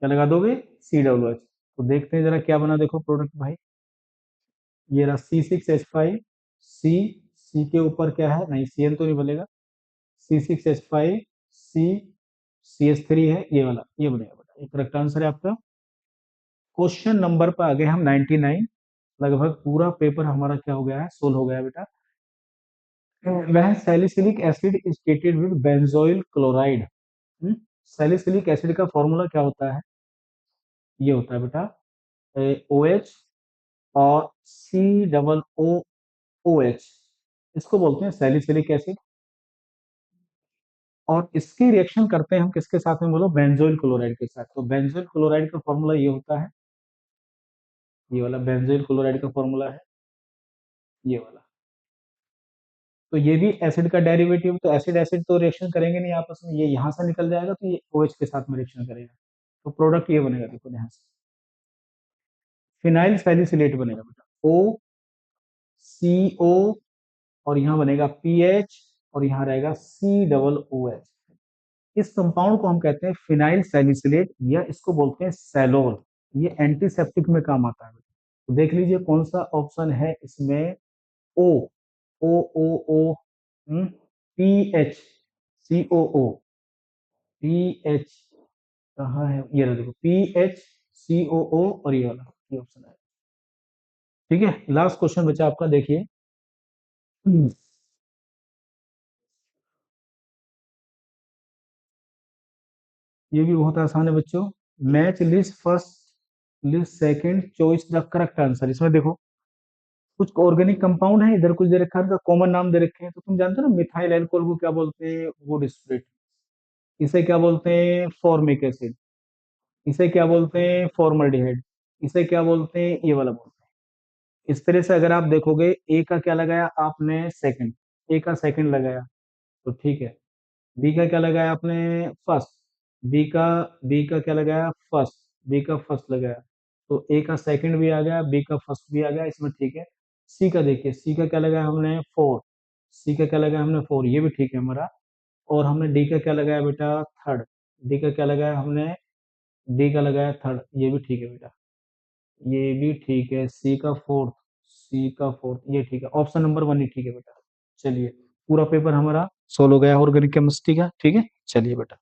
क्या लगा दोगे? COOH। तो देखते हैं जरा क्या बना, देखो प्रोडक्ट भाई। ये रहा C6H5, सी, सी के ऊपर क्या है, नहीं CN तो नहीं बनेगा, C6H5, सी, CH3 है ये वाला, ये बनेगा बेटा, ये करेक्ट आंसर है आपका। क्वेश्चन नंबर पर आ गए हम 99। लगभग पूरा पेपर हमारा क्या हो गया है, सोल्व हो गया है बेटा। वह salicylic acid is treated with benzoyl chloride. Salicylic acid का फॉर्मूला क्या होता है? ये होता है बेटा OH और COOH, इसको बोलते हैं सैलिसिलिक एसिड। और इसकी रिएक्शन करते हैं हम किसके साथ में, बोलो? बेंजोइल क्लोराइड के साथ। तो बेंजोइल क्लोराइड का फॉर्मूला ये होता है, ये वाला बेंजोइल क्लोराइड का फॉर्मूला है ये वाला। तो ये भी एसिड का डेरिवेटिव, तो एसिड एसिड तो रिएक्शन करेंगे नहीं आपस में, ये यहाँ से निकल जाएगा तो ये OH के साथ में रिएक्शन करेगा, तो प्रोडक्ट ये बनेगा, देखो यहाँ से फिनाइल सैलिसिलेट बनेगा बेटा, OCO, और यहाँ बनेगा PH, और यहाँ रहेगा COOH। इस कंपाउंड को हम कहते हैं फिनाइल सैलिसिलेट, या इसको बोलते हैं सैलोल। ये एंटीसेप्टिक में काम आता है। तो देख लीजिए कौन सा ऑप्शन है इसमें, ओ, O PH COO, PH कहाँ है, ये रहा देखो, PHCOO, और ये वाला, ये ऑप्शन है। ठीक है, लास्ट क्वेश्चन बचा आपका, देखिए। ये भी बहुत आसान है बच्चों। Match list first, list second, choice the correct answer. इसमें देखो कुछ ऑर्गेनिक कंपाउंड है, इधर कुछ दे रखा है, कॉमन नाम दे रखे हैं। तो तुम जानते हो ना मिथाइल एल्कोहल को क्या बोलते हैं? Would spirit. इसे क्या बोलते हैं? Formic acid. इसे क्या बोलते हैं? फॉर्मल्डिहाइड। इसे क्या बोलते हैं? ये वाला बोलते हैं। इस तरह से अगर आप देखोगे, ए का क्या लगाया आपने? सेकंड। ए का सेकंड लगाया तो ठीक है। बी का क्या लगाया आपने? फर्स्ट। बी का बी का क्या लगाया? फर्स्ट। बी का फर्स्ट लगाया, तो ए का सेकंड भी आ गया, बी का फर्स्ट भी आ गया, इसमें ठीक है। सी का देखिए, सी का क्या लगाया हमने? फोर। सी का क्या लगाया हमने? फोर, ये भी ठीक है हमारा। और हमने डी का क्या लगाया बेटा? थर्ड। डी का क्या लगाया हमने? डी का लगाया थर्ड, ये भी ठीक है बेटा, ये भी ठीक है। सी का फोर्थ, सी का फोर्थ, ये ठीक है। ऑप्शन नंबर वन ही ठीक है बेटा। चलिए, पूरा पेपर हमारा सोल्व हो गया ऑर्गेनिक केमिस्ट्री का। ठीक है, चलिए बेटा।